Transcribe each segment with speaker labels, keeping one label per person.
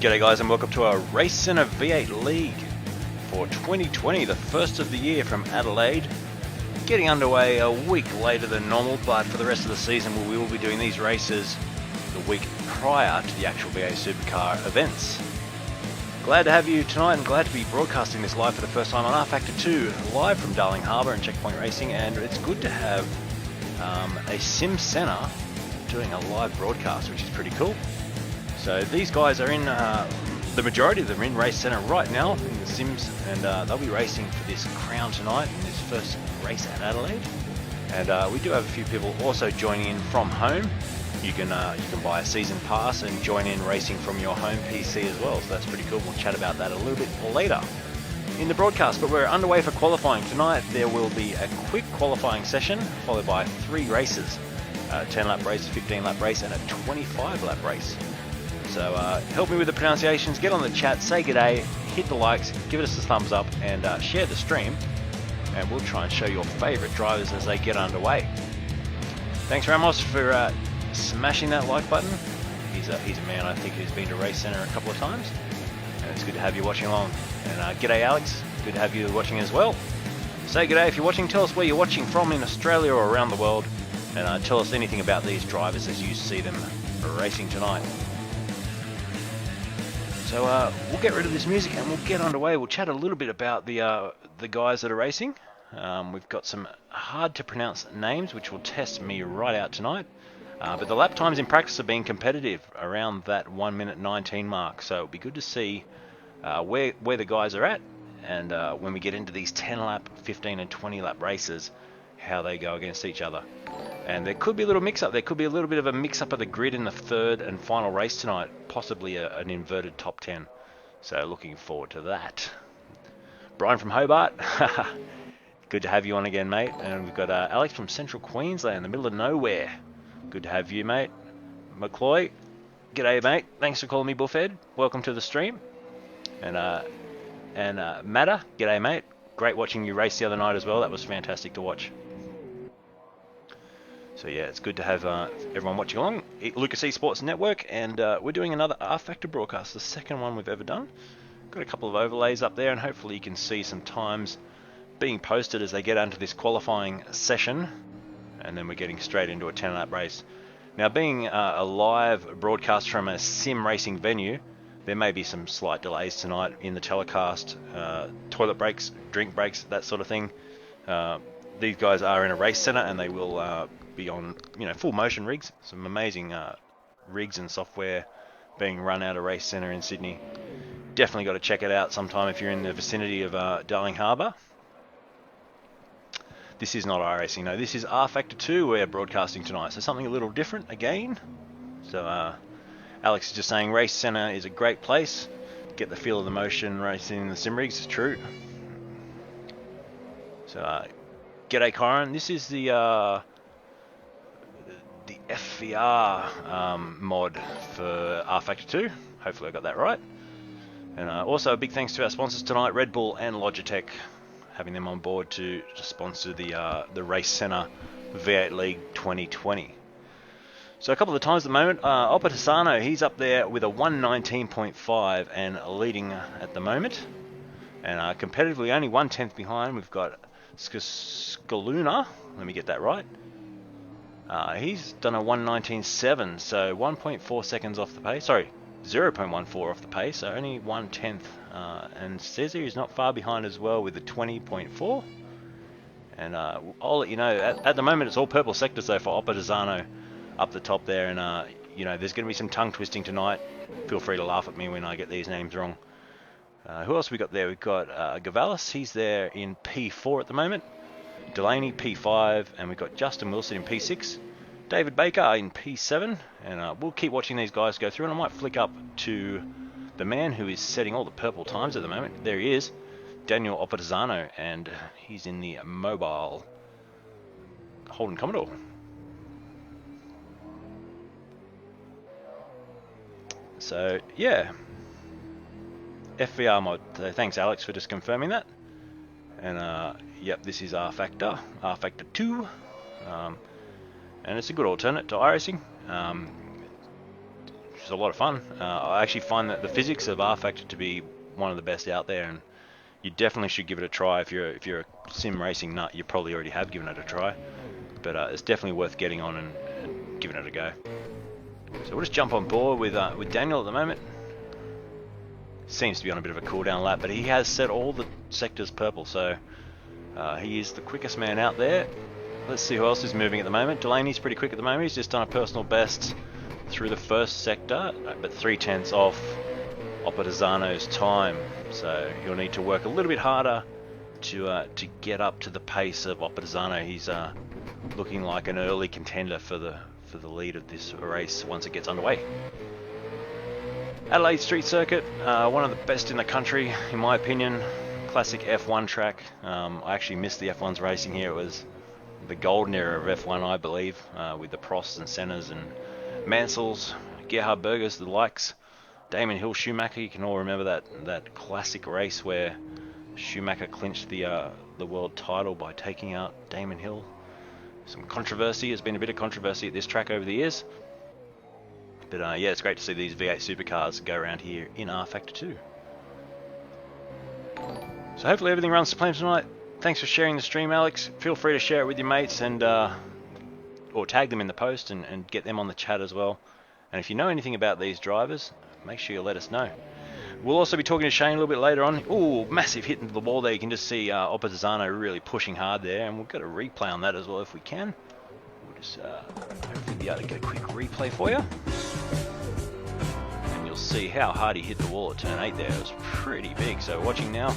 Speaker 1: G'day guys and welcome to our Racecentre V8 League for 2020, the first of the year from Adelaide. Getting underway a week later than normal, but for the rest of the season we will be doing these races the week prior to the actual V8 Supercar events. Glad to have you tonight and glad to be broadcasting this live for the first time on R-Factor 2, live from Darling Harbour and Checkpoint Racing, and it's good to have a sim centre doing a live broadcast, which is pretty cool. So these guys are in, the majority of them are in Racecentre right now in the sims, and they'll be racing for this crown tonight in this first race at Adelaide. And we do have a few people also joining in from home. You can buy a season pass and join in racing from your home PC as well, so that's pretty cool. We'll chat about that a little bit later in the broadcast, but we're underway for qualifying. Tonight there will be a quick qualifying session followed by 3 races, a 10 lap race, a 15 lap race and a 25 lap race. So help me with the pronunciations, get on the chat, say g'day, hit the likes, give us a thumbs up and share the stream, and we'll try and show your favourite drivers as they get underway. Thanks Ramos for smashing that like button. He's a man I think who's been to Racecentre a couple of times, and it's good to have you watching along. And g'day Alex, good to have you watching as well. Say g'day if you're watching, tell us where you're watching from in Australia or around the world, and tell us anything about these drivers as you see them racing tonight. So we'll get rid of this music and we'll get underway. We'll chat a little bit about the guys that are racing. We've got some hard to pronounce names which will test me right out tonight. But the lap times in practice have been competitive around that 1 minute 19 mark. So it'll be good to see where the guys are at, and when we get into these 10 lap, 15 and 20 lap races, how they go against each other. And there could be a little mix-up. There could be a little bit of a mix-up of the grid in the third and final race tonight, possibly an inverted top 10. So looking forward to that. Brian from Hobart, good to have you on again, mate. And we've got Alex from Central Queensland, the middle of nowhere. Good to have you, mate. McCloy, g'day, mate. Thanks for calling me Buffhead. Welcome to the stream. And Matter, g'day, mate. Great watching you race the other night as well. That was fantastic to watch. So yeah, it's good to have everyone watching along. Lucas Esports Network, and we're doing another R-Factor broadcast, the second one we've ever done. Got a couple of overlays up there, and hopefully you can see some times being posted as they get onto this qualifying session, and then we're getting straight into a 10 lap race. Now, being a live broadcast from a sim racing venue, there may be some slight delays tonight in the telecast, toilet breaks, drink breaks, that sort of thing. These guys are in a race centre, and they will be on, full motion rigs. Some amazing rigs and software being run out of Racecentre in Sydney. Definitely got to check it out sometime if you're in the vicinity of Darling Harbour. This is not iRacing, no. This is R-Factor 2 we're broadcasting tonight, so something a little different again. So Alex is just saying Racecentre is a great place. Get the feel of the motion racing in the sim rigs. It's true. So g'day Kyron. This is the FVR mod for R-Factor 2. Hopefully I got that right. And also a big thanks to our sponsors tonight, Red Bull and Logitech, having them on board to sponsor the Racecentre V8 League 2020. So a couple of times at the moment, Oppatisano, he's up there with a 119.5 and leading at the moment. And competitively only 1/10 behind, we've got Skaluna, let me get that right. He's done a 119.7, so 1.4 seconds off the pace. Sorry, 0.14 off the pace, so only 1/10. And Cesar is not far behind as well with a 20.4. And I'll let you know, at the moment it's all purple sectors though for Oppatisano up the top there. And there's going to be some tongue twisting tonight. Feel free to laugh at me when I get these names wrong. Who else we got there? We've got Gavalis, he's there in P4 at the moment. Delaney P5, and we've got Justin Wilson in P6, David Baker in P7, and we'll keep watching these guys go through, and I might flick up to the man who is setting all the purple times at the moment. There he is, Daniel Oppatisano, and he's in the mobile Holden Commodore. So yeah, FVR mod. So thanks Alex for just confirming that. And yep, this is R-Factor 2, and it's a good alternate to iRacing. is a lot of fun. I actually find that the physics of R Factor to be one of the best out there, and you definitely should give it a try. If you're a sim racing nut, you probably already have given it a try, but it's definitely worth getting on and giving it a go. So we'll just jump on board with Daniel at the moment. Seems to be on a bit of a cooldown lap, but he has set all the sectors purple, so he is the quickest man out there. Let's see who else is moving at the moment. Delaney's pretty quick at the moment. He's just done a personal best through the first sector, but 3/10 off Opitazano's time. So he'll need to work a little bit harder to get up to the pace of Opitazano. He's looking like an early contender for the lead of this race once it gets underway. Adelaide Street Circuit, one of the best in the country, in my opinion. Classic F1 track. I actually missed the F1's racing here. It was the golden era of F1, I believe, with the Prosts and Sennas and Mansells, Gerhard Bergers, the likes. Damon Hill, Schumacher. You can all remember that classic race where Schumacher clinched the world title by taking out Damon Hill. Some controversy. There's been a bit of controversy at this track over the years. But yeah, it's great to see these V8 supercars go around here in R Factor 2. So hopefully everything runs to plan tonight. Thanks for sharing the stream, Alex. Feel free to share it with your mates and or tag them in the post and get them on the chat as well. And if you know anything about these drivers, make sure you let us know. We'll also be talking to Shane a little bit later on. Ooh, massive hit into the wall there. You can just see Opitazano really pushing hard there, and we've got a replay on that as well if we can. We'll just hopefully be able to get a quick replay for you. And you'll see how hard he hit the wall at turn 8 there. It was pretty big. So watching now.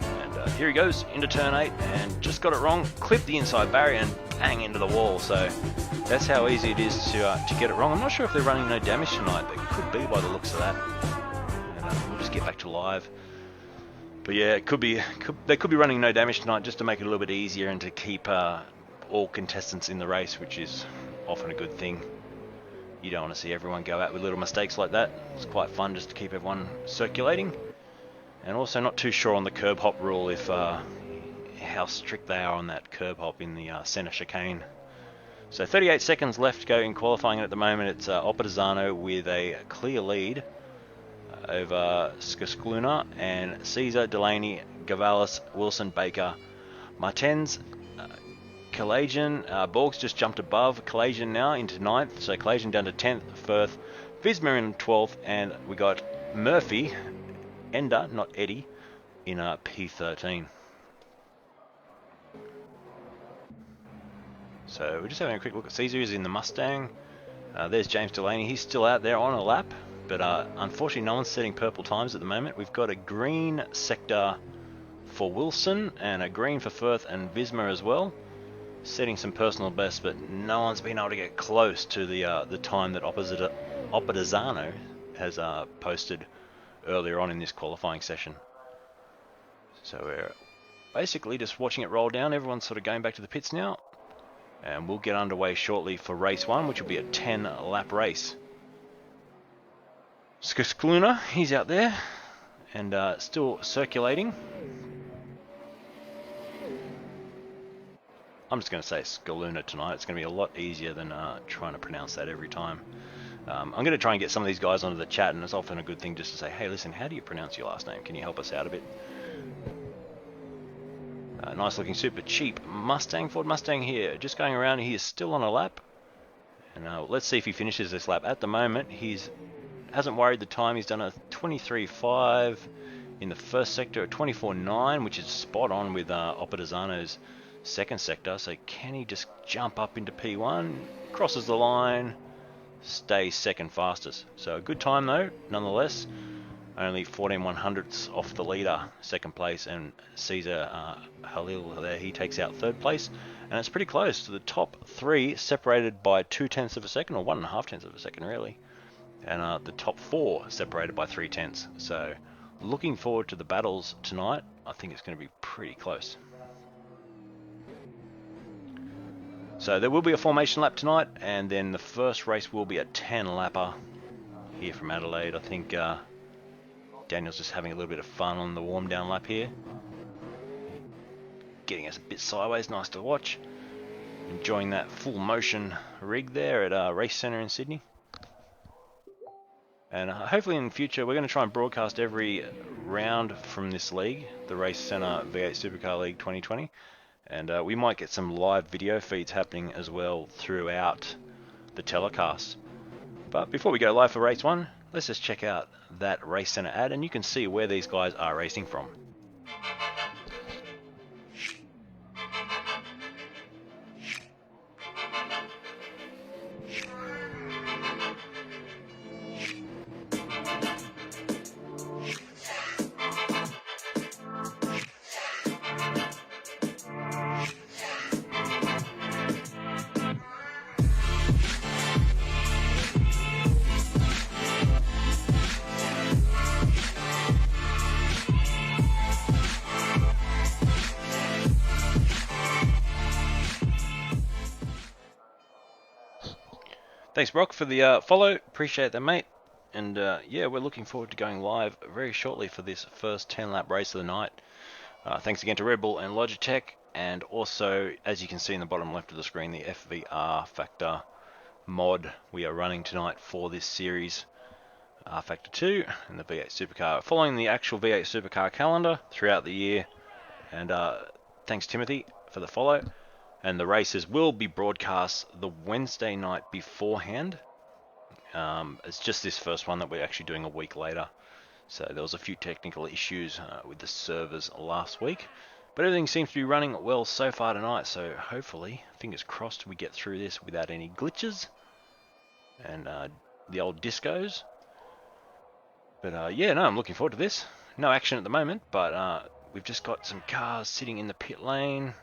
Speaker 1: And here he goes into turn 8 and just got it wrong. Clipped the inside barrier and bang into the wall. So that's how easy it is to get it wrong. I'm not sure if they're running no damage tonight, but it could be by the looks of that. We'll just get back to live. But yeah, they could be running no damage tonight just to make it a little bit easier and to keep all contestants in the race, which is often a good thing. You don't want to see everyone go out with little mistakes like that. It's quite fun just to keep everyone circulating. And also not too sure on the curb hop rule, if how strict they are on that curb hop in the centre chicane. So 38 seconds left to go in qualifying, and at the moment it's Opitazano with a clear lead over Skaskluna and Caesar, Delaney, Gavalis, Wilson, Baker, Martens, Kalajian. Borg's just jumped above Kalajian now into 9th, so Kalajian down to 10th, Firth, Visma in 12th, and we got Murphy, Ender, not Eddie, in P13. So we're just having a quick look at Caesar. Is in the Mustang. There's James Delaney. He's still out there on a lap. But unfortunately, no one's setting purple times at the moment. We've got a green sector for Wilson and a green for Firth and Visma as well, setting some personal bests. But no one's been able to get close to the time that Opitazano has posted earlier on in this qualifying session. So we're basically just watching it roll down. Everyone's sort of going back to the pits now, and we'll get underway shortly for race 1, which will be a 10-lap race. Skaskluna, he's out there and still circulating. I'm just going to say Skaluna tonight. It's going to be a lot easier than trying to pronounce that every time. I'm going to try and get some of these guys onto the chat, and it's often a good thing just to say, hey, listen, how do you pronounce your last name? Can you help us out a bit? Nice looking super cheap Mustang, Ford Mustang here. Just going around, he is still on a lap. And let's see if he finishes this lap. At the moment, hasn't worried the time. He's done a 23.5 in the first sector, a 24.9, which is spot on with Opitazano's second sector. So can he just jump up into P1, crosses the line, stays second fastest. So a good time though, nonetheless. Only 14/100ths off the leader, second place, and Caesar Halil there, he takes out third place. And it's pretty close to the top 3, separated by 0.2 of a second, or 1.5 of a second really. And the top 4 separated by 0.3. So looking forward to the battles tonight. I think it's going to be pretty close. So there will be a formation lap tonight, and then the first race will be a 10-lapper here from Adelaide. I think Daniel's just having a little bit of fun on the warm down lap here. Getting us a bit sideways, nice to watch. Enjoying that full motion rig there at Racecentre in Sydney. And hopefully in the future we're going to try and broadcast every round from this league, the Racecentre V8 Supercar League 2020. And we might get some live video feeds happening as well throughout the telecast. But before we go live for race 1, let's just check out that Racecentre ad and you can see where these guys are racing from. Thanks, Brock, for the follow. Appreciate that, mate. And yeah, we're looking forward to going live very shortly for this first 10-lap race of the night. Thanks again to Red Bull and Logitech. And also, as you can see in the bottom left of the screen, the FVR Factor mod we are running tonight for this series. R Factor 2 and the V8 Supercar. Following the actual V8 Supercar calendar throughout the year. And thanks, Timothy, for the follow. And the races will be broadcast the Wednesday night beforehand. It's just this first one that we're actually doing a week later. So there was a few technical issues with the servers last week. But everything seems to be running well so far tonight. So hopefully, fingers crossed, we get through this without any glitches. And the old discos. But yeah, no, I'm looking forward to this. No action at the moment, but we've just got some cars sitting in the pit lane.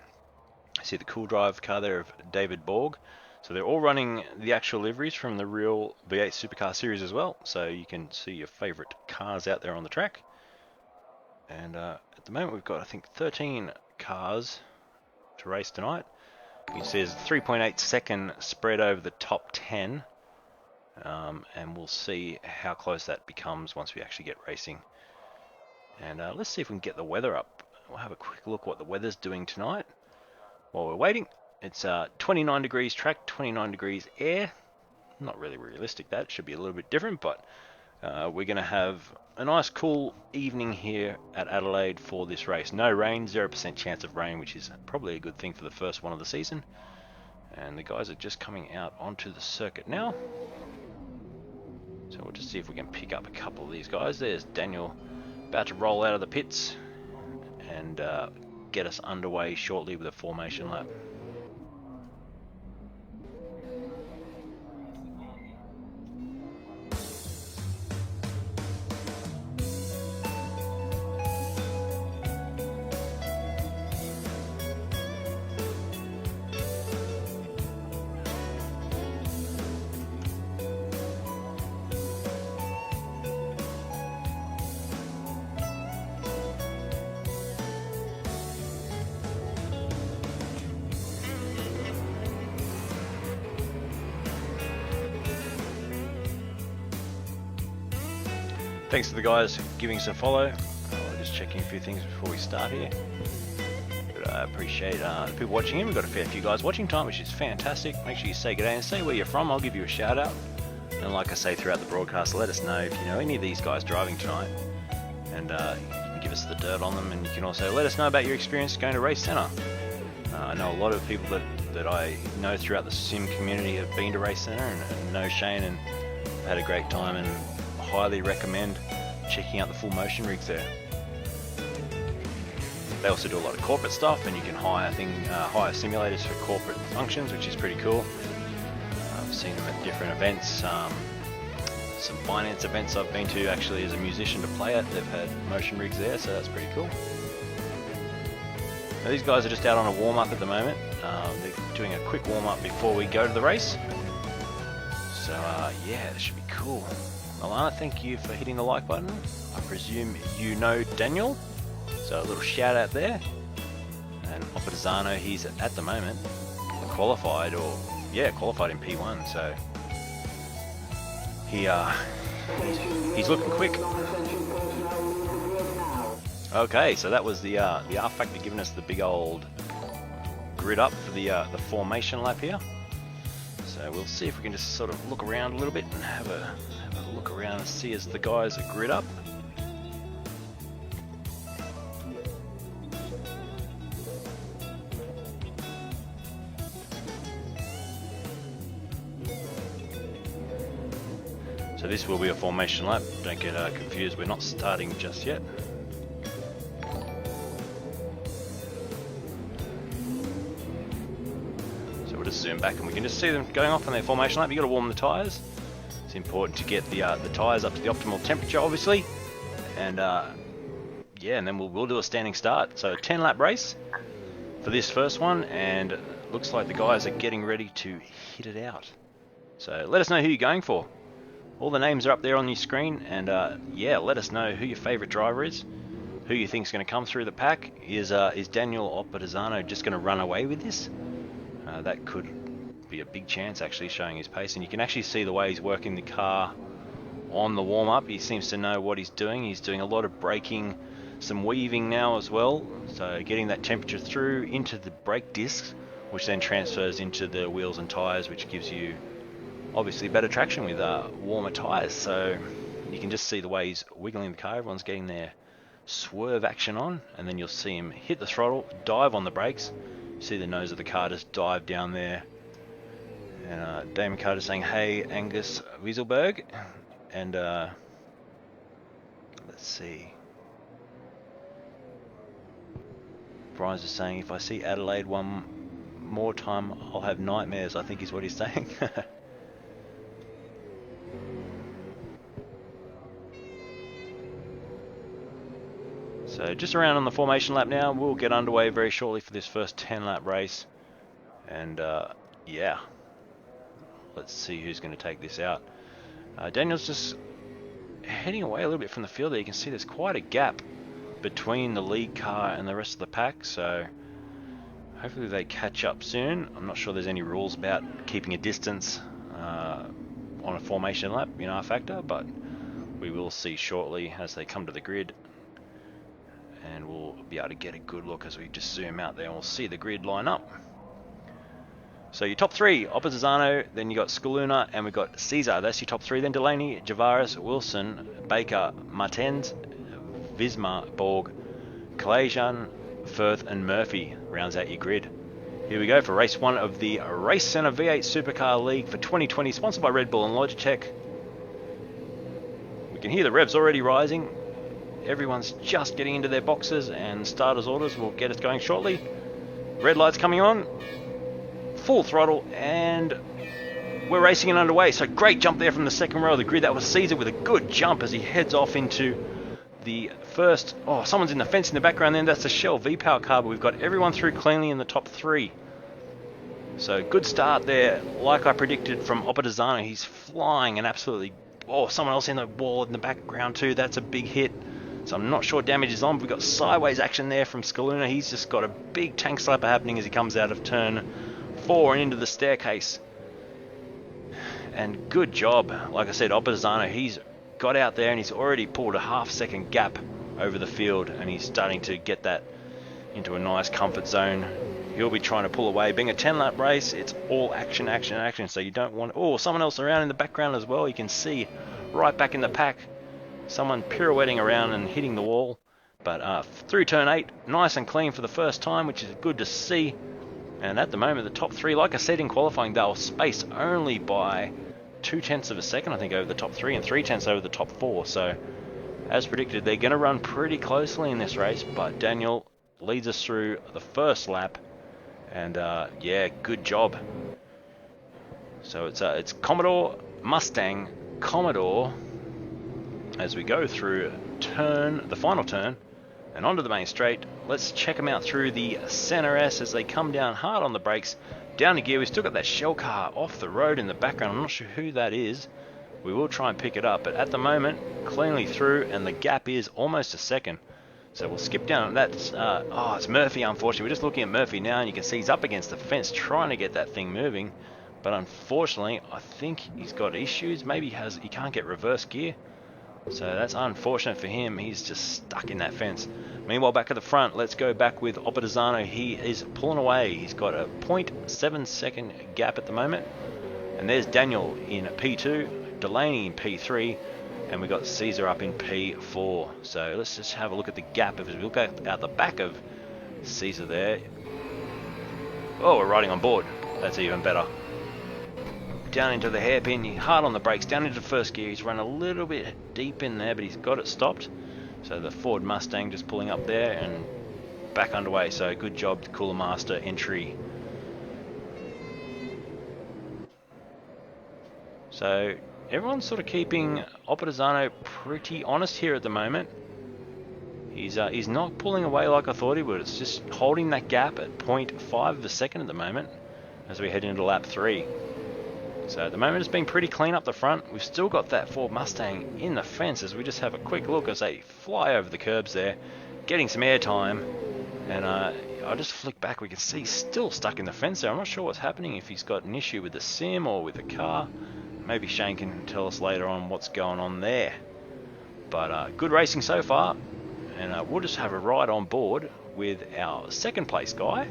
Speaker 1: I see the cool drive car there of David Borg. So they're all running the actual liveries from the real V8 Supercar series as well. So you can see your favourite cars out there on the track. And at the moment we've got, I think, 13 cars to race tonight. You can see there's a 3.8 second spread over the top 10. And we'll see how close that becomes once we actually get racing. And let's see if we can get the weather up. We'll have a quick look what the weather's doing tonight. While we're waiting, it's 29 degrees track, 29 degrees air. Not really realistic, that should be a little bit different, but we're going to have a nice cool evening here at Adelaide for this race. No rain, 0% chance of rain, which is probably a good thing for the first one of the season. And the guys are just coming out onto the circuit now. So we'll just see if we can pick up a couple of these guys. There's Daniel about to roll out of the pits and get us underway shortly with a formation lap. Thanks to the guys giving us a follow. Just checking a few things before we start here. But I appreciate the people watching in. We've got a fair few guys watching tonight, which is fantastic. Make sure you say good day and say where you're from. I'll give you a shout out. And like I say throughout the broadcast, let us know if you know any of these guys driving tonight. And you can give us the dirt on them. And you can also let us know about your experience going to Racecentre. I know a lot of people that I know throughout the sim community have been to Racecentre and know Shane and had a great time and highly recommend checking out the full motion rigs there. They also do a lot of corporate stuff and you can hire simulators for corporate functions, which is pretty cool. I've seen them at different events, some finance events I've been to actually as a musician to play at. They've had motion rigs there, so that's pretty cool. Now, these guys are just out on a warm-up at the moment. They're doing a quick warm-up before we go to the race. So yeah, this should be cool. Alana, thank you for hitting the like button. I presume you know Daniel. So a little shout out there. And Opatizano, he's at the moment qualified in P1. So he's looking quick. Okay, so that was the R Factor giving us the big old grid up for the formation lap here. So we'll see if we can just sort of look around a little bit and have a a look around and see as the guys grid up. So this will be a formation lap, don't get confused, we're not starting just yet. So we'll just zoom back and we can just see them going off on their formation lap. You've got to warm the tyres. It's important to get the tyres up to the optimal temperature, obviously. And yeah, and then we'll do a standing start. So a 10 lap race for this first one, and looks like the guys are getting ready to hit it out. So let us know who you're going for. All the names are up there on your screen, and yeah, let us know who your favourite driver is, who you think is going to come through the pack. Is Daniel Oppizzano just going to run away with this? That could be a big chance, actually, showing his pace. And you can actually see the way he's working the car on the warm-up. He seems to know what he's doing. He's doing a lot of braking, some weaving now as well, so getting that temperature through into the brake discs, which then transfers into the wheels and tyres, which gives you obviously better traction with warmer tyres. So you can just see the way he's wiggling the car. Everyone's getting their swerve action on, and then you'll see him hit the throttle, dive on the brakes. You see the nose of the car just dive down there. And Damon Carter's saying, "Hey, Angus Wieselberg." And let's see. Brian's just saying, "If I see Adelaide one more time, I'll have nightmares," I think is what he's saying. So just around on the formation lap now. We'll get underway very shortly for this first 10 lap race. And yeah, let's see who's going to take this out. Daniel's just heading away a little bit from the field there. You can see there's quite a gap between the lead car and the rest of the pack. So hopefully they catch up soon. I'm not sure there's any rules about keeping a distance on a formation lap in our factor, but we will see shortly as they come to the grid. And we'll be able to get a good look as we just zoom out there, and we'll see the grid line up. So your top three, Oppizzano, then you got Scaluna, and we've got Caesar. That's your top three. Then Delaney, Javaris, Wilson, Baker, Martens, Visma, Borg, Kalajan, Firth, and Murphy rounds out your grid. Here we go for race one of the Racecentre V8 Supercar League for 2020, sponsored by Red Bull and Logitech. We can hear the revs already rising. Everyone's just getting into their boxes, and starters orders will get us going shortly. Red lights coming on, full throttle, and we're racing and underway. So great jump there from the second row of the grid. That was Caesar with a good jump as he heads off into the first. Oh, someone's in the fence in the background then. That's the Shell V-Power car, but we've got everyone through cleanly in the top three. So good start there, like I predicted from Oppizzano. He's flying and absolutely... Oh, someone else in the wall in the background too. That's a big hit. So I'm not sure damage is on. We've got sideways action there from Scaluna. He's just got a big tank slapper happening as he comes out of turn 4 and into the staircase. And good job. Like I said, Oppizzano, he's got out there and he's already pulled a half-second gap over the field, and he's starting to get that into a nice comfort zone. He'll be trying to pull away. Being a 10-lap race, it's all action, action, action. So you don't want... Oh, someone else around in the background as well. You can see right back in the pack. Someone pirouetting around and hitting the wall. But through turn 8, nice and clean for the first time, which is good to see. And at the moment, the top three, like I said in qualifying, they were spaced only by 0.2 of a second, I think, over the top three, and 0.3 over the top 4. So, as predicted, they're going to run pretty closely in this race. But Daniel leads us through the first lap. And yeah, good job. So it's Commodore, Mustang, Commodore, as we go through the final turn, and onto the main straight. Let's check them out through the Center S as they come down hard on the brakes, down to gear. We've still got that Shell car off the road in the background. I'm not sure who that is. We will try and pick it up, but at the moment, cleanly through, and the gap is almost a second. So we'll skip down. That's oh, it's Murphy, unfortunately. We're just looking at Murphy now, and you can see he's up against the fence trying to get that thing moving. But unfortunately, I think he's got issues. Maybe he can't get reverse gear. So that's unfortunate for him. He's just stuck in that fence. Meanwhile, back at the front, let's go back with Oppizzano. He is pulling away. He's got a 0.7 second gap at the moment. And there's Daniel in P2. Delaney in P3, and we got Caesar up in P4. So let's just have a look at the gap. If we look out the back of Caesar there. Oh, we're riding on board. That's even better. Down into the hairpin, hard on the brakes, down into first gear. He's run a little bit deep in there, but he's got it stopped. So the Ford Mustang just pulling up there and back underway. So good job, Cooler Master entry. So everyone's sort of keeping Opitazano pretty honest here at the moment. He's not pulling away like I thought he would. It's just holding that gap at 0.5 of a second at the moment as we head into lap 3. So at the moment it's been pretty clean up the front. We've still got that Ford Mustang in the fence as we just have a quick look as they fly over the curbs there, getting some air time. And I just flick back, we can see he's still stuck in the fence there. I'm not sure what's happening, if he's got an issue with the sim or with the car. Maybe Shane can tell us later on what's going on there. But good racing so far. And we'll just have a ride on board with our second place guy.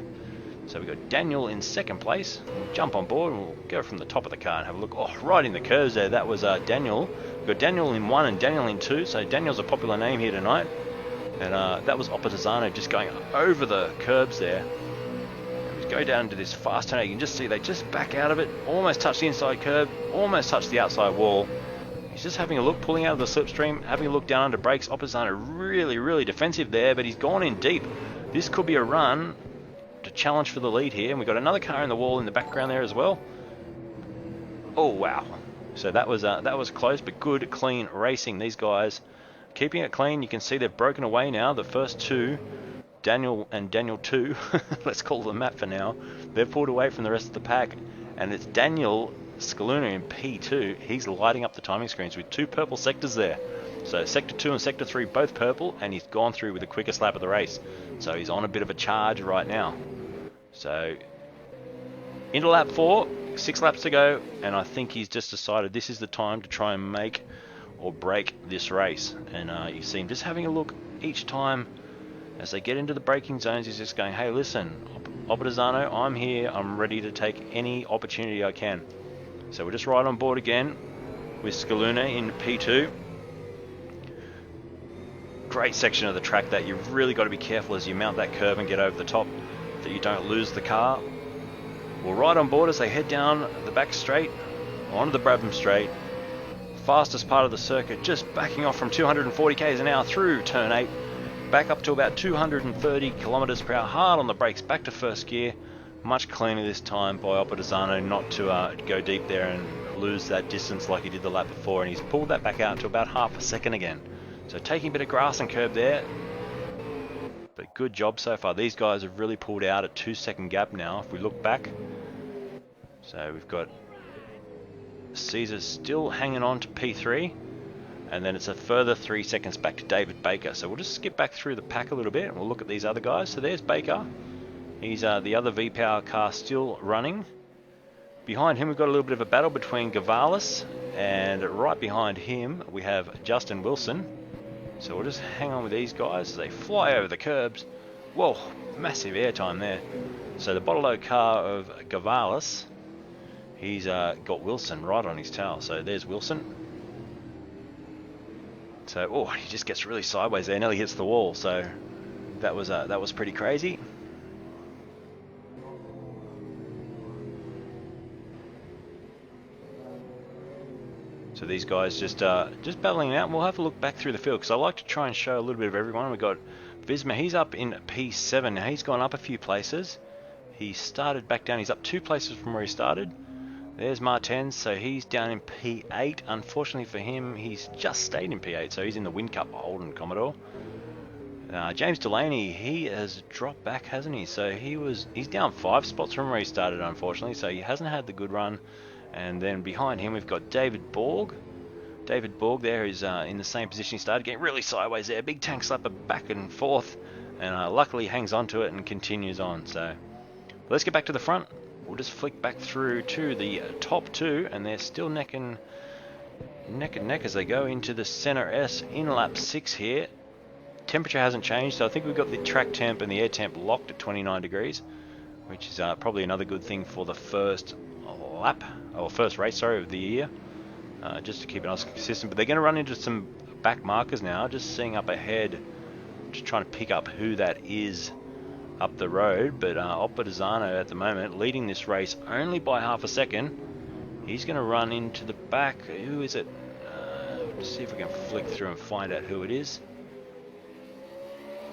Speaker 1: So we've got Daniel in second place. We'll jump on board and we'll go from the top of the car and have a look. Oh, right in the curves there. That was Daniel. We've got Daniel in 1 and Daniel in 2. So Daniel's a popular name here tonight. And that was Opitazano just going over the curbs there. And we go down into this fast turn. You can just see they just back out of it. Almost touch the inside curb. Almost touch the outside wall. He's just having a look, pulling out of the slipstream, having a look down under brakes. Opitazano really, really defensive there, but he's gone in deep. This could be a run to challenge for the lead here. And we've got another car in the wall in the background there as well. Oh, wow. So that was close, but good, clean racing. These guys keeping it clean. You can see they've broken away now. The first two, Daniel and Daniel 2, let's call them that for now. They've pulled away from the rest of the pack. And it's Daniel Scaluna in P2. He's lighting up the timing screens with 2 purple sectors there. So sector 2 and sector 3 both purple, and he's gone through with the quickest lap of the race. So he's on a bit of a charge right now. So into lap 4, 6 laps to go, and I think he's just decided this is the time to try and make or break this race. And you see him just having a look each time as they get into the braking zones. He's just going, hey, listen, Opitazano, I'm here. I'm ready to take any opportunity I can. So we're just right on board again with Scaluna in P2. Great section of the track that you've really got to be careful as you mount that curve and get over the top that you don't lose the car. We're right on board as they head down the back straight onto the Brabham straight. Fastest part of the circuit, just backing off from 240 k's an hour through turn 8, back up to about 230 kilometers per hour, hard on the brakes, back to first gear. Much cleaner this time by Opitazano not to go deep there and lose that distance like he did the lap before, and he's pulled that back out to about half a second again. So taking a bit of grass and curb there, but good job so far. These guys have really pulled out a 2-second gap now if we look back. So we've got Caesar still hanging on to P3, and then it's a further 3 seconds back to David Baker. So we'll just skip back through the pack a little bit and we'll look at these other guys. So there's Baker. He's the other V-Power car still running. Behind him we've got a little bit of a battle between Gavalis, and right behind him we have Justin Wilson. So we'll just hang on with these guys as they fly over the curbs. Whoa, massive airtime there. So the Bottle car of Gavalis, he's got Wilson right on his tail. So there's Wilson. So, oh, he just gets really sideways there, nearly hits the wall. So that was pretty crazy. So these guys just battling it out, and we'll have a look back through the field because I like to try and show a little bit of everyone. We've got Visma, he's up in P7 now. He's gone up a few places. He started back down, he's up 2 places from where he started. There's Martens, so he's down in P8. Unfortunately for him, he's just stayed in P8, so he's in the Wind Cup Holden Commodore. James Delaney, he has dropped back, hasn't he? So he's down 5 spots from where he started, unfortunately, so he hasn't had the good run. And then behind him we've got David Borg. David Borg there is in the same position he started, getting really sideways there. Big tank slapper back and forth, and luckily hangs onto it and continues on. So let's get back to the front. We'll just flick back through to the top 2, and they're still neck and neck as they go into the center S in lap 6 here. Temperature hasn't changed, so I think we've got the track temp and the air temp locked at 29 degrees, which is probably another good thing for the first lap, or first race, sorry, of the year. just to keep it nice and consistent. But they're going to run into some back markers now, just seeing up ahead, just trying to pick up who that is up the road. But Oppadizano at the moment leading this race only by half a second. He's going to run into the back. Who is it? Let's see if we can flick through and find out who it is.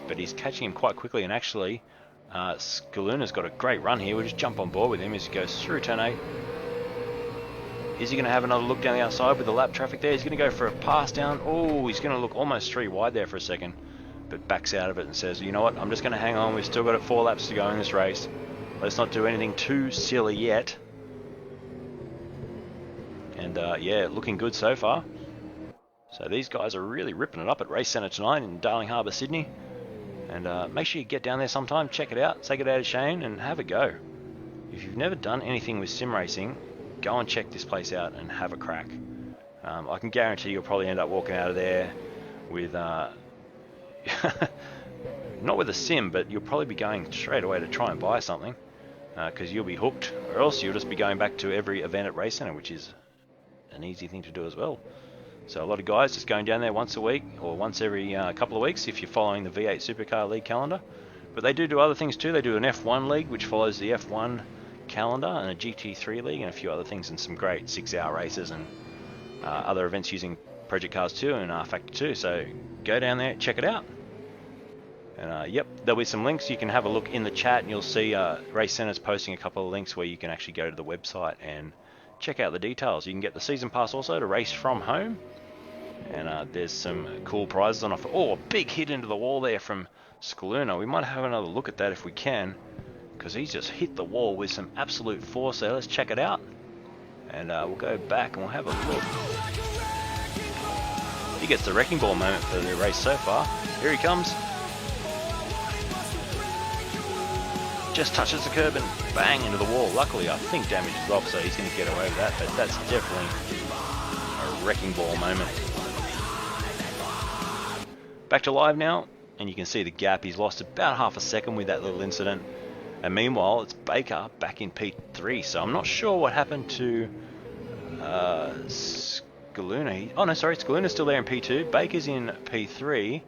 Speaker 1: But he's catching him quite quickly, and actually Scaluna's got a great run here. We'll just jump on board with him as he goes through turn 8. Is he going to have another look down the outside with the lap traffic there? He's going to go for a pass down. Oh, he's going to look almost 3 wide there for a second, but backs out of it and says, you know what, I'm just going to hang on. We've still got 4 laps to go in this race. Let's not do anything too silly yet. And yeah, looking good so far. So these guys are really ripping it up at Racecentre tonight in Darling Harbour, Sydney. And make sure you get down there sometime, check it out, take it out of Shane and have a go. If you've never done anything with sim racing, go and check this place out and have a crack. I can guarantee you'll probably end up walking out of there with, not with a sim, but you'll probably be going straight away to try and buy something, because you'll be hooked, or else you'll just be going back to every event at Racecentre, which is an easy thing to do as well. So a lot of guys just going down there once a week or once every couple of weeks if you're following the V8 Supercar League calendar. But they do other things too. They do an F1 League which follows the F1 calendar, and a GT3 League and a few other things, and some great 6-hour races and other events using Project Cars 2 and R Factor 2. So go down there, check it out. And yep, there'll be some links. You can have a look in the chat and you'll see Racecentre posting a couple of links where you can actually go to the website and check out the details. You can get the season pass also to race from home. And there's some cool prizes on offer. Oh, a big hit into the wall there from Scaluna. We might have another look at that if we can, because he's just hit the wall with some absolute force there. Let's check it out. And we'll go back and we'll have a look. He gets the wrecking ball moment for the race so far. Here he comes. Just touches the curb and bang into the wall. Luckily, I think damage is off, so he's going to get away with that. But that's definitely a wrecking ball moment. Back to live now, and you can see the gap. He's lost about half a second with that little incident. And meanwhile, it's Baker back in P3. So I'm not sure what happened to Scaluna. Oh no, sorry, Scaluna's still there in P2. Baker's in P3.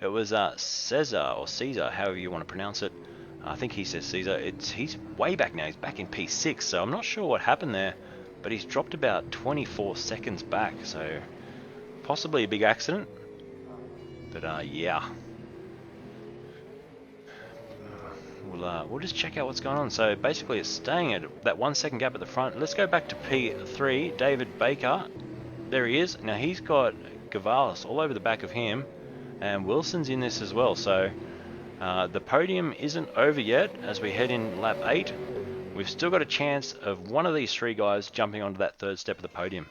Speaker 1: It was Cesar, or Caesar, however you want to pronounce it. I think he says Caesar. He's way back now. He's back in P6. So I'm not sure what happened there, but he's dropped about 24 seconds back. So possibly a big accident. But yeah, we'll just check out what's going on. So basically it's staying at that 1 second gap at the front. Let's go back to P3, David Baker. There he is. Now he's got Gavalis all over the back of him, and Wilson's in this as well. So the podium isn't over yet as we head in lap 8. We've still got a chance of one of these 3 guys jumping onto that 3rd step of the podium.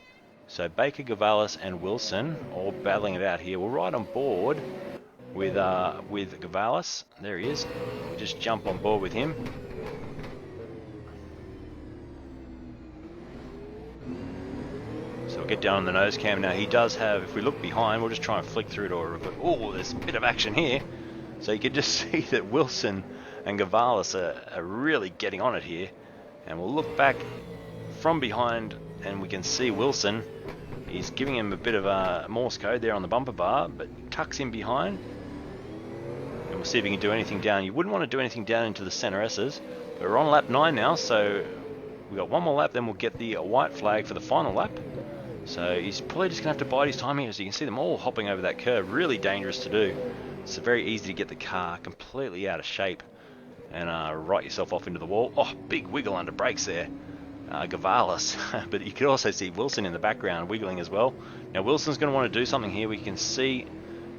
Speaker 1: So Baker, Gavalis and Wilson all battling it out here. We're right on board with Gavalis. There he is. We'll just jump on board with him. So we'll get down on the nose cam now. He does have, if we look behind, we'll just try and flick through to a, oh, there's a bit of action here. So you can just see that Wilson and Gavalis are really getting on it here. And we'll look back from behind and we can see Wilson. He's giving him a bit of a Morse code there on the bumper bar, but tucks in behind. And we'll see if he can do anything down. You wouldn't want to do anything down into the center S's. But we're on lap 9 now, so we've got one more lap, then we'll get the white flag for the final lap. So he's probably just going to have to bide his time here. So you can see them all hopping over that curve. Really dangerous to do. It's very easy to get the car completely out of shape and right yourself off into the wall. Oh, big wiggle under brakes there. Gavalis, but you can also see Wilson in the background wiggling as well. Now Wilson's going to want to do something here. We can see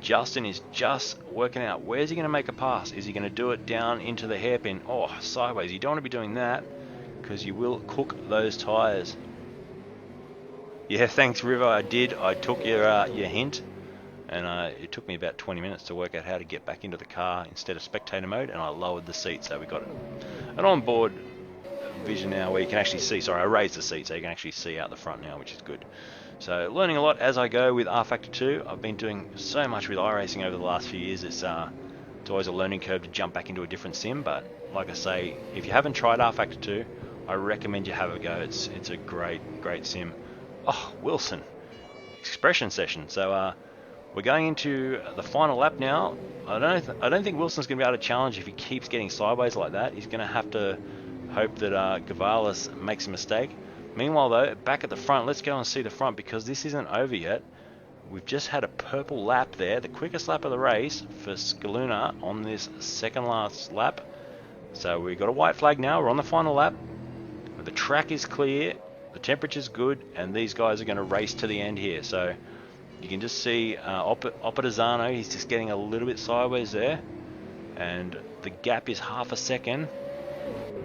Speaker 1: Justin is just working out where's he going to make a pass. Is he going to do it down into the hairpin? Oh, sideways. You don't want to be doing that because you will cook those tyres. Yeah, thanks River. I did. I took your hint, and it took me about 20 minutes to work out how to get back into the car instead of spectator mode, and I lowered the seat, so we got an onboard vision now where you can actually see. Sorry, I raised the seat so you can actually see out the front now, which is good. So learning a lot as I go with R Factor 2. I've been doing so much with iRacing over the last few years. It's always a learning curve to jump back into a different sim, but like I say, if you haven't tried R Factor 2, I recommend you have a go. It's a great sim. Oh, Wilson. expression session. So we're going into the final lap now. I don't think Wilson's going to be able to challenge if he keeps getting sideways like that. He's going to have to hope that Gavalis makes a mistake. Meanwhile, though, back at the front, let's go and see the front because this isn't over yet. We've just had a purple lap there, the quickest lap of the race for Scaluna on this second last lap. So we've got a white flag now. We're on the final lap. The track is clear, the temperature's good, and these guys are going to race to the end here. So you can just see Oppadizano, he's just getting a little bit sideways there. And the gap is half a second.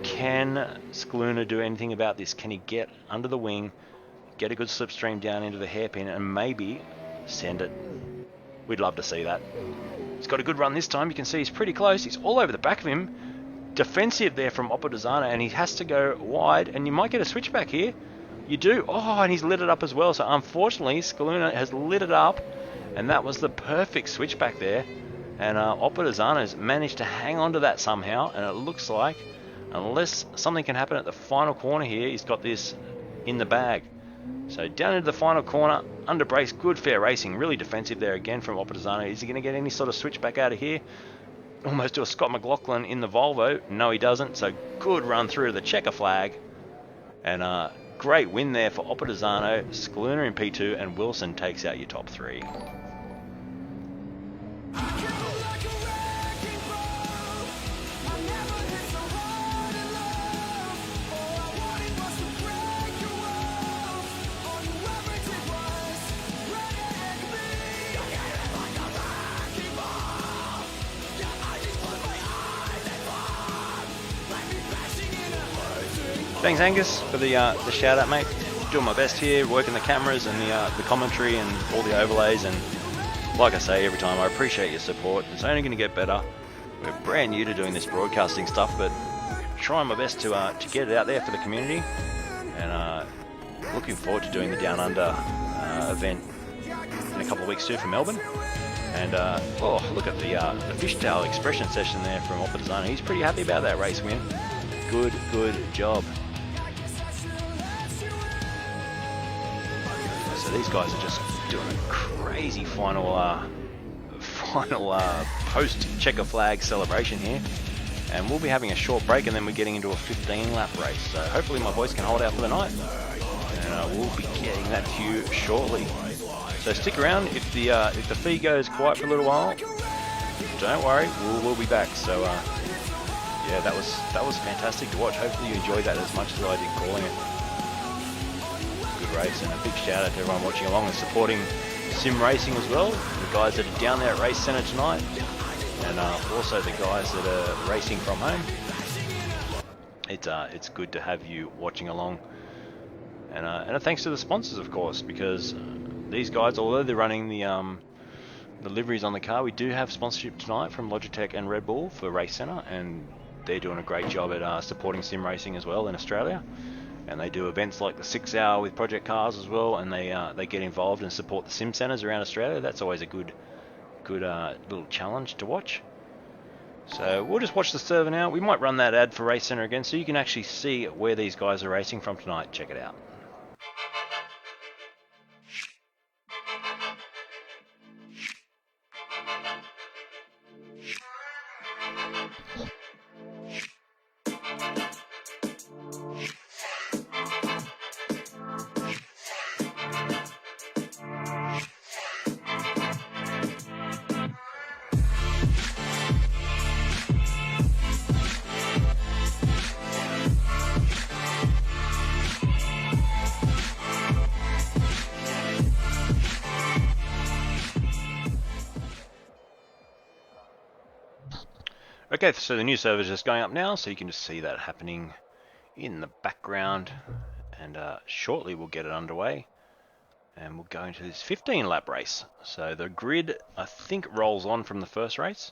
Speaker 1: Can Scaluna do anything about this? Can he get under the wing, get a good slipstream down into the hairpin, and maybe send it? We'd love to see that. He's got a good run this time. You can see he's pretty close. He's all over the back of him. Defensive there from Oppadizano, and he has to go wide, and you might get a switchback here. You do. Oh, and he's lit it up as well. So unfortunately, Scaluna has lit it up, and that was the perfect switchback there. And Oppadizano's managed to hang on to that somehow, and it looks like, unless something can happen at the final corner here, he's got this in the bag. So down into the final corner, under brace, good fair racing, really defensive there again from Oppadizano. Is he going to get any sort of switchback out of here? Almost do a Scott McLaughlin in the Volvo. No, he doesn't. So good run through to the checker flag. And great win there for Oppadizano, Scaluna in P2, and Wilson takes out your top three. Thanks, Angus, for the shout out, mate. Doing my best here, working the cameras and the commentary and all the overlays. And like I say every time, I appreciate your support. It's only going to get better. We're brand new to doing this broadcasting stuff, but trying my best to get it out there for the community. And looking forward to doing the Down Under event in a couple of weeks too for Melbourne. And oh, look at the fishtail expression session there from Oppadizano. He's pretty happy about that race win. Good job. So these guys are just doing a crazy final post checker flag celebration here, and we'll be having a short break, and then we're getting into a 15 lap race. So hopefully my voice can hold out for the night, and we'll be getting that to you shortly. So stick around. If the feed goes quiet for a little while, don't worry, we'll be back. So yeah, that was fantastic to watch. Hopefully you enjoyed that as much as I did calling it. Good race, and a big shout out to everyone watching along and supporting sim racing as well. The guys that are down there at Racecentre tonight, and also the guys that are racing from home. It's good to have you watching along, and a thanks to the sponsors, of course, because these guys, although they're running the liveries on the car, we do have sponsorship tonight from Logitech and Red Bull for Racecentre, and they're doing a great job at supporting sim racing as well in Australia. And they do events like the 6 hour with Project Cars as well, and they get involved and support the sim centres around Australia. That's always a good little challenge to watch. So we'll just watch the server now. We might run that ad for Racecentre again, so you can actually see where these guys are racing from tonight. Check it out. Okay, so the new server is just going up now, so you can just see that happening in the background, and shortly we'll get it underway, and we'll go into this 15 lap race. So the grid, I think, rolls on from the first race,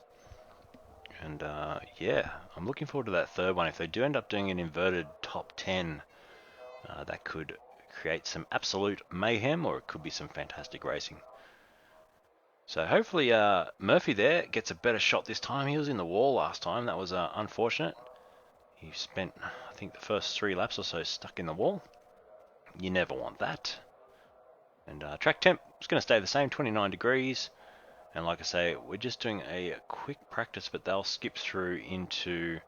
Speaker 1: and yeah, I'm looking forward to that third one. If they do end up doing an inverted top 10, that could create some absolute mayhem, or it could be some fantastic racing. So hopefully Murphy there gets a better shot this time. He was in the wall last time. That was unfortunate. He spent, I think, the first 3 laps or so stuck in the wall. You never want that. And track temp is going to stay the same, 29 degrees. And like I say, we're just doing a quick practice, but they'll skip through into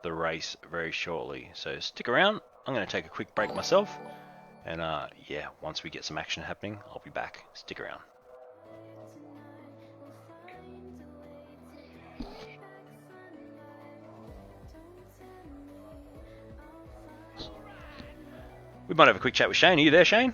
Speaker 1: the race very shortly. So stick around. I'm going to take a quick break myself. And yeah, once we get some action happening, I'll be back. Stick around. We might have a quick chat with Shane. Are you there, Shane?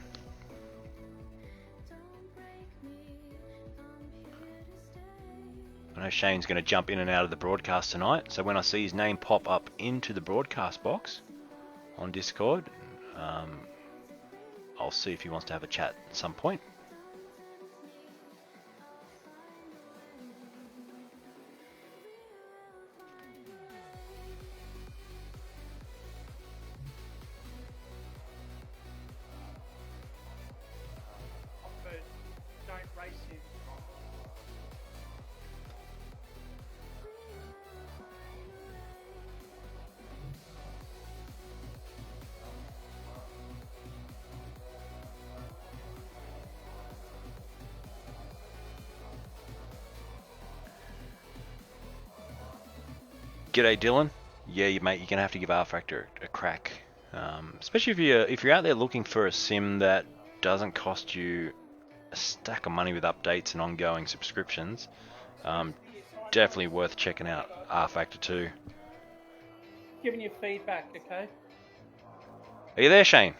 Speaker 1: I know Shane's going to jump in and out of the broadcast tonight, so when I see his name pop up into the broadcast box on Discord, I'll see if he wants to have a chat at some point. G'day, Dylan. Yeah, mate, you're gonna have to give R Factor a crack, especially if you're out there looking for a sim that doesn't cost you a stack of money with updates and ongoing subscriptions. Definitely worth checking out R Factor 2.
Speaker 2: Giving you feedback, okay?
Speaker 1: Are you there, Shane?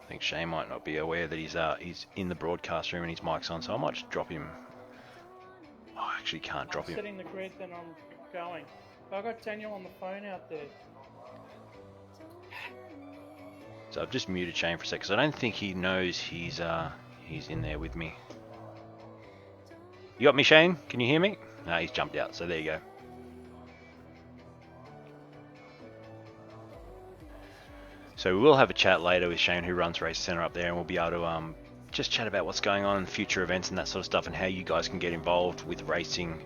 Speaker 1: I think Shane might not be aware that he's in the broadcast room and his mic's on, so I might just drop him. I actually can't drop him.
Speaker 2: Setting the grid, then I'm going. I've got Daniel on the phone out there.
Speaker 1: So I've just muted Shane for a sec because I don't think he knows he's in there with me. You got me, Shane? Can you hear me? No, he's jumped out, so there you go. So we will have a chat later with Shane, who runs Racecentre up there, and we'll be able to just chat about what's going on in future events and that sort of stuff, and how you guys can get involved with racing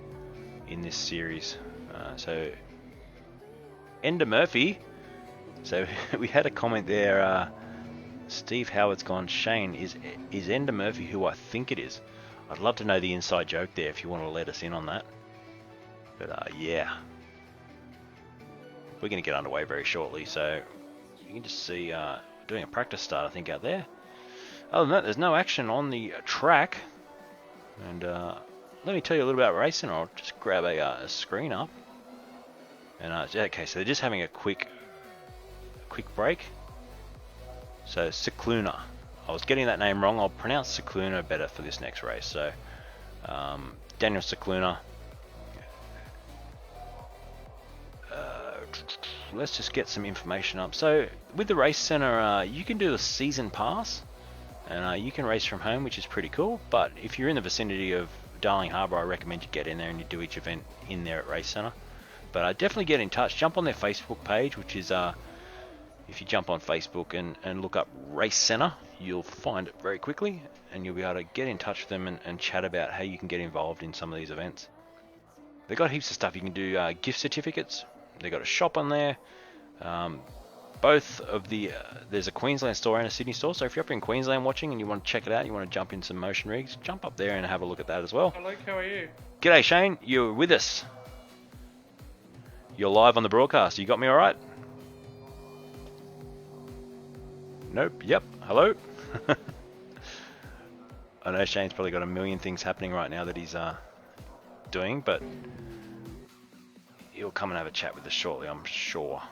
Speaker 1: in this series. So Ender Murphy. So we had a comment there. Steve Howard's gone, Shane, is Ender Murphy who I think it is? I'd love to know the inside joke there if you want to let us in on that. But yeah, we're going to get underway very shortly, so you can just see doing a practice start, I think, out there. Other than that, there's no action on the track. And let me tell you a little about racing. I'll just grab a screen up. And okay, so they're just having a quick break. So Cicluna. I was getting that name wrong. I'll pronounce Cicluna better for this next race. So Daniel Cicluna. Let's just get some information up. So with the Racecentre, you can do a season pass, and you can race from home, which is pretty cool. But if you're in the vicinity of Darling Harbour, I recommend you get in there and you do each event in there at Racecentre. But definitely get in touch. Jump on their Facebook page, which is if you jump on Facebook and look up Racecentre, you'll find it very quickly, and you'll be able to get in touch with them and chat about how you can get involved in some of these events. They've got heaps of stuff. You can do gift certificates. They've got a shop on there. Both of the there's a Queensland store and a Sydney store. So if you're up in Queensland watching and you want to check it out, you want to jump in some motion rigs, jump up there and have a look at that as well.
Speaker 2: Hello, how are you?
Speaker 1: G'day, Shane. You're with us. You're live on the broadcast. You got me all right? Nope. Yep. Hello. I know Shane's probably got a million things happening right now that he's doing, but he'll come and have a chat with us shortly, I'm sure.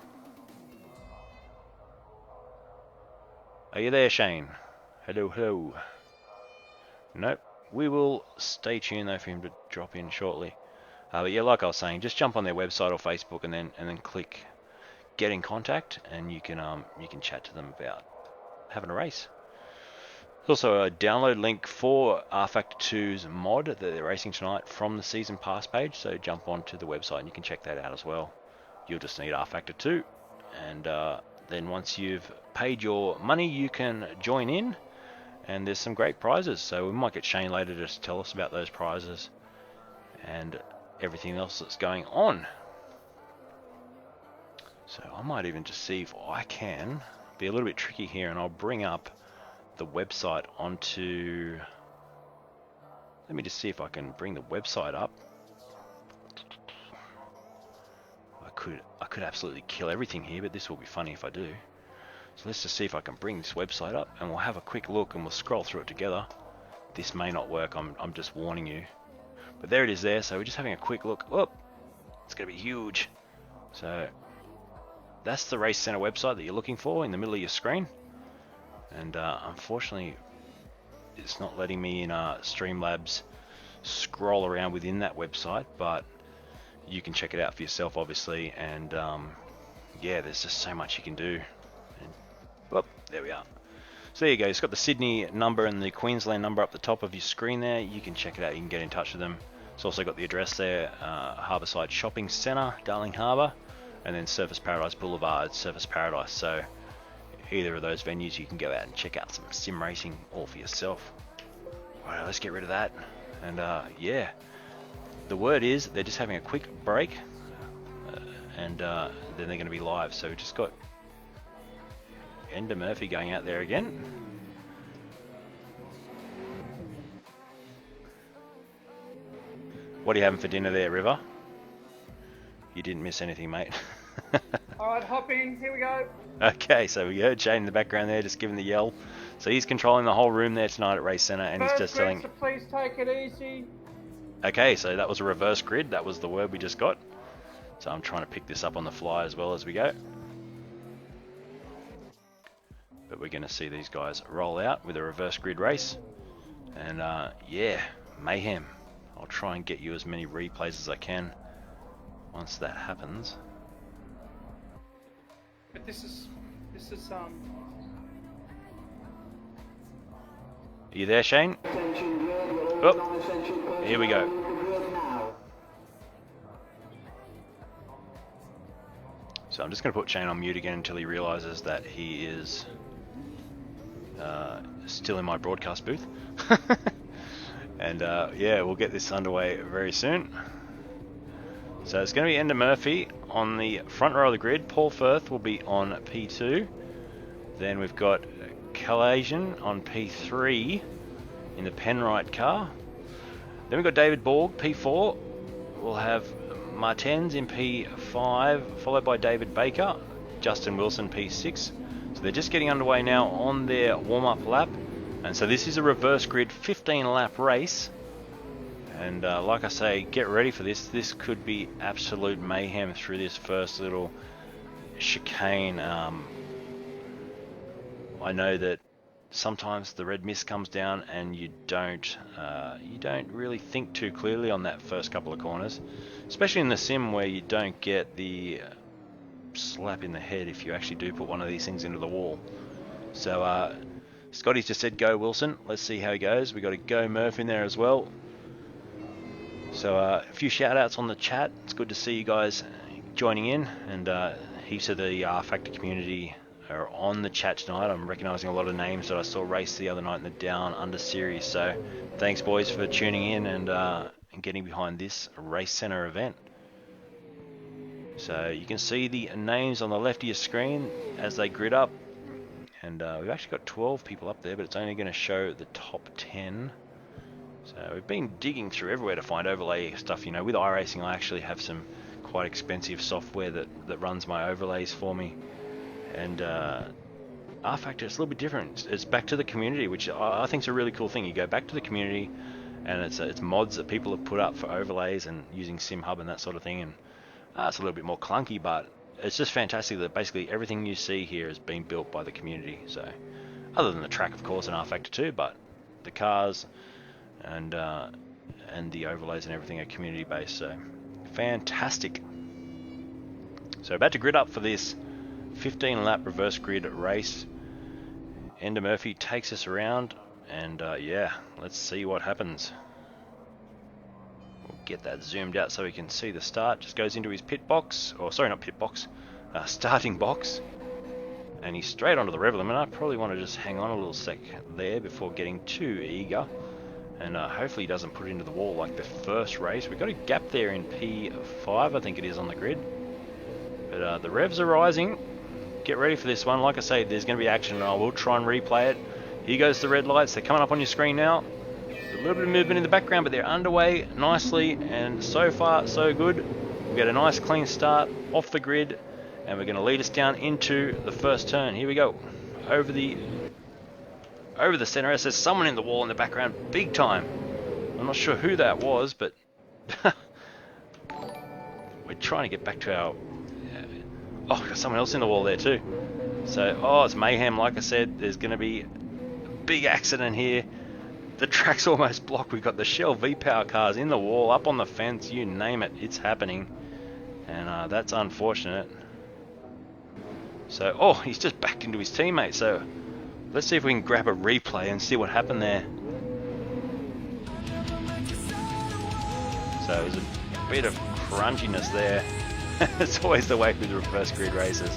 Speaker 1: Are you there, Shane? Hello, hello. Nope. We will stay tuned though for him to drop in shortly. But yeah, like I was saying, just jump on their website or Facebook and then click get in contact, and you can chat to them about having a race. There's also a download link for R Factor 2's mod that they're racing tonight from the season pass page, so jump onto the website and you can check that out as well. You'll just need R Factor 2, and then once you've paid your money, you can join in, and there's some great prizes. So we might get Shane later to just tell us about those prizes and everything else that's going on. So I might even just see if I can be a little bit tricky here, and I'll bring up the website onto... Let me just see if I can bring the website up. I could absolutely kill everything here, but this will be funny if I do. So let's just see if I can bring this website up, and we'll have a quick look and we'll scroll through it together. This may not work, I'm just warning you. But there it is there, so we're just having a quick look. Oh, it's going to be huge. So that's the Racecentre website that you're looking for in the middle of your screen. And unfortunately, it's not letting me in Streamlabs scroll around within that website, but you can check it out for yourself, obviously. And yeah, there's just so much you can do. And, well, there we are. So there you go. It's got the Sydney number and the Queensland number up the top of your screen there. You can check it out. You can get in touch with them. It's also got the address there, Harbourside Shopping Centre, Darling Harbour, and then Surfers Paradise Boulevard, Surfers Paradise. So either of those venues, you can go out and check out some sim racing all for yourself. Alright, let's get rid of that. And yeah, the word is they're just having a quick break, and then they're going to be live. So we just got Ender Murphy going out there again. What are you having for dinner there, River? You didn't miss anything, mate.
Speaker 2: Alright, hop in, here we go.
Speaker 1: Okay, so we heard Shane in the background there just giving the yell. So he's controlling the whole room there tonight at Racecentre, and he's just telling...
Speaker 2: So please take it easy.
Speaker 1: Okay, so that was a reverse grid. That was the word we just got. So I'm trying to pick this up on the fly as well as we go. But we're going to see these guys roll out with a reverse grid race. And yeah, mayhem. I'll try and get you as many replays as I can once that happens.
Speaker 2: But this is
Speaker 1: Are you there, Shane? Oh, here we go. So I'm just going to put Shane on mute again until he realizes that he is still in my broadcast booth. And yeah, we'll get this underway very soon. So it's going to be Ender Murphy on the front row of the grid. Paul Firth will be on P2. Then we've got Calasian on P3 in the Penrite car. Then we've got David Borg, P4. We'll have Martens in P5, followed by David Baker. Justin Wilson, P6. So they're just getting underway now on their warm-up lap. And so this is a reverse grid 15-lap race. And like I say, get ready for this. This could be absolute mayhem through this first little chicane. I know that sometimes the red mist comes down and you don't really think too clearly on that first couple of corners, especially in the sim where you don't get the slap in the head if you actually do put one of these things into the wall. So Scotty's just said go Wilson. Let's see how he goes. We got a go Murph in there as well. So a few shout outs on the chat. It's good to see you guys joining in, and heaps of the R Factor community are on the chat tonight. I'm recognising a lot of names that I saw race the other night in the Down Under series. So thanks boys for tuning in and getting behind this Racecentre event. So you can see the names on the left of your screen as they grid up, and we've actually got 12 people up there, but it's only going to show the top 10. So we've been digging through everywhere to find overlay stuff. You know, with iRacing I actually have some quite expensive software that runs my overlays for me. And R Factor, it's a little bit different. It's back to the community, which I think is a really cool thing. You go back to the community, and it's mods that people have put up for overlays and using SimHub and that sort of thing. And it's a little bit more clunky, but it's just fantastic that basically everything you see here has been built by the community. So, other than the track, of course, in R Factor 2, but the cars and the overlays and everything are community based. So, fantastic. So, about to grid up for this 15-lap reverse grid race. Ender Murphy takes us around, and yeah, let's see what happens. We'll get that zoomed out so we can see the start. Just goes into his pit box, or sorry, not pit box, starting box, and he's straight onto the rev limiter. I probably want to just hang on a little sec there before getting too eager, and hopefully he doesn't put it into the wall like the first race. We've got a gap there in P5, I think it is, on the grid, but the revs are rising. Get ready for this one. Like I say, there's going to be action, and I will try and replay it. Here goes the red lights. They're coming up on your screen now. There's a little bit of movement in the background, but they're underway nicely, and so far so good. We've got a nice clean start off the grid, and we're going to lead us down into the first turn. Here we go. Over the center. There's someone in the wall in the background, big time. I'm not sure who that was, but we're trying to get back to our... Oh, got someone else in the wall there too. So, oh, it's mayhem. Like I said, there's going to be a big accident here. The track's almost blocked. We've got the Shell V-Power cars in the wall, up on the fence, you name it, it's happening. And that's unfortunate. So, oh, he's just backed into his teammate. So, let's see if we can grab a replay and see what happened there. So, there's a bit of crunchiness there. It's always the way with the reverse grid races.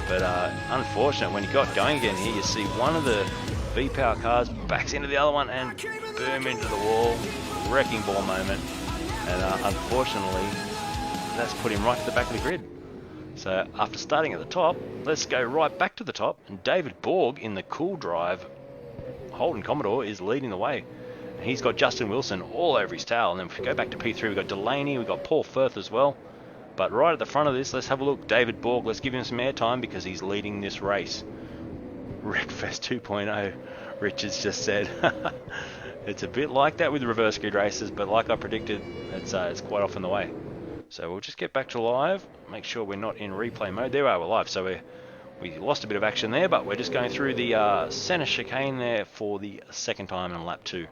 Speaker 1: But unfortunate, when he got going again here, you see one of the V-Power cars backs into the other one and boom into the wall. Wrecking ball moment. And unfortunately, that's put him right to the back of the grid. So after starting at the top, let's go right back to the top. And David Borg in the cool drive Holden Commodore is leading the way. He's got Justin Wilson all over his tail. And then if we go back to P3, we've got Delaney, we've got Paul Firth as well. But right at the front of this, let's have a look. David Borg, let's give him some airtime because he's leading this race. Wreckfest 2.0, Richards just said. It's a bit like that with reverse grid races, but like I predicted, it's quite often the way. So we'll just get back to live, make sure we're not in replay mode. There we are, we're live. So we lost a bit of action there, but we're just going through the centre chicane there for the second time in lap 2.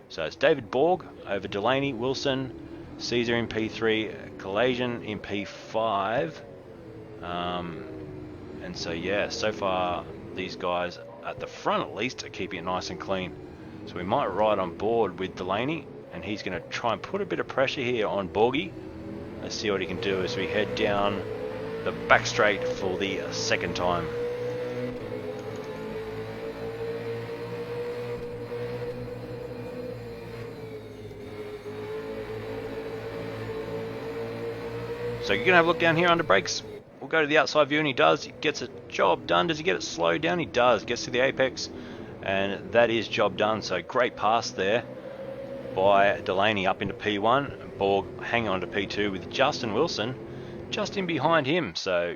Speaker 1: So it's David Borg over Delaney, Wilson, Caesar in P3, Collation in P5. And so yeah, so far these guys at the front at least are keeping it nice and clean. So we might ride on board with Delaney, and he's going to try and put a bit of pressure here on Borgie. Let's see what he can do as we head down the back straight for the second time. So you're going to have a look down here under brakes. We'll go to the outside view, and he does. He gets a job done. Does he get it slowed down? He does. Gets to the apex, and that is job done. So great pass there by Delaney up into P1. Borg hanging on to P2 with Justin Wilson just in behind him. So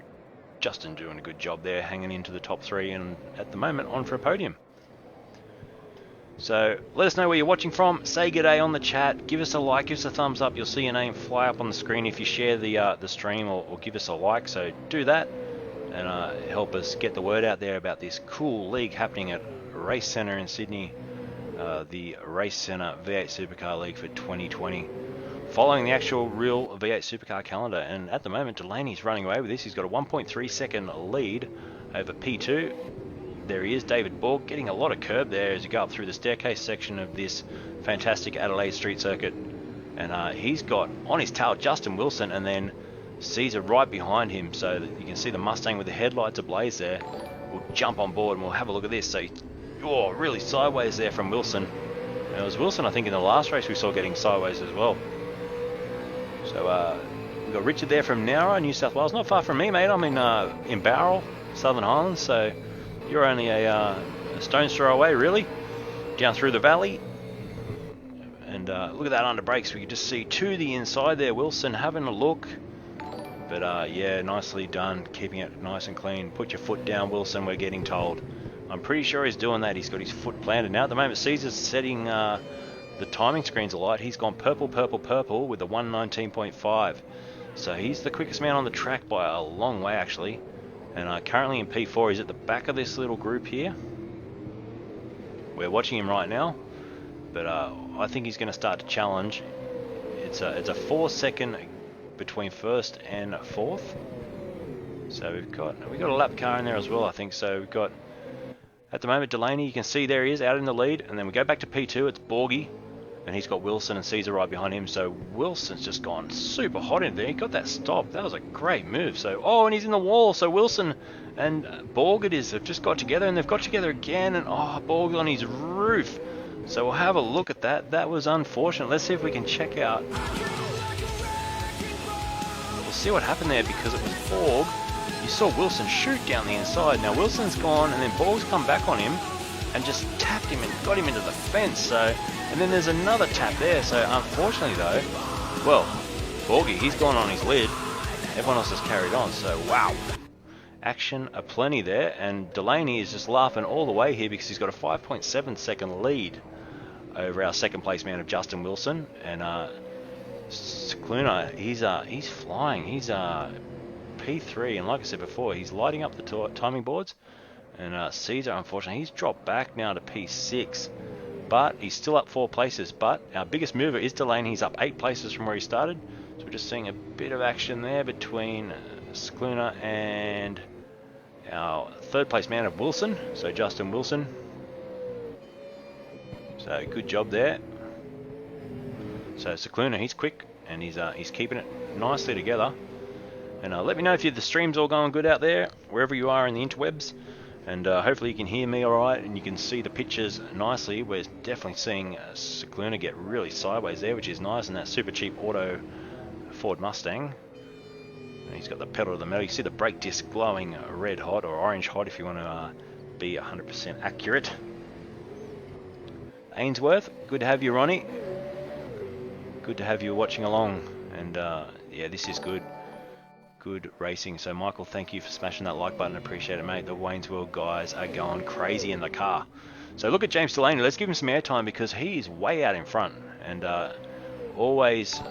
Speaker 1: Justin doing a good job there, hanging into the top 3, and at the moment on for a podium. So let us know where you're watching from. Say good day on the chat. Give us a like, give us a thumbs up. You'll see your name fly up on the screen if you share the stream or give us a like. So do that and help us get the word out there about this cool league happening at Racecentre in Sydney, the Racecentre V8 Supercar League for 2020. Following the actual real V8 Supercar calendar, and at the moment Delaney's running away with this. He's got a 1.3 second lead over P2. There he is, David Borg, getting a lot of curb there as you go up through the staircase section of this fantastic Adelaide street circuit. And he's got on his tail Justin Wilson, and then Caesar right behind him, so that you can see the Mustang with the headlights ablaze there. We'll jump on board and we'll have a look at this. So, oh, really sideways there from Wilson. And it was Wilson, I think, in the last race we saw getting sideways as well. So we've got Richard there from Nowra, New South Wales. Not far from me, mate. I'm in Bowral, Southern Highlands, so you're only a stone's throw away, really, down through the valley. And look at that under brakes. We can just see to the inside there, Wilson having a look. But yeah, nicely done, keeping it nice and clean. Put your foot down, Wilson, we're getting told. I'm pretty sure he's doing that. He's got his foot planted. Now at the moment, Caesar's setting the timing screens alight. He's gone purple, purple, purple with the 119.5. So he's the quickest man on the track by a long way, actually. And currently in P4, he's at the back of this little group here. We're watching him right now, but I think he's going to start to challenge. It's a 4-second between first and fourth. So we've got a lap car in there as well, I think. So we've got, at the moment, Delaney, you can see there he is out in the lead, and then we go back to P2, it's Borgie, and he's got Wilson and Caesar right behind him. So Wilson's just gone super hot in there. He got that stop. That was a great move. So, oh, and he's in the wall. So Wilson and Borg it is have just got together, and they've got together again, and oh, Borg on his roof. So we'll have a look at that. That was unfortunate. Let's see if we can check out. We'll see what happened there, because it was Borg. You saw Wilson shoot down the inside. Now Wilson's gone, and then Borg's come back on him. and just tapped him and got him into the fence. So, and then there's another tap there. So unfortunately though, well, Borgie, he's gone on his lid. Everyone else has carried on. So wow, action aplenty there, and Delaney is just laughing all the way here because he's got a 5.7 second lead over our second place man of Justin Wilson. And Scicluna, he's flying. He's P3, and like I said before, he's lighting up the timing boards. And Caesar, unfortunately, he's dropped back now to P6, but he's still up 4 places. But our biggest mover is Delaney. He's up 8 places from where he started. So we're just seeing a bit of action there between Scicluna and our third place man of Wilson, so Justin Wilson. So good job there. So Scicluna, he's quick, and he's keeping it nicely together. And let me know if the stream's all going good out there, wherever you are in the interwebs. And hopefully you can hear me alright, and you can see the pictures nicely. We're definitely seeing Scicluna get really sideways there, which is nice, and that super cheap auto Ford Mustang. And he's got the pedal to the metal. You see the brake disc glowing red hot, or orange hot if you want to be 100% accurate. Ainsworth, good to have you, Ronnie. Good to have you watching along. And yeah, this is good. Good racing. So Michael, thank you for smashing that like button. Appreciate it, mate. The Wayne's World guys are going crazy in the car. So look at James Delaney. Let's give him some airtime because he is way out in front. And always,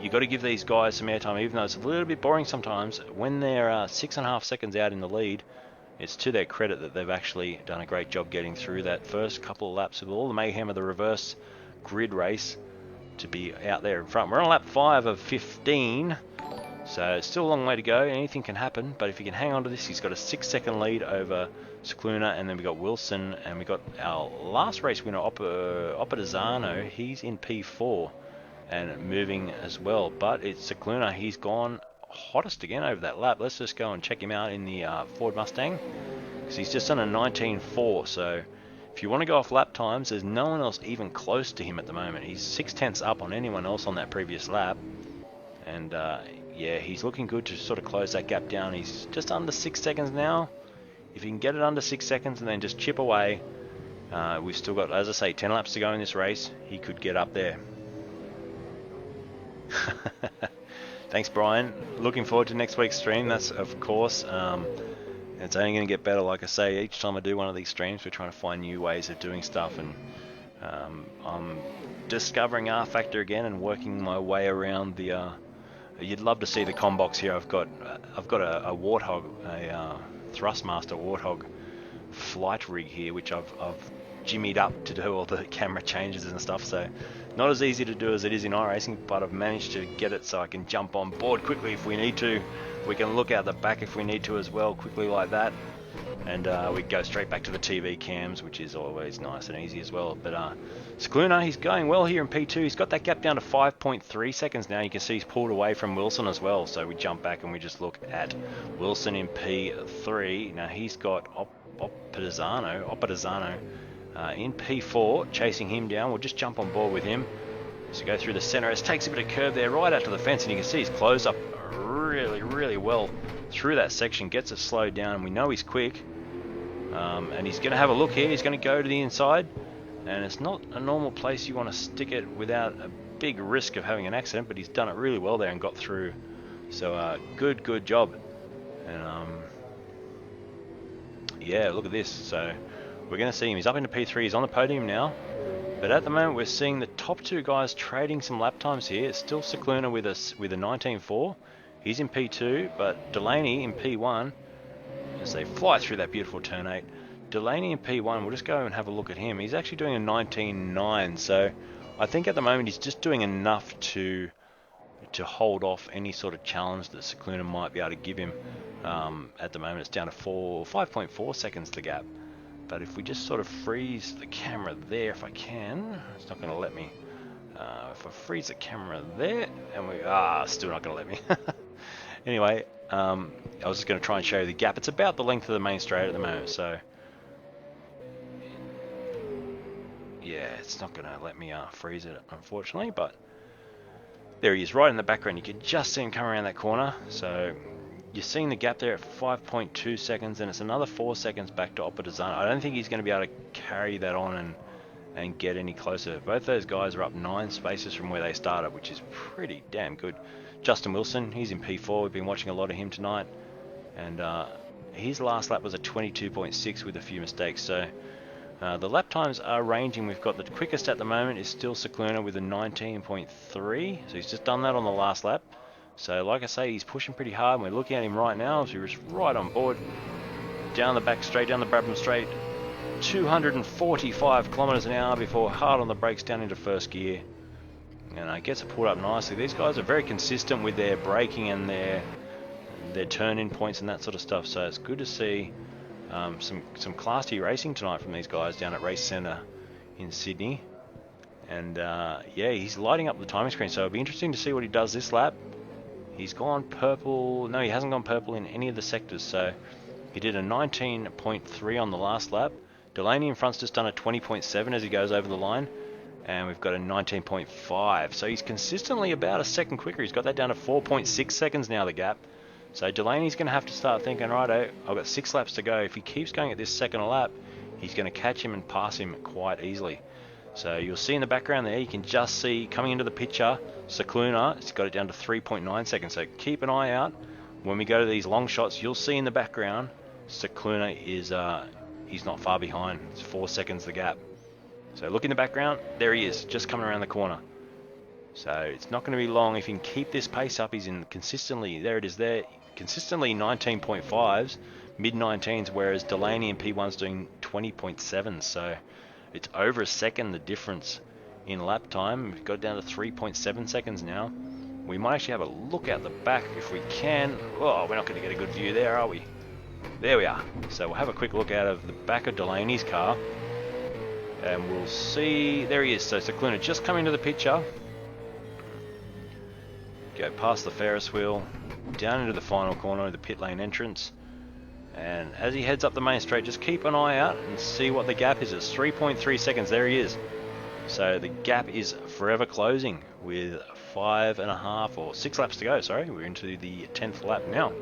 Speaker 1: you got to give these guys some airtime, even though it's a little bit boring sometimes. When they're 6.5 seconds out in the lead, it's to their credit that they've actually done a great job getting through that first couple of laps with all the mayhem of the reverse grid race to be out there in front. We're on lap 5 of 15. So it's still a long way to go. Anything can happen, but if he can hang on to this, he's got a 6-second lead over Scicluna, and then we got Wilson, and we got our last race winner, Oppadizano. He's in P4 and moving as well, but it's Scicluna. He's gone hottest again over that lap. Let's just go and check him out in the Ford Mustang, because he's just done a 19.4. So if you want to go off lap times, there's no one else even close to him at the moment. He's 0.6 up on anyone else on that previous lap, and yeah, he's looking good to sort of close that gap down. He's just under 6 seconds now. If he can get it under 6 seconds and then just chip away, we've still got, as I say, 10 laps to go in this race. He could get up there. Thanks, Brian. Looking forward to next week's stream. That's, of course, it's only going to get better. Like I say, each time I do one of these streams, we're trying to find new ways of doing stuff. And I'm discovering R Factor again and working my way around the... You'd love to see the combox here. I've got a Warthog, a Thrustmaster Warthog flight rig here, which I've jimmied up to do all the camera changes and stuff. So not as easy to do as it is in iRacing, but I've managed to get it so I can jump on board quickly if we need to. We can look out the back if we need to as well, quickly like that. And we go straight back to the TV cams, which is always nice and easy as well. But Scicluna, he's going well here in P2. He's got that gap down to 5.3 seconds now. You can see he's pulled away from Wilson as well. So we jump back and we just look at Wilson in P3. Now he's got Oppadizano in P4, chasing him down. We'll just jump on board with him. So go through the centre. It takes a bit of curve there, right out to the fence, and you can see he's closed up really, really well through that section. Gets it slowed down, and we know he's quick. And he's going to have a look here. He's going to go to the inside, and it's not a normal place you want to stick it without a big risk of having an accident, but he's done it really well there and got through. So good job. And yeah, look at this. So we're going to see him. He's up into P3. He's on the podium now. But at the moment, we're seeing the top two guys trading some lap times here. It's still Scicluna with a 19.4. He's in P2, but Delaney in P1. As they fly through that beautiful turn 8. Delaney in P1, we'll just go and have a look at him. He's actually doing a 19.9, so I think at the moment he's just doing enough to hold off any sort of challenge that Scicluna might be able to give him. At the moment it's down to 5.4 seconds the gap. But if we just sort of freeze the camera there, if I can, it's not going to let me. If I freeze the camera there, and we still not going to let me. Anyway, I was just going to try and show you the gap. It's about the length of the main straight at the moment, so yeah, it's not going to let me freeze it, unfortunately. But there he is, right in the background. You can just see him come around that corner. So you're seeing the gap there at 5.2 seconds, and it's another 4 seconds back to Opitazana. I don't think he's going to be able to carry that on and get any closer. Both those guys are up 9 spaces from where they started, which is pretty damn good. Justin Wilson, he's in P4. We've been watching a lot of him tonight, and his last lap was a 22.6 with a few mistakes. So the lap times are ranging. We've got the quickest at the moment is still Cicluna with a 19.3, so he's just done that on the last lap. So like I say, he's pushing pretty hard, and we're looking at him right now, so he's right on board. Down the back straight, down the Brabham straight, 245 kilometers an hour before hard on the brakes down into first gear. And gets it pulled up nicely. These guys are very consistent with their braking and their turn-in points and that sort of stuff, so it's good to see some Class T racing tonight from these guys down at Racecentre in Sydney. And yeah, he's lighting up the timing screen, so it'll be interesting to see what he does this lap. He's gone purple. No, he hasn't gone purple in any of the sectors, so he did a 19.3 on the last lap. Delaney in front's just done a 20.7 as he goes over the line, and we've got a 19.5. So he's consistently about a second quicker. He's got that down to 4.6 seconds now, the gap. So Delaney's going to have to start thinking, righto, I've got 6 laps to go. If he keeps going at this second lap, he's going to catch him and pass him quite easily. So you'll see in the background there, you can just see coming into the picture, Cicluna, it's got it down to 3.9 seconds. So keep an eye out. When we go to these long shots, you'll see in the background, Cicluna is, he's not far behind. It's 4 seconds the gap. So look in the background, there he is, just coming around the corner. So it's not going to be long. If he can keep this pace up, he's in consistently, there it is there, consistently 19.5s, mid-19s, whereas Delaney in P1's doing 20.7. So it's over a second the difference in lap time. We've got it down to 3.7 seconds now. We might actually have a look out the back if we can. Oh, we're not going to get a good view there, are we? There we are. So we'll have a quick look out of the back of Delaney's car, and we'll see. There he is. So Cicluna just coming into the picture. Go past the Ferris wheel, down into the final corner of the pit lane entrance. And as he heads up the main straight, just keep an eye out and see what the gap is. It's 3.3 seconds. There he is. So the gap is forever closing with 5.5 or 6 laps to go. Sorry, we're into the 10th lap now.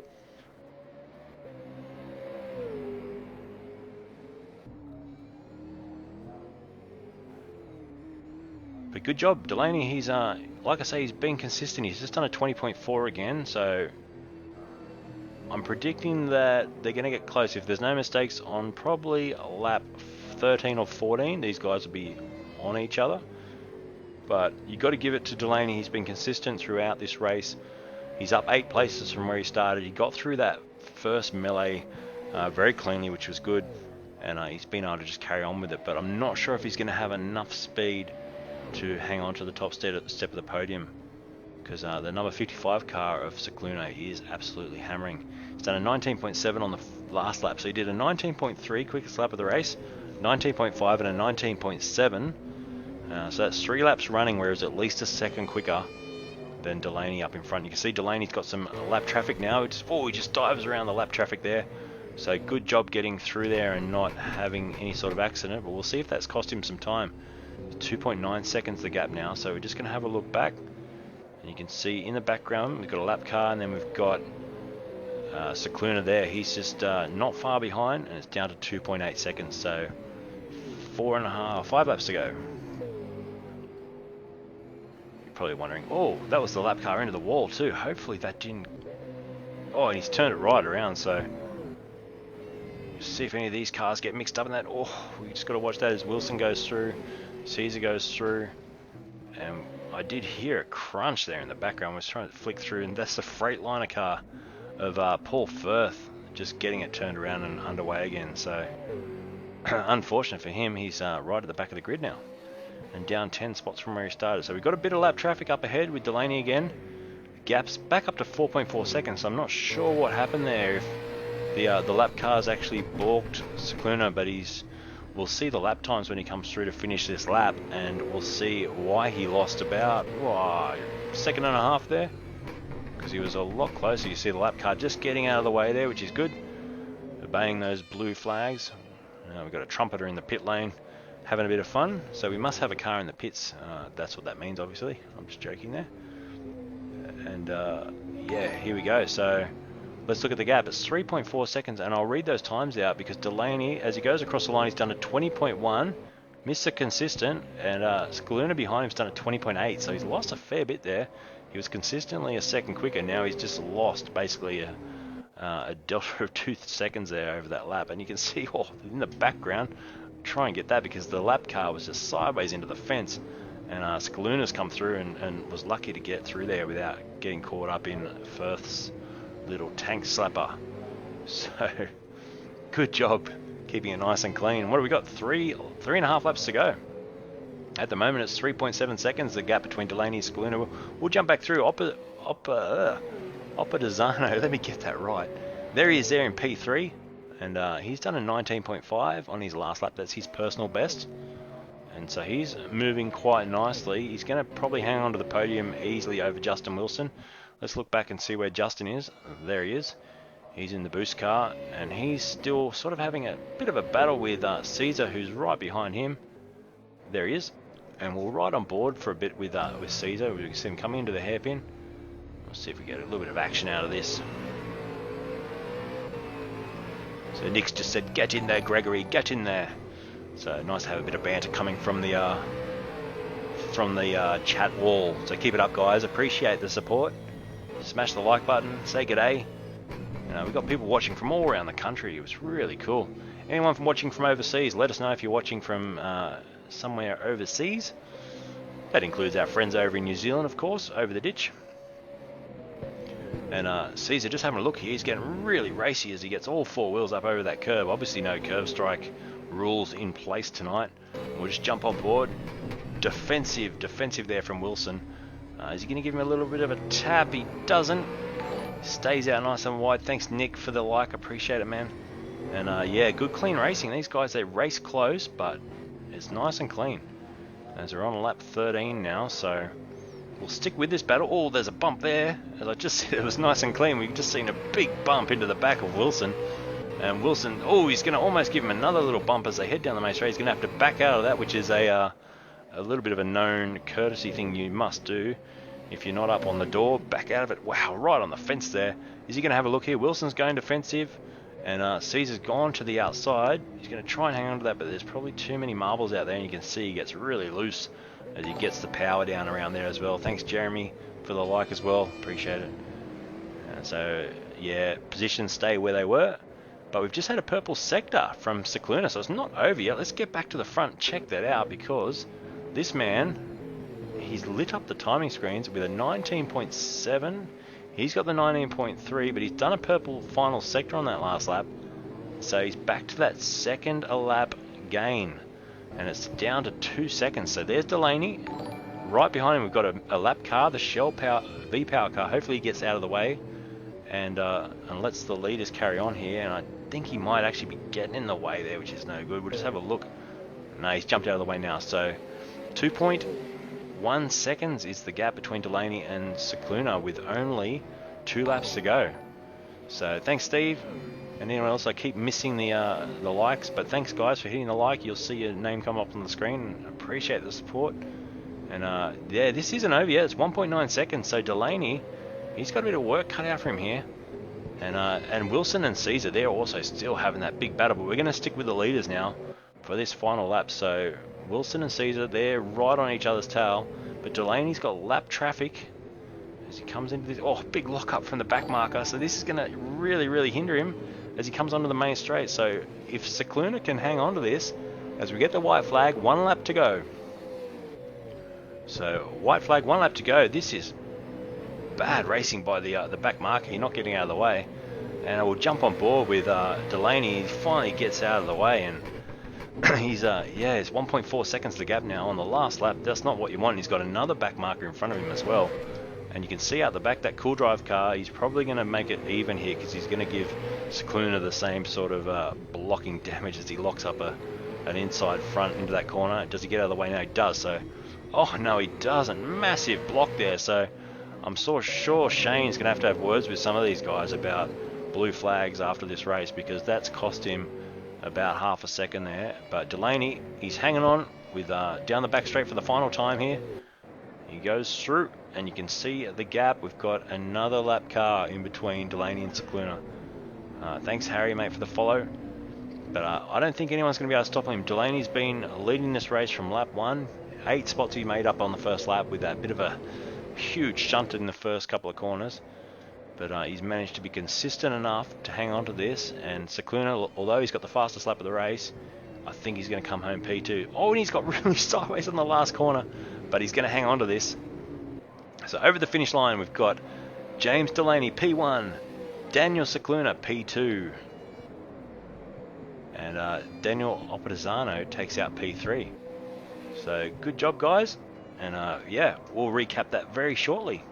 Speaker 1: But good job, Delaney. He's like I say, he's been consistent. He's just done a 20.4 again. So I'm predicting that they're going to get close. If there's no mistakes on probably lap 13 or 14, these guys will be on each other. But you got to give it to Delaney. He's been consistent throughout this race. He's up 8 places from where he started. He got through that first melee very cleanly, which was good, and he's been able to just carry on with it. But I'm not sure if he's going to have enough speed to hang on to the top step of the podium, because the number 55 car of Cicluna is absolutely hammering. He's done a 19.7 on the last lap, so he did a 19.3 quickest lap of the race, 19.5 and a 19.7. So that's 3 laps running, whereas at least a second quicker than Delaney up in front. You can see Delaney's got some lap traffic now. He just dives around the lap traffic there. So good job getting through there and not having any sort of accident, but we'll see if that's cost him some time. 2.9 seconds the gap now, so we're just going to have a look back. And you can see in the background, we've got a lap car, and then we've got Cicluna there. He's just not far behind, and it's down to 2.8 seconds, so 5 laps to go. Probably wondering, oh, that was the lap car into the wall too. Hopefully that didn't. Oh, and he's turned it right around, so just see if any of these cars get mixed up in that. Oh, we just got to watch that as Wilson goes through, Caesar goes through, and I did hear a crunch there in the background. I was trying to flick through, and that's the Freightliner car of Paul Firth, just getting it turned around and underway again. So unfortunate for him, he's right at the back of the grid now, and down 10 spots from where he started. So we've got a bit of lap traffic up ahead with Delaney again. Gaps back up to 4.4 seconds. So I'm not sure what happened there. If the lap car's actually balked Cicluna, but we'll see the lap times when he comes through to finish this lap, and we'll see why he lost about a second and a half there, because he was a lot closer. You see the lap car just getting out of the way there, which is good, obeying those blue flags. We've got a trumpeter in the pit lane having a bit of fun, so we must have a car in the pits. That's what that means, obviously. I'm just joking there. And yeah, here we go. So let's look at the gap. It's 3.4 seconds, and I'll read those times out because Delaney, as he goes across the line, he's done a 20.1, Mr. Consistent, and Scaluna behind him's done a 20.8, so he's lost a fair bit there. He was consistently a second quicker. Now he's just lost basically a delta of 2 seconds there over that lap, and you can see in the background, try and get that because the lap car was just sideways into the fence, and Scaluna's come through and was lucky to get through there without getting caught up in Firth's little tank slapper. So good job keeping it nice and clean. What have we got? Three and a half laps to go. At the moment it's 3.7 seconds, the gap between Delaney and Scaluna. We'll jump back through Oppadizano. Let me get that right. There he is there in P3, and he's done a 19.5 on his last lap. That's his personal best, and so he's moving quite nicely. He's going to probably hang on to the podium easily over Justin Wilson. Let's look back and see where Justin is. There he is. He's in the boost car, and he's still sort of having a bit of a battle with Caesar, who's right behind him. There he is, and we'll ride on board for a bit with Caesar. We can see him coming into the hairpin. Let's see if we get a little bit of action out of this. So Nick's just said, "Get in there, Gregory, get in there." So nice to have a bit of banter coming from the chat wall. So keep it up, guys. Appreciate the support. Smash the like button. Say g'day. We've got people watching from all around the country. It was really cool. Anyone from watching from overseas, let us know if you're watching from somewhere overseas. That includes our friends over in New Zealand, of course, over the ditch. And Caesar, just having a look here, he's getting really racy as he gets all four wheels up over that curve. Obviously no curve strike rules in place tonight. We'll just jump on board. Defensive there from Wilson. Is he going to give him a little bit of a tap? He doesn't. Stays out nice and wide. Thanks, Nick, for the like. Appreciate it, man. And yeah, good clean racing. These guys, they race close, but it's nice and clean. As we're on lap 13 now, so we'll stick with this battle. Oh, there's a bump there. As I just said, it was nice and clean. We've just seen a big bump into the back of Wilson. And Wilson, he's going to almost give him another little bump as they head down the main straight. He's going to have to back out of that, which is a little bit of a known courtesy thing you must do. If you're not up on the door, back out of it. Wow, right on the fence there. Is he going to have a look here? Wilson's going defensive, and Caesar's gone to the outside. He's going to try and hang on to that, but there's probably too many marbles out there, and you can see he gets really loose as he gets the power down around there as well. Thanks, Jeremy, for the like as well. Appreciate it. And so, yeah, positions stay where they were, but we've just had a purple sector from Scaluna, so it's not over yet. Let's get back to the front and check that out, because this man, he's lit up the timing screens with a 19.7. He's got the 19.3, but he's done a purple final sector on that last lap. So he's back to that second a lap gain. And it's down to 2 seconds. So there's Delaney. Right behind him, we've got a lap car, the Shell V-Power car. Hopefully he gets out of the way and lets the leaders carry on here. And I think he might actually be getting in the way there, which is no good. We'll just have a look. No, he's jumped out of the way now. So 2.1 seconds is the gap between Delaney and Scaluna with only 2 laps to go. So thanks, Steve. And anyone else, I keep missing the likes, but thanks guys for hitting the like. You'll see your name come up on the screen. Appreciate the support. And yeah, this isn't over yet. It's 1.9 seconds. So Delaney, he's got a bit of work cut out for him here. And Wilson and Caesar, they're also still having that big battle. But we're going to stick with the leaders now for this final lap. So Wilson and Caesar, they're right on each other's tail. But Delaney's got lap traffic as he comes into this. Oh, big lock up from the back marker. So this is going to really, really hinder him as he comes onto the main straight. So if Scaluna can hang on to this, as we get the white flag, 1 lap to go. So white flag, 1 lap to go. This is bad racing by the back marker. He's not getting out of the way. And I will jump on board with Delaney. He finally gets out of the way, and he's yeah, it's 1.4 seconds to gap now on the last lap. That's not what you want. He's got another back marker in front of him as well. And you can see out the back that Cool Drive car, he's probably going to make it even here because he's going to give Scaluna the same sort of blocking damage as he locks up an inside front into that corner. Does he get out of the way now? He does. So, oh no, he doesn't. Massive block there. So I'm so sure Shane's going to have words with some of these guys about blue flags after this race, because that's cost him about half a second there. But Delaney, he's hanging on with down the back straight for the final time here. He goes through, and you can see the gap. We've got another lap car in between Delaney and Cicluna. Thanks, Harry, mate, for the follow. But I don't think anyone's going to be able to stop him. Delaney's been leading this race from lap 1. 8 spots he made up on the first lap with that bit of a huge shunt in the first couple of corners. But he's managed to be consistent enough to hang on to this. And Cicluna, although he's got the fastest lap of the race, I think he's going to come home P2. Oh, and he's got really sideways on the last corner. But he's going to hang on to this. So over the finish line, we've got James Delaney, P1. Daniel Cicluna, P2. And Daniel Opitazano takes out P3. So good job, guys. And yeah, we'll recap that very shortly.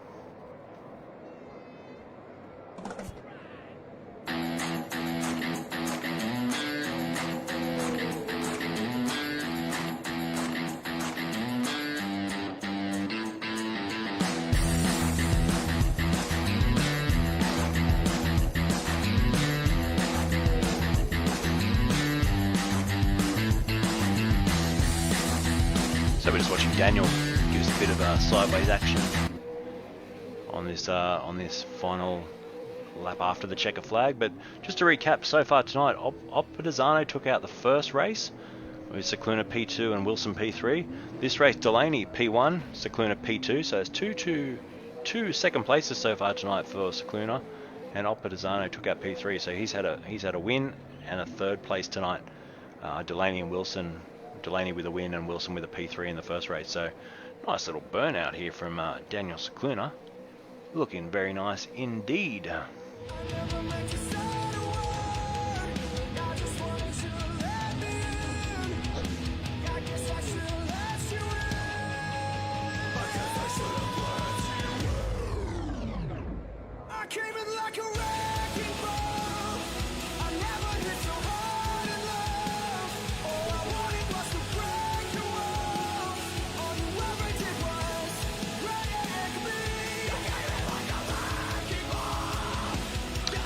Speaker 1: So we're just watching Daniel give us a bit of sideways action on this final lap after the checker flag. But just to recap so far tonight, Opitazano took out the first race with Cicluna P2 and Wilson P3. This race, Delaney P1, Cicluna P2. So it's two second places so far tonight for Cicluna, and Opitazano took out P3. So he's had a win and a third place tonight. Delaney and Wilson. Delaney with a win and Wilson with a P3 in the first race. So nice little burnout here from Daniel Cicluna. Looking very nice indeed.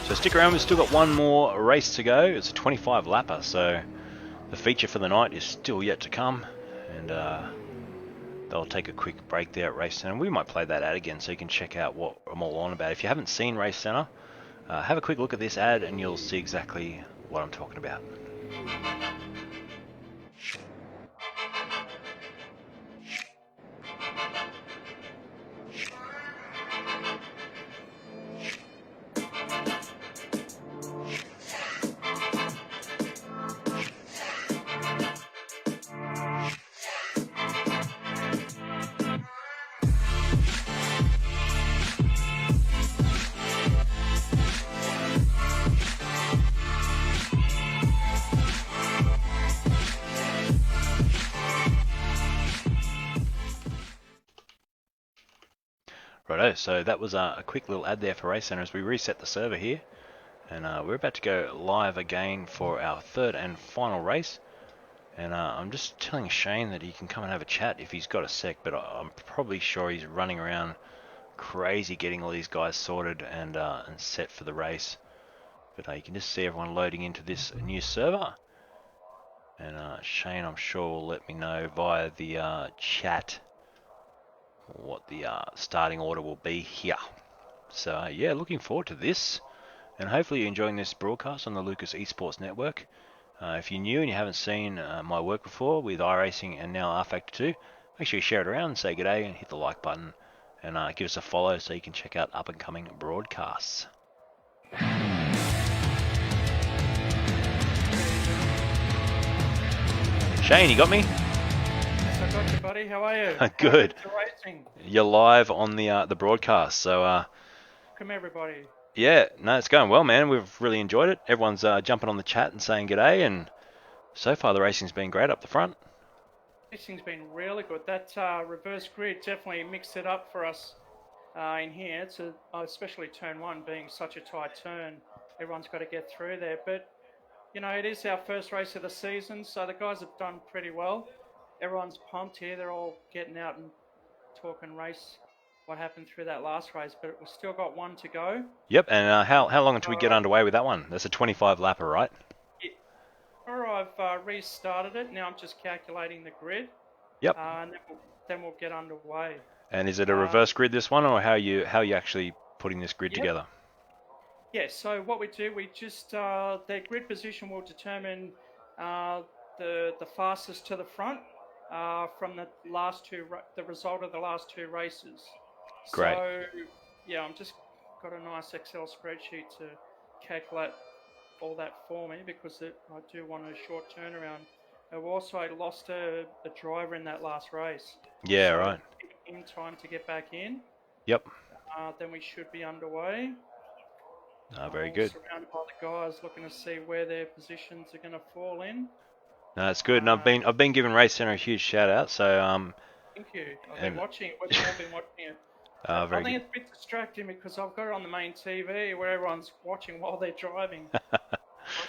Speaker 1: So stick around, we've still got one more race to go. It's a 25 lapper, so the feature for the night is still yet to come. And they'll take a quick break there at Racecentre. We might play that ad again so you can check out what I'm all on about. If you haven't seen Racecentre, have a quick look at this ad and you'll see exactly what I'm talking about. Righto, so that was a quick little ad there for Racecentre as we reset the server here. And we're about to go live again for our third and final race. And I'm just telling Shane that he can come and have a chat if he's got a sec, but I'm probably sure he's running around crazy getting all these guys sorted and set for the race. But you can just see everyone loading into this new server. And Shane, I'm sure, will let me know via the chat what the starting order will be here. So yeah, looking forward to this, and hopefully you're enjoying this broadcast on the Lucas Esports Network. If you're new and you haven't seen my work before with iRacing and now rFactor 2, make sure you share it around and say g'day and hit the like button, and give us a follow so you can check out up and coming broadcasts. Shane, you got me?
Speaker 2: I got you, buddy. How are you?
Speaker 1: Good.
Speaker 2: Racing.
Speaker 1: You're live on the broadcast, so
Speaker 2: Welcome everybody.
Speaker 1: yeah, no, it's going well, man. We've really enjoyed it. Everyone's jumping on the chat and saying g'day, and so far the racing's been great up the front.
Speaker 2: Racing's been really good. That reverse grid definitely mixed it up for us in here. It's especially turn one being such a tight turn. Everyone's got to get through there, but you know, it is our first race of the season, so the guys have done pretty well. Everyone's pumped here. They're all getting out and talking race, what happened through that last race, but we've still got one to go.
Speaker 1: Yep, and how long until we get underway with that one? That's a 25 lapper, right?
Speaker 2: Yeah. I've restarted it. Now I'm just calculating the grid.
Speaker 1: Yep.
Speaker 2: And then we'll get underway.
Speaker 1: And is it a reverse grid, this one, or how you actually putting this grid
Speaker 2: Yep.
Speaker 1: together?
Speaker 2: Yeah, so what we do, we just their grid position will determine the fastest to the front from the result of the last two races.
Speaker 1: Great.
Speaker 2: So yeah, I'm just got a nice Excel spreadsheet to calculate all that for me because I do want a short turnaround. I've also lost a driver in that last race,
Speaker 1: Yeah,
Speaker 2: so
Speaker 1: right.
Speaker 2: in time to get back in.
Speaker 1: Yep.
Speaker 2: Then we should be underway.
Speaker 1: Very
Speaker 2: All
Speaker 1: good.
Speaker 2: surrounded by the guys looking to see where their positions are going to fall in.
Speaker 1: No, that's good. And
Speaker 2: Uh,
Speaker 1: I've been giving Racecentre a huge shout out. So
Speaker 2: Thank you. I've been
Speaker 1: and
Speaker 2: watching it. We've all been watching it. I
Speaker 1: very
Speaker 2: think
Speaker 1: good.
Speaker 2: it's a bit distracting because I've got it on the main TV where everyone's watching while they're driving. I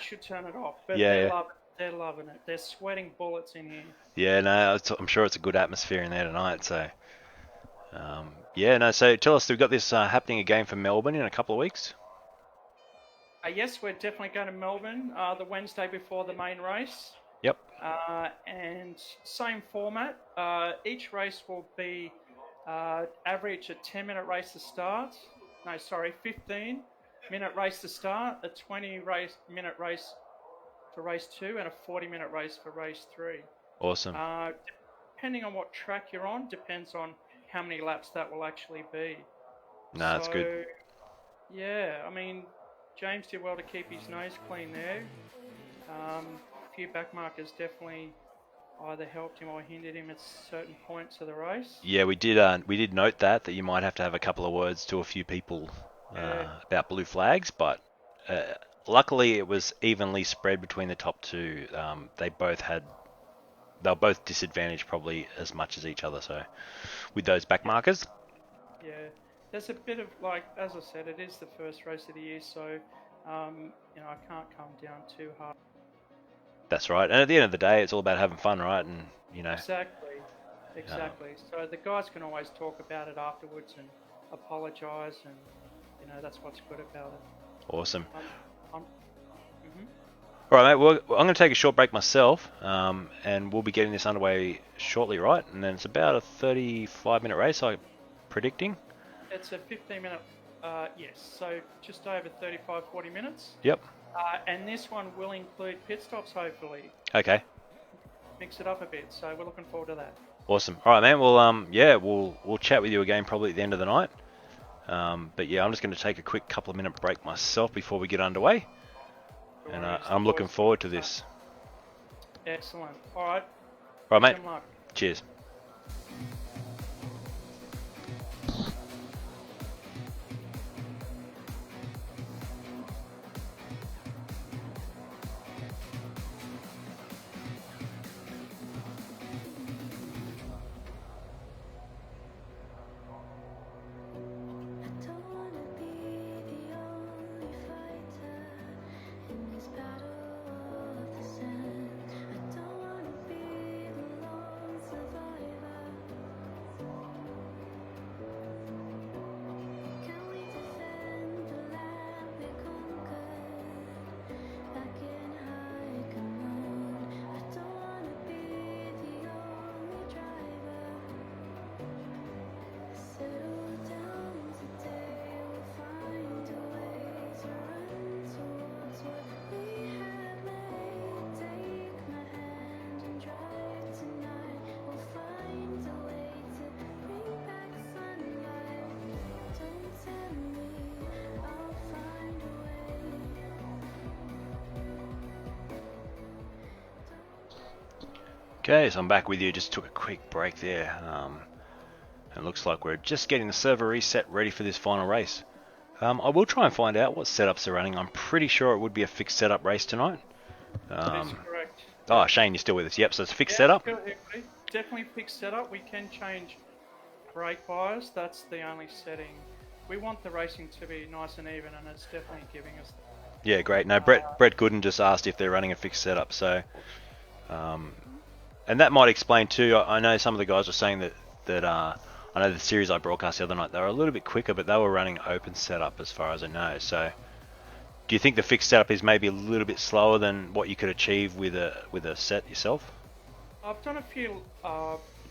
Speaker 2: should turn it off, but
Speaker 1: Yeah,
Speaker 2: they're
Speaker 1: yeah.
Speaker 2: loving it. They're loving it. They're sweating bullets in here.
Speaker 1: Yeah, no, I'm sure it's a good atmosphere in there tonight. So, yeah, no. So tell us, we've got this happening again for Melbourne in a couple of weeks.
Speaker 2: Yes, we're definitely going to Melbourne the Wednesday before the main race.
Speaker 1: Yep.
Speaker 2: And same format. Each race will be average a 10-minute race to start. No, sorry, 15-minute race to start, a 20-minute race for race 2, and a 40-minute race for race 3.
Speaker 1: Awesome.
Speaker 2: Depending on what track you're on, depends on how many laps that will actually be.
Speaker 1: No, that's good.
Speaker 2: Yeah, I mean, James did well to keep his nose clean there. A few back markers definitely either helped him or hindered him at certain points of the race.
Speaker 1: Yeah, we did note that you might have to have a couple of words to a few people about blue flags, but luckily it was evenly spread between the top two. They were both disadvantaged probably as much as each other. So with those back markers.
Speaker 2: Yeah, there's a bit of as I said, it is the first race of the year, so I can't come down too hard.
Speaker 1: That's right. And at the end of the day, it's all about having fun, right? And
Speaker 2: Exactly. So the guys can always talk about it afterwards and apologise, and that's what's good about it.
Speaker 1: Awesome.
Speaker 2: Mhm.
Speaker 1: All right, mate. Well, I'm going to take a short break myself, and we'll be getting this underway shortly, right? And then it's about a 35-minute race, I'm predicting.
Speaker 2: It's a 15-minute, yes, so just over 35, 40 minutes.
Speaker 1: Yep.
Speaker 2: And this one will include pit stops, hopefully.
Speaker 1: Okay.
Speaker 2: Mix it up a bit, so we're looking forward to that.
Speaker 1: Awesome. All right, man. Well, yeah, we'll chat with you again probably at the end of the night. But yeah, I'm just going to take a quick couple of minute break myself before we get underway. And I'm looking forward to this.
Speaker 2: Excellent. All right.
Speaker 1: All right, mate. Cheers. Okay, so I'm back with you. Just took a quick break there. It looks like we're just getting the server reset ready for this final race. I will try and find out what setups are running. I'm pretty sure it would be a fixed setup race tonight.
Speaker 2: That is correct.
Speaker 1: Oh, Shane, you're still with us. Yep, so it's fixed setup.
Speaker 2: Definitely fixed setup. We can change brake bias. That's the only setting. We want the racing to be nice and even, and it's definitely giving us that.
Speaker 1: Yeah, great. No, Brett Gooden just asked if they're running a fixed setup. So, and that might explain too. I know some of the guys were saying that I know the series I broadcast the other night, they were a little bit quicker, but they were running open setup as far as I know. So, do you think the fixed setup is maybe a little bit slower than what you could achieve with a set yourself?
Speaker 2: I've done a few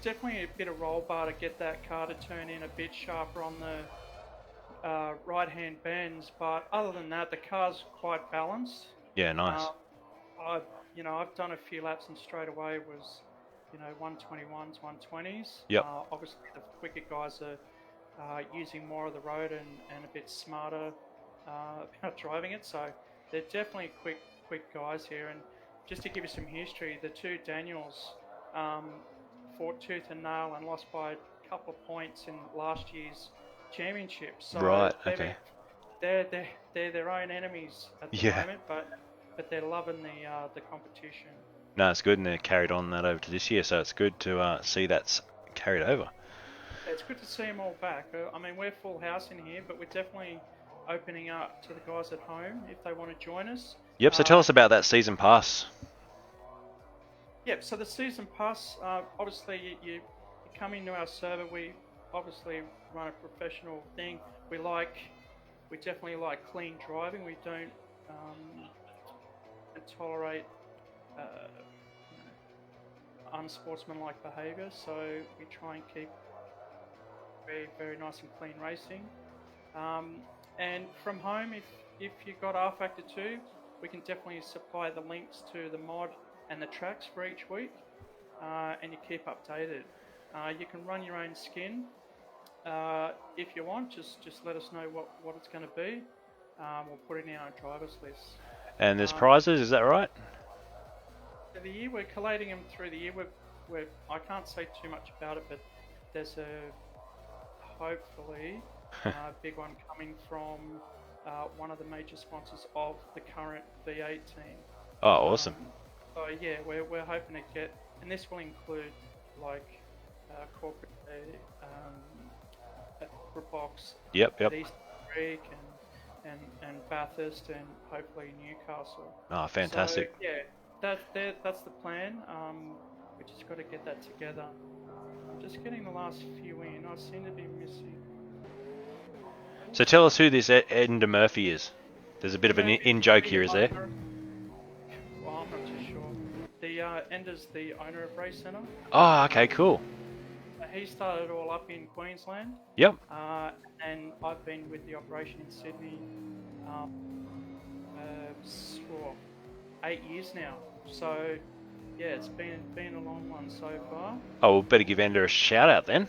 Speaker 2: definitely a bit of roll bar to get that car to turn in a bit sharper on the right-hand bends, but other than that, the car's quite balanced.
Speaker 1: Yeah, nice.
Speaker 2: Um, I've done a few laps and straight away was, 121s, 120s.
Speaker 1: Yep.
Speaker 2: Obviously, the quicker guys are using more of the road and a bit smarter about driving it. So they're definitely quick guys here. And just to give you some history, the two Daniels fought tooth and nail and lost by a couple of points in last year's championship. So
Speaker 1: Right. Okay.
Speaker 2: they're their own enemies at the
Speaker 1: Yeah.
Speaker 2: moment, but they're loving the competition.
Speaker 1: No, it's good, and they're carried on that over to this year, so it's good to see that's carried over.
Speaker 2: It's good to see them all back. I mean, we're full house in here, but we're definitely opening up to the guys at home if they want to join us.
Speaker 1: Yep. So tell us about that season pass.
Speaker 2: Yep. So the season pass, obviously you come into our server. We obviously run a professional thing. We definitely like clean driving. We don't tolerate unsportsmanlike behaviour. So we try and keep very, very nice and clean racing. And from home, if you've got R Factor 2, we can definitely supply the links to the mod and the tracks for each week, and you keep updated. You can run your own skin if you want. Just let us know what it's going to be. We'll put it in our drivers list.
Speaker 1: And there's prizes, is that right?
Speaker 2: For the year, we're collating them through the year. I can't say too much about it, but there's hopefully a big one coming from one of the major sponsors of the current V8 team.
Speaker 1: Oh, awesome.
Speaker 2: So yeah, we're hoping to get, and this will include like corporate box,
Speaker 1: Yep.
Speaker 2: East Creek and Bathurst and hopefully Newcastle.
Speaker 1: Oh, fantastic.
Speaker 2: So, yeah, that's the plan. We just got to get that together. I'm just getting the last few in. I seem to be missing.
Speaker 1: So tell us who this Ender Murphy is. There's a bit of an in-joke here, is there?
Speaker 2: Well, I'm not too sure. The Ender's the owner of Racecentre.
Speaker 1: Oh, okay, cool.
Speaker 2: He started it all up in Queensland.
Speaker 1: Yep.
Speaker 2: And I've been with the operation in Sydney for 8 years now. So yeah, it's been a long one so far.
Speaker 1: Oh, we'll better give Ender a shout out then.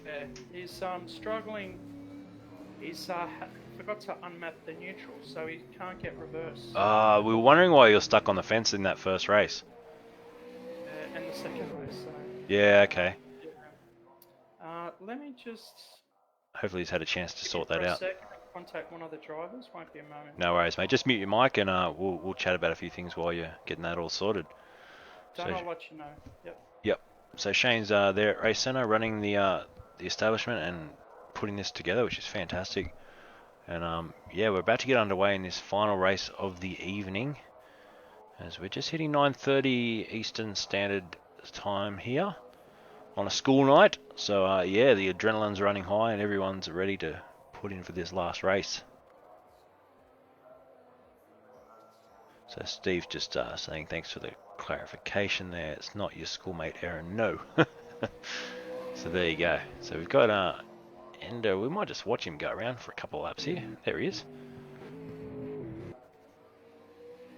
Speaker 2: Yeah, he's struggling. He's forgot to unmap the neutral, so he can't get reverse.
Speaker 1: We were wondering why you're stuck on the fence in that first race.
Speaker 2: And the second race. So,
Speaker 1: yeah, okay.
Speaker 2: let me just...
Speaker 1: Hopefully he's had a chance to sort that out.
Speaker 2: Contact one of the drivers, won't be a moment.
Speaker 1: No worries, mate. Just mute your mic and we'll chat about a few things while you're getting that all sorted.
Speaker 2: I'll let you know.
Speaker 1: Yep. So Shane's there at Racecentre running the establishment and putting this together, which is fantastic. And yeah, we're about to get underway in this final race of the evening, as we're just hitting 9:30 Eastern Standard Time here on a school night. So yeah, the adrenaline's running high and everyone's ready to put in for this last race. So Steve's just saying thanks for the clarification there. It's not your schoolmate Aaron, no. So there you go. So we've got Ender. We might just watch him go around for a couple of laps here. There he is.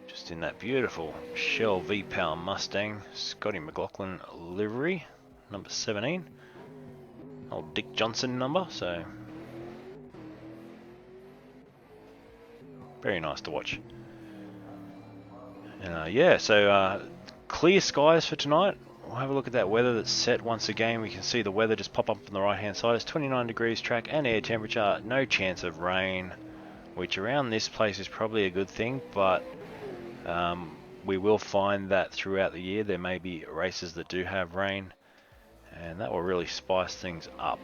Speaker 1: Just in that beautiful Shell V-Power Mustang, Scotty McLaughlin livery, number 17. Old Dick Johnson number, so very nice to watch. And yeah, so clear skies for tonight. We'll have a look at that weather that's set once again. We can see the weather just pop up on the right hand side. It's 29 degrees track and air temperature. No chance of rain, which around this place is probably a good thing, but we will find that throughout the year there may be races that do have rain, and that will really spice things up.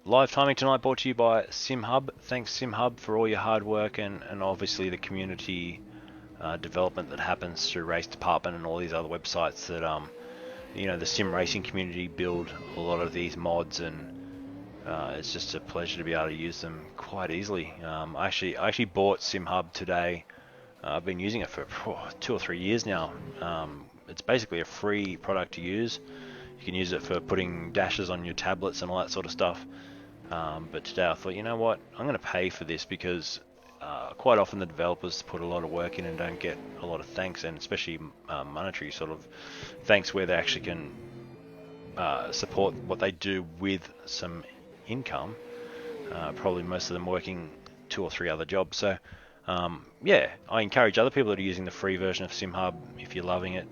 Speaker 1: Live timing tonight brought to you by SimHub. Thanks SimHub for all your hard work and obviously the community development that happens through Race Department and all these other websites that you know, the sim racing community build a lot of these mods, and it's just a pleasure to be able to use them quite easily. I actually bought SimHub today I've been using it for 2 or 3 years now. It's basically a free product to use. You can use it for putting dashes on your tablets and all that sort of stuff. But today I thought, you know what, I'm going to pay for this because quite often the developers put a lot of work in and don't get a lot of thanks, and especially monetary sort of thanks where they actually can support what they do with some income. Probably most of them working 2 or 3 other jobs. So yeah, I encourage other people that are using the free version of SimHub, if you're loving it,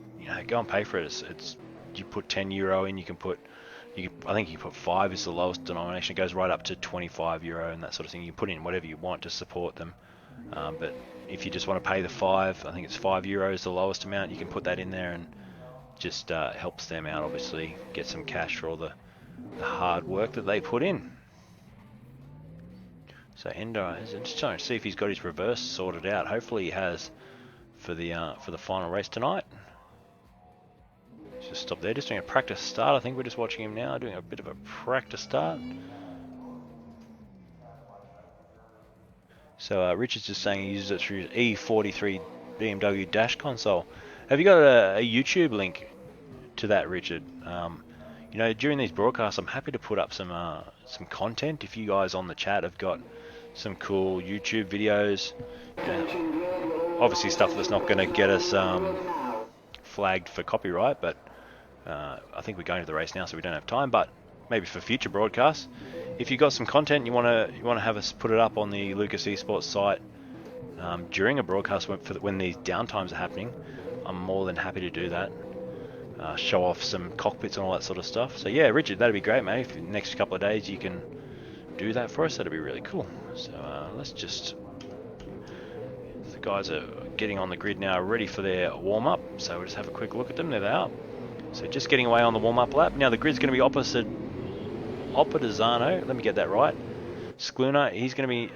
Speaker 1: go and pay for it. It's you put €10 in, I think you can put 5 is the lowest denomination. It goes right up to €25 and that sort of thing. You can put in whatever you want to support them. But if you just want to pay the 5, I think it's €5 the lowest amount. You can put that in there and just helps them out. Obviously, get some cash for all the hard work that they put in. So Endo is just trying to see if he's got his reverse sorted out. Hopefully he has for the final race tonight. Just stop there, just doing a practice start. I think we're just watching him now doing a bit of a practice start. So Richard's just saying he uses it through E43 BMW dash console. Have you got a YouTube link to that, Richard? During these broadcasts, I'm happy to put up some content. If you guys on the chat have got some cool YouTube videos, obviously stuff that's not going to get us flagged for copyright, but I think we're going to the race now, so we don't have time. But maybe for future broadcasts, if you've got some content you want to have us put it up on the Lucas Esports site during a broadcast when these downtimes are happening, I'm more than happy to do that. Show off some cockpits and all that sort of stuff. So yeah, Richard, that'd be great, mate. If in the next couple of days you can do that for us, that'd be really cool. So let's just... The guys are getting on the grid now, ready for their warm-up. So we'll just have a quick look at them. There they are. So just getting away on the warm-up lap. Now the grid's going to be opposite Oppadizano. Let me get that right. Scluna, he's going to be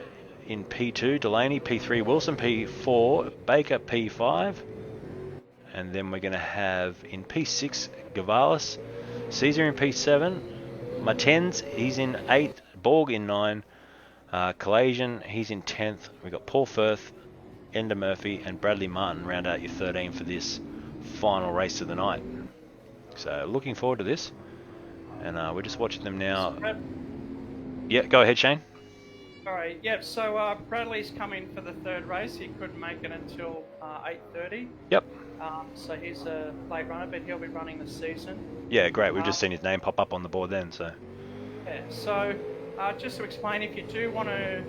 Speaker 1: in P2. Delaney, P3. Wilson, P4. Baker, P5. And then we're going to have in P6, Gavalis. Caesar in P7. Martens, he's in 8th. Borg in 9. Calasian, he's in 10th. We've got Paul Firth, Ender Murphy, and Bradley Martin round out your 13 for this final race of the night. So looking forward to this. And we're just watching them now. Yeah, go ahead, Shane.
Speaker 2: All right, yep, so Bradley's coming for the 3rd race. He couldn't make it until 8:30.
Speaker 1: Yep.
Speaker 2: So he's a late runner, but he'll be running the season.
Speaker 1: Yeah, great. We've just seen his name pop up on the board then. So.
Speaker 2: Yeah. So just to explain, if you do want to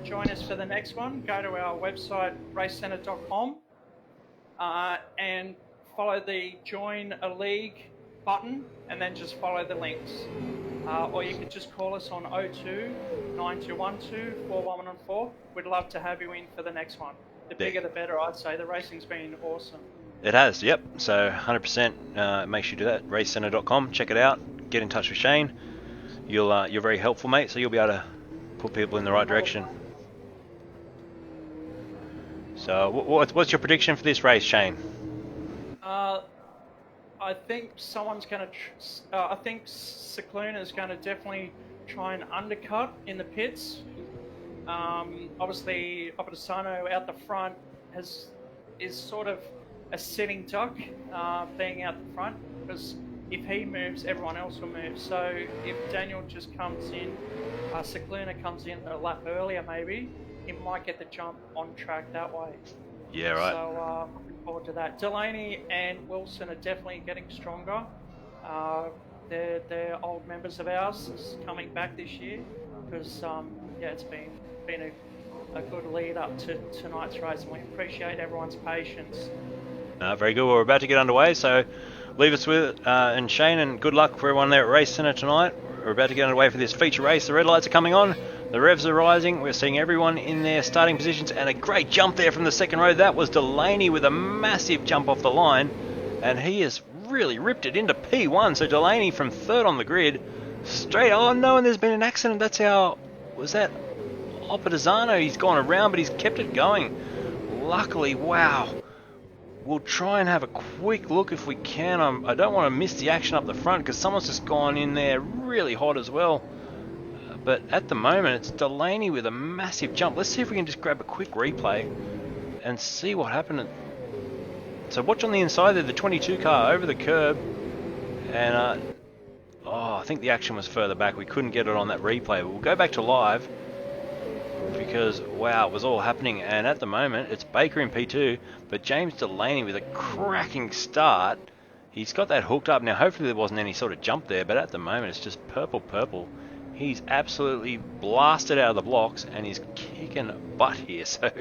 Speaker 2: join us for the next one, go to our website racecentre.com and follow the Join a League button, and then just follow the links. Or you can just call us on 02 9212 41114. We'd love to have you in for the next one. The bigger the better, I'd say. The racing's been awesome.
Speaker 1: It has, yep. So 100% make sure you do that. Racecentre.com, check it out. Get in touch with Shane. You're very helpful, mate, so you'll be able to put people in the right direction. So what's your prediction for this race, Shane?
Speaker 2: I think someone's going to... I think Cicluna's going to definitely try and undercut in the pits. Obviously, Oppadizano out the front is sort of a sitting duck, being out the front, because if he moves, everyone else will move. So if Daniel just comes in, Cicluna comes in a lap earlier maybe, he might get the jump on track that way.
Speaker 1: Yeah, right.
Speaker 2: So looking forward to that. Delaney and Wilson are definitely getting stronger. They're old members of ours coming back this year because it's been a good lead up to tonight's race, and we appreciate everyone's patience.
Speaker 1: Very good. We're about to get underway, so leave us with it. And Shane, and good luck for everyone there at Racecentre tonight. We're about to get underway for this feature race. The red lights are coming on. The revs are rising. We're seeing everyone in their starting positions, and a great jump there from the second row. That was Delaney with a massive jump off the line, and he has really ripped it into P1. So Delaney from 3rd on the grid, straight. Oh no, and there's been an accident. That's how... Was that Oppadizano? He's gone around, but he's kept it going. Luckily, wow. We'll try and have a quick look if we can. I don't want to miss the action up the front because someone's just gone in there really hot as well. But at the moment, it's Delaney with a massive jump. Let's see if we can just grab a quick replay and see what happened. So watch on the inside there, the 22 car over the curb, and oh, I think the action was further back. We couldn't get it on that replay, but we'll go back to live because, wow, it was all happening. And at the moment, it's Baker in P2, but James Delaney with a cracking start. He's got that hooked up. Now, hopefully there wasn't any sort of jump there, but at the moment, it's just purple. He's absolutely blasted out of the blocks, and he's kicking butt here. So,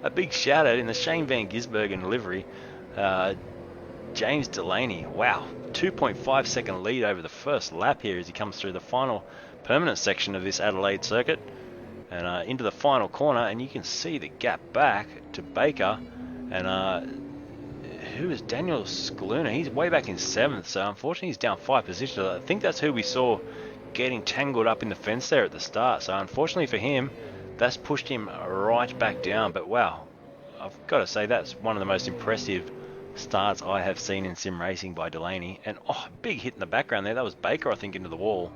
Speaker 1: a big shout out in the Shane Van Gisbergen livery. James Delaney, wow, 2.5 second lead over the first lap here as he comes through the final permanent section of this Adelaide circuit and into the final corner, and you can see the gap back to Baker. And who is Daniel Scaluna? He's way back in 7th, so unfortunately he's down 5 positions. I think that's who we saw getting tangled up in the fence there at the start. So unfortunately for him, that's pushed him right back down. But wow, I've got to say that's one of the most impressive starts I have seen in sim racing by Delaney. And oh, big hit in the background there. That was Baker, I think, into the wall.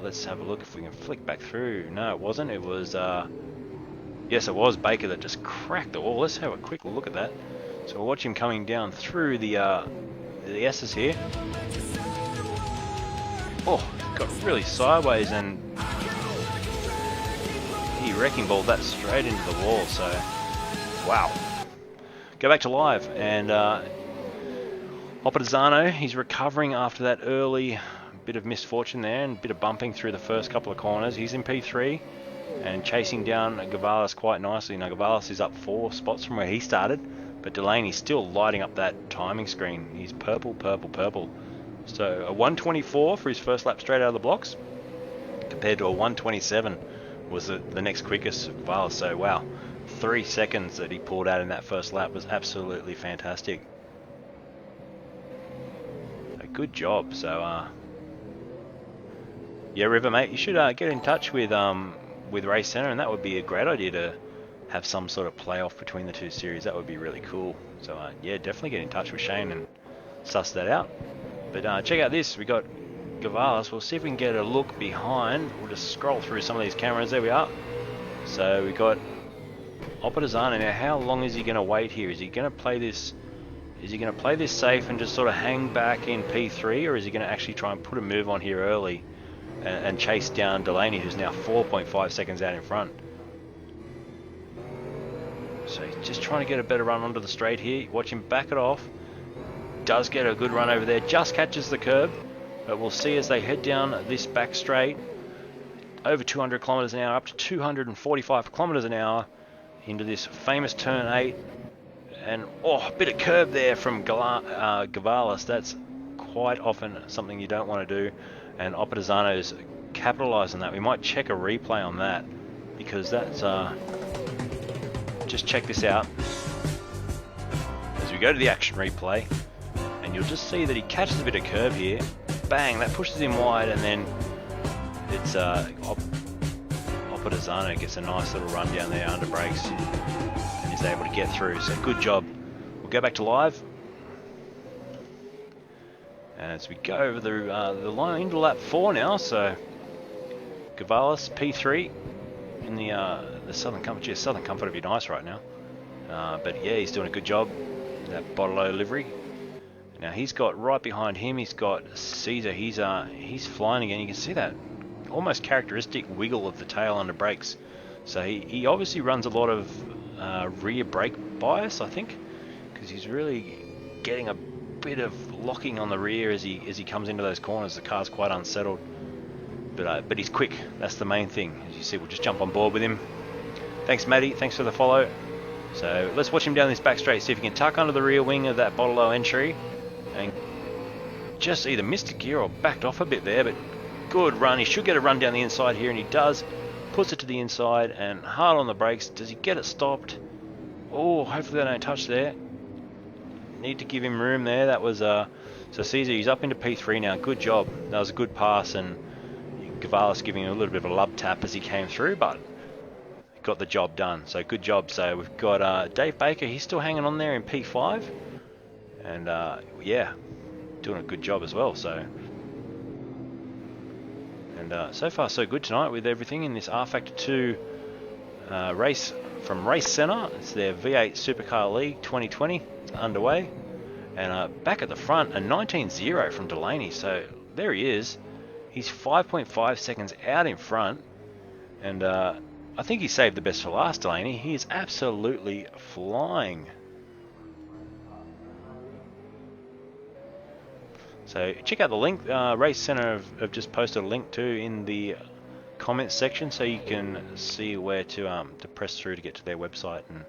Speaker 1: Let's have a look if we can flick back through. No, it wasn't. It was yes, it was Baker that just cracked the wall. Let's have a quick look at that. So we'll watch him coming down through the S's here. Oh, got really sideways, and he wrecking balled that straight into the wall. So wow. Go back to live, and Opposano, he's recovering after that early bit of misfortune there and a bit of bumping through the first couple of corners. He's in P3 and chasing down Gavalis quite nicely. Now Gavalis is up 4 spots from where he started, but Delaney's still lighting up that timing screen. He's purple. So a 124 for his first lap straight out of the blocks, compared to a 127 was the next quickest Gavalis. So wow. 3 seconds that he pulled out in that first lap was absolutely fantastic. A good job. So yeah, River mate, you should get in touch with Racecentre, and that would be a great idea to have some sort of playoff between the two series. That would be really cool. So yeah, definitely get in touch with Shane and suss that out. But check out this. We got Gavalis. We'll see if we can get a look behind. We'll just scroll through some of these cameras. There we are. So we got Opposano. Now, how long is he going to wait here? Is he going to play this? Is he going to play this safe and just sort of hang back in P3, or is he going to actually try and put a move on here early and chase down Delaney, who's now 4.5 seconds out in front? So he's just trying to get a better run onto the straight here. Watch him back it off. Does get a good run over there. Just catches the curb, but we'll see as they head down this back straight, over 200 kilometers an hour, up to 245 kilometers an hour. Into this famous turn 8, and oh, a bit of curb there from Gavalis. That's quite often something you don't want to do, and Opposano's capitalised on that. We might check a replay on that, because that's just check this out as we go to the action replay, and you'll just see that he catches a bit of curb here. Bang, that pushes him wide, and then it's Opposano gets a nice little run down there under brakes and is able to get through. So good job. We'll go back to live. And as we go over the line into lap 4 now, so Gavalis P3 in the Southern Comfort. Gee, Southern Comfort would be nice right now. But yeah, he's doing a good job. That Bottle livery. Now he's got right behind him. He's got Caesar. He's flying again. You can see that almost characteristic wiggle of the tail under brakes. So he obviously runs a lot of rear brake bias, I think, because he's really getting a bit of locking on the rear as he comes into those corners. The car's quite unsettled, but he's quick. That's the main thing. As you see, we'll just jump on board with him. Thanks, Matty. Thanks for the follow. So let's watch him down this back straight. See if he can tuck under the rear wing of that Bottle entry and just either missed a gear or backed off a bit there, but good run. He should get a run down the inside here, and he does. Puts it to the inside and hard on the brakes. Does he get it stopped? Oh, hopefully they don't touch there. Need to give him room there. That was so Caesar, he's up into P3 now. Good job. That was a good pass, and Gavalis giving him a little bit of a lub tap as he came through, but got the job done. So good job. So we've got Dave Baker. He's still hanging on there in P5, and yeah, doing a good job as well. So. And so far so good tonight with everything in this R Factor 2 race from Racecentre. It's their V8 Supercar League 2020 underway. And back at the front, a 19.0 from Delaney. So there he is. He's 5.5 seconds out in front. And I think he saved the best for last, Delaney. He is absolutely flying. So check out the link. Racecentre have just posted a link to in the comments section, so you can see where to press through to get to their website, and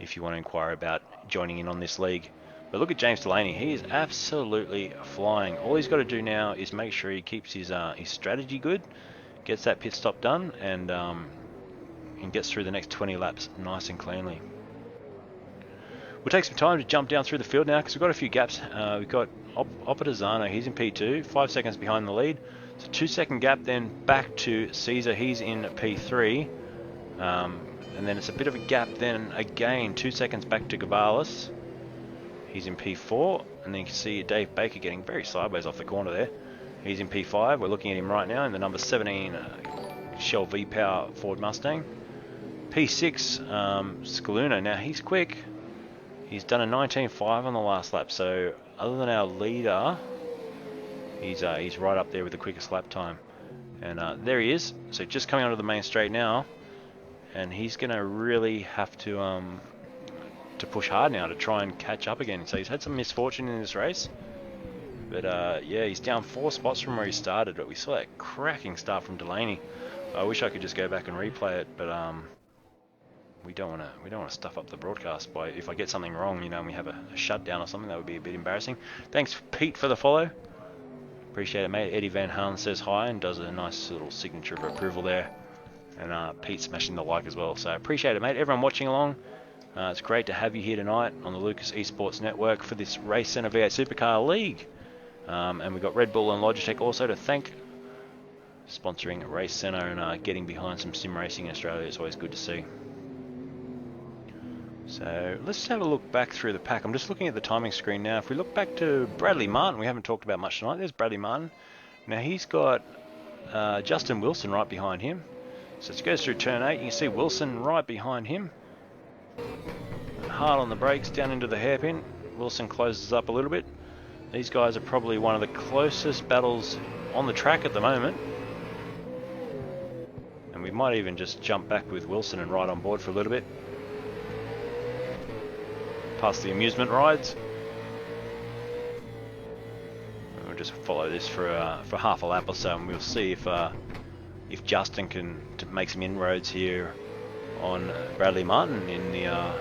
Speaker 1: if you want to inquire about joining in on this league. But look at James Delaney. He is absolutely flying. All he's got to do now is make sure he keeps his strategy good, gets that pit stop done, and gets through the next 20 laps nice and cleanly. We'll take some time to jump down through the field now, because we've got a few gaps. We've got Opitazano, he's in P2, 5 seconds behind the lead. It's a 2-second gap then back to Caesar, he's in P3. And then it's a bit of a gap then again, 2 seconds back to Gavalis. He's in P4, and then you can see Dave Baker getting very sideways off the corner there. He's in P5, we're looking at him right now in the number 17 Shell V-Power Ford Mustang. P6, Scaluna, now he's quick. He's done a 19.5 on the last lap, so other than our leader, he's right up there with the quickest lap time. And there he is, so just coming onto the main straight now, and he's going to really have to push hard now to try and catch up again. So he's had some misfortune in this race, but yeah, he's down 4 spots from where he started, but we saw that cracking start from Delaney. I wish I could just go back and replay it, but we don't want to stuff up the broadcast by, if I get something wrong, you know, and we have a shutdown or something, that would be a bit embarrassing. Thanks Pete for the follow, appreciate it, mate. Eddie Van Halen says hi and does a nice little signature of approval there, and Pete smashing the like as well, so appreciate it, mate. Everyone watching along, it's great to have you here tonight on the Lucas Esports Network for this Racecentre V8 Supercar League, and we've got Red Bull and Logitech also to thank, sponsoring Racecentre and getting behind some sim racing in Australia. It's always good to see. So let's have a look back through the pack. I'm just looking at the timing screen now. If we look back to Bradley Martin, we haven't talked about much tonight. There's Bradley Martin. Now he's got Justin Wilson right behind him. So it goes through turn 8. You can see Wilson right behind him. Hard on the brakes, down into the hairpin. Wilson closes up a little bit. These guys are probably one of the closest battles on the track at the moment. And we might even just jump back with Wilson and ride on board for a little bit. Past the amusement rides. We'll just follow this for half a lap or so, and we'll see if Justin can make some inroads here on Bradley Martin in the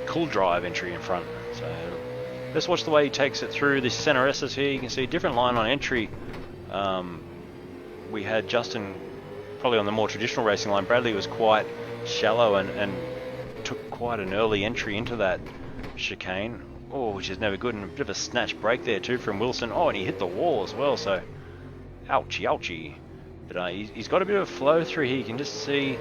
Speaker 1: cool drive entry in front. So let's watch the way he takes it through this center S's here. You can see a different line on entry. We had Justin probably on the more traditional racing line. Bradley was quite shallow and took quite an early entry into that chicane, which is never good, and a bit of a snatch break there too from Wilson. And he hit the wall as well, so ouchie. But he's got a bit of a flow through here. You can just see,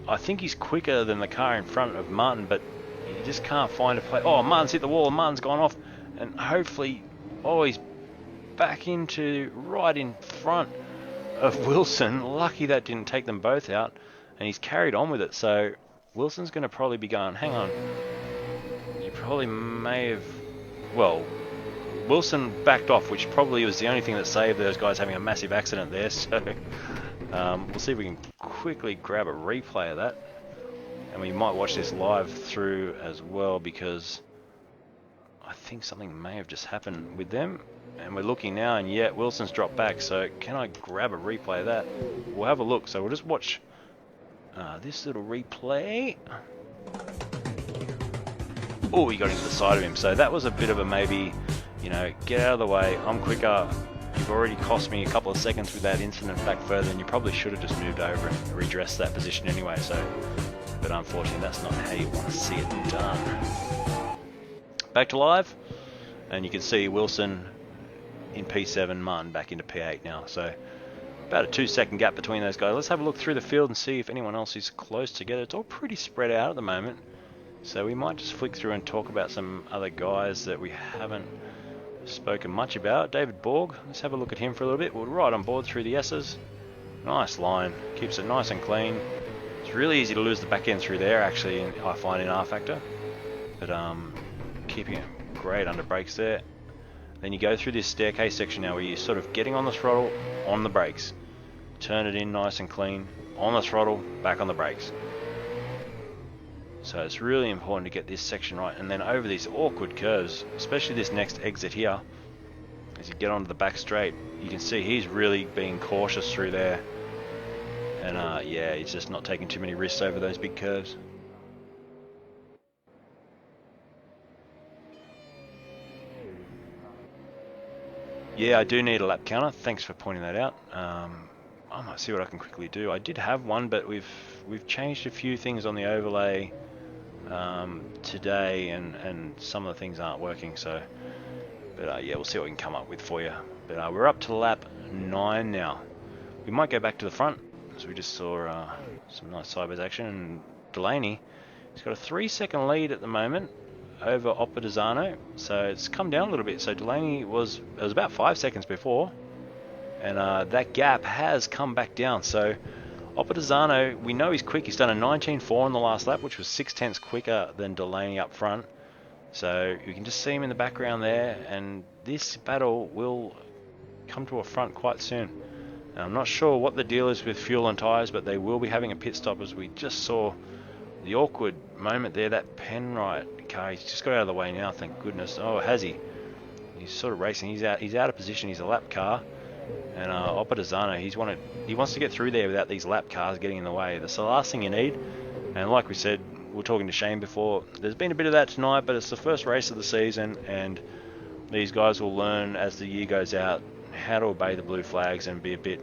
Speaker 1: I think he's quicker than the car in front of Martin, but you just can't find a place. Martin's hit the wall, and Martin's gone off, and hopefully, he's back into right in front of Wilson. Lucky that didn't take them both out, and he's carried on with it. So Wilson's going to probably be going, hang on, you probably may have, Wilson backed off, which probably was the only thing that saved those guys having a massive accident there. So we'll see if we can quickly grab a replay of that, and we might watch this live through as well, because I think something may have just happened with them. And we're looking now, and yeah, Wilson's dropped back. So can I grab a replay of that? We'll have a look. So we'll just watch this little replay. He got into the side of him. So that was a bit of a maybe, get out of the way. I'm quicker. You've already cost me a couple of seconds with that incident back further, and you probably should have just moved over and redressed that position anyway. So, but unfortunately, that's not how you want to see it done. Back to live, and you can see Wilson in P7, Martin back into P8 now. So about a 2-second gap between those guys. Let's have a look through the field and see if anyone else is close together. It's all pretty spread out at the moment, so we might just flick through and talk about some other guys that we haven't spoken much about. David Borg, let's have a look at him for a little bit. We'll ride on board through the S's. Nice line, keeps it nice and clean. It's really easy to lose the back end through there actually, I find in R Factor. But keeping it great under brakes there. Then you go through this staircase section now where you're sort of getting on the throttle, on the brakes. Turn it in nice and clean, on the throttle, back on the brakes. So it's really important to get this section right, and then over these awkward curves, especially this next exit here, as you get onto the back straight, you can see he's really being cautious through there. And yeah, he's just not taking too many risks over those big curves. Yeah, I do need a lap counter. Thanks for pointing that out. I might see what I can quickly do. I did have one, but we've changed a few things on the overlay today, and some of the things aren't working. So, but yeah, we'll see what we can come up with for you. But we're up to lap 9 now. We might go back to the front, as we just saw some nice sideways action. And Delaney, he's got a 3-second lead at the moment over Oppadizano, so it's come down a little bit. So Delaney was about 5 seconds before, and that gap has come back down. So Oppadizano, we know he's quick. He's done a 19.4 on the last lap, which was 0.6 quicker than Delaney up front. So you can just see him in the background there, and this battle will come to a front quite soon. Now, I'm not sure what the deal is with fuel and tyres, but they will be having a pit stop, as we just saw the awkward moment there. That Penrite car, he's just got out of the way now, thank goodness. Oh, has he? He's sort of racing. He's out of position. He's a lap car. And Oppadizano, he wants to get through there without these lap cars getting in the way. That's the last thing you need. And like we said, we were talking to Shane before, there's been a bit of that tonight, but it's the first race of the season, and these guys will learn as the year goes out how to obey the blue flags and be a bit,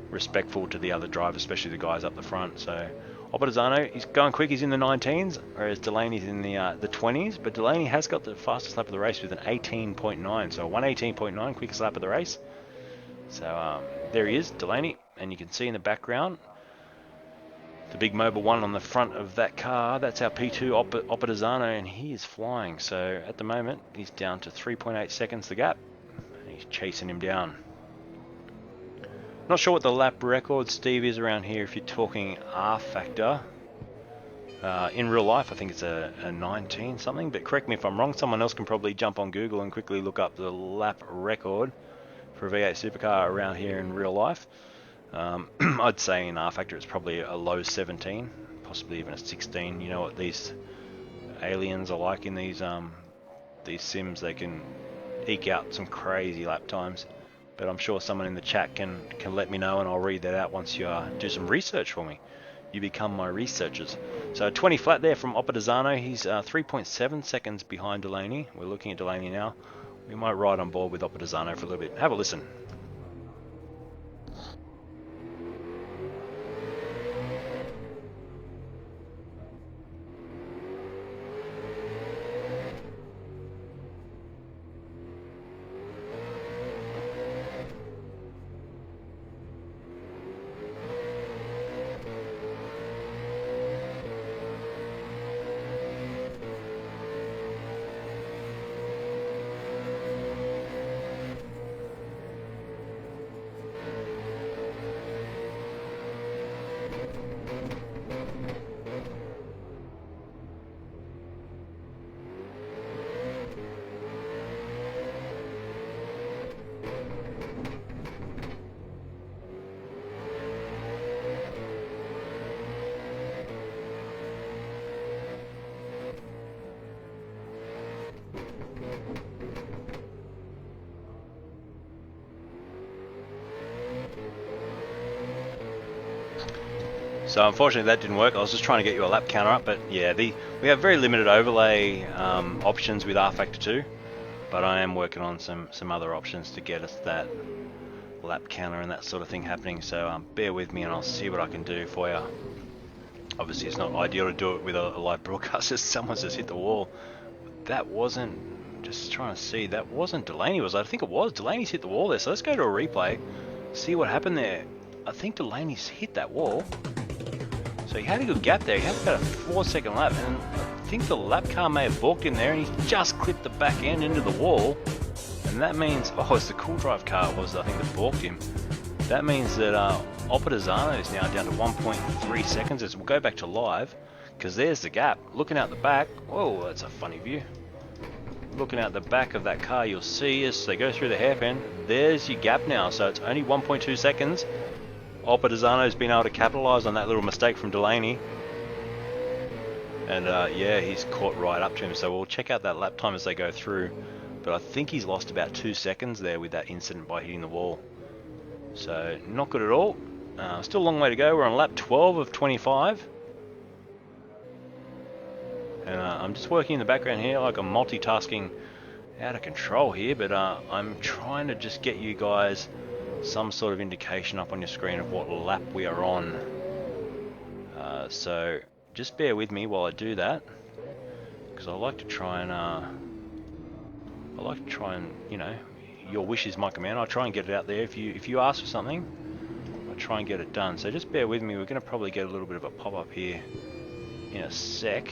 Speaker 1: respectful to the other drivers, especially the guys up the front. So Oppadizano, he's going quick. He's in the 19s, whereas Delaney's in the 20s. But Delaney has got the fastest lap of the race with an 18.9. So 1:18.9, quickest lap of the race. So there he is, Delaney, and you can see in the background the big Mobil 1 on the front of that car. That's our P2 Oppadizano, and he is flying. So at the moment, he's down to 3.8 seconds the gap, and he's chasing him down. Not sure what the lap record, Steve, is around here if you're talking R factor. In real life, I think it's a 19 something, but correct me if I'm wrong. Someone else can probably jump on Google and quickly look up the lap record for a V8 supercar around here in real life. I'd say in R factor it's probably a low 17, possibly even a 16. You know what these aliens are like in these sims. They can eke out some crazy lap times. But I'm sure someone in the chat can let me know, and I'll read that out once you do some research for me. You become my researchers. So 20 flat there from Oppadizano. He's 3.7 seconds behind Delaney. We're looking at Delaney now. We might ride on board with Oppadizano for a little bit. Have a listen. So unfortunately that didn't work. I was just trying to get you a lap counter up, but yeah, we have very limited overlay options with R Factor 2, but I am working on some other options to get us that lap counter and that sort of thing happening. So bear with me and I'll see what I can do for you. Obviously it's not ideal to do it with a live broadcast as someone's just hit the wall. That wasn't, just trying to see, that wasn't Delaney, was it? I think it was. Delaney's hit the wall there, so let's go to a replay, see what happened there. I think Delaney's hit that wall. So he had a good gap there. He had about a 4-second lap, and I think the lap car may have balked him there, and he's just clipped the back end into the wall. And that means, oh, it's the Cool Drive car was, I think, that balked him. That means that Opitazano is now down to 1.3 seconds as we'll go back to live, because there's the gap. Looking out the back, whoa, that's a funny view. Looking out the back of that car, you'll see as they go through the hairpin, there's your gap now, so it's only 1.2 seconds. Opitazano's been able to capitalise on that little mistake from Delaney. And yeah, he's caught right up to him, so we'll check out that lap time as they go through. But I think he's lost about 2 seconds there with that incident by hitting the wall. So, not good at all. Still a long way to go. We're on lap 12 of 25. And I'm just working in the background here, like I'm multitasking out of control here, but I'm trying to just get you guys some sort of indication up on your screen of what lap we are on. So just bear with me while I do that, because I like to try and you know, your wish is my command. I try and get it out there. If you ask for something, I try and get it done. So just bear with me. We're going to probably get a little bit of a pop-up here in a sec.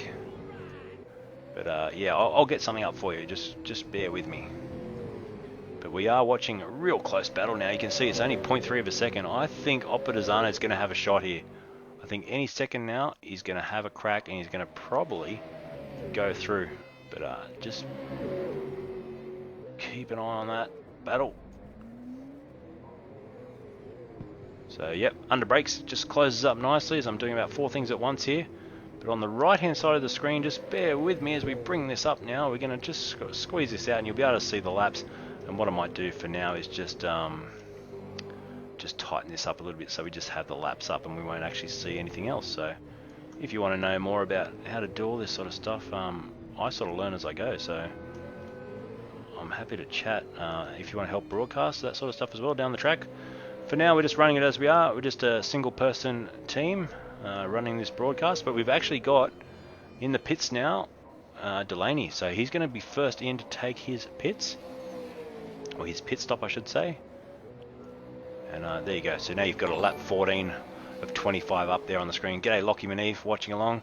Speaker 1: But yeah, I'll get something up for you. Just bear with me. But we are watching a real close battle now. You can see it's only 0.3 of a second. I think Opitazano is going to have a shot here. I think any second now he's going to have a crack and he's going to probably go through. But just keep an eye on that battle. So yep, under brakes just closes up nicely as I'm doing about 4 things at once here. But on the right hand side of the screen, just bear with me as we bring this up now. We're going to just squeeze this out and you'll be able to see the laps. And what I might do for now is just tighten this up a little bit so we just have the laps up and we won't actually see anything else. So if you want to know more about how to do all this sort of stuff, I sort of learn as I go. So I'm happy to chat if you want to help broadcast that sort of stuff as well down the track. For now, we're just running it as we are. We're just a single person team running this broadcast, but we've actually got in the pits now Delaney. So he's going to be first in to take his pits, or his pit stop I should say. And there you go. So now you've got a lap 14 of 25 up there on the screen. G'day Lockie Maneve watching along.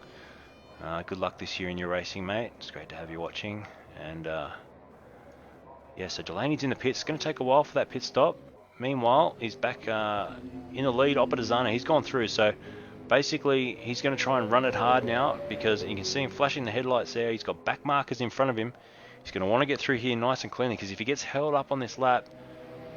Speaker 1: Good luck this year in your racing, mate. It's great to have you watching. And yeah, so Delaney's in the pits. It's going to take a while for that pit stop. Meanwhile, he's back in the lead. Opitazano, he's gone through. So basically, he's going to try and run it hard now because you can see him flashing the headlights there. He's got back markers in front of him. He's going to want to get through here nice and cleanly because if he gets held up on this lap,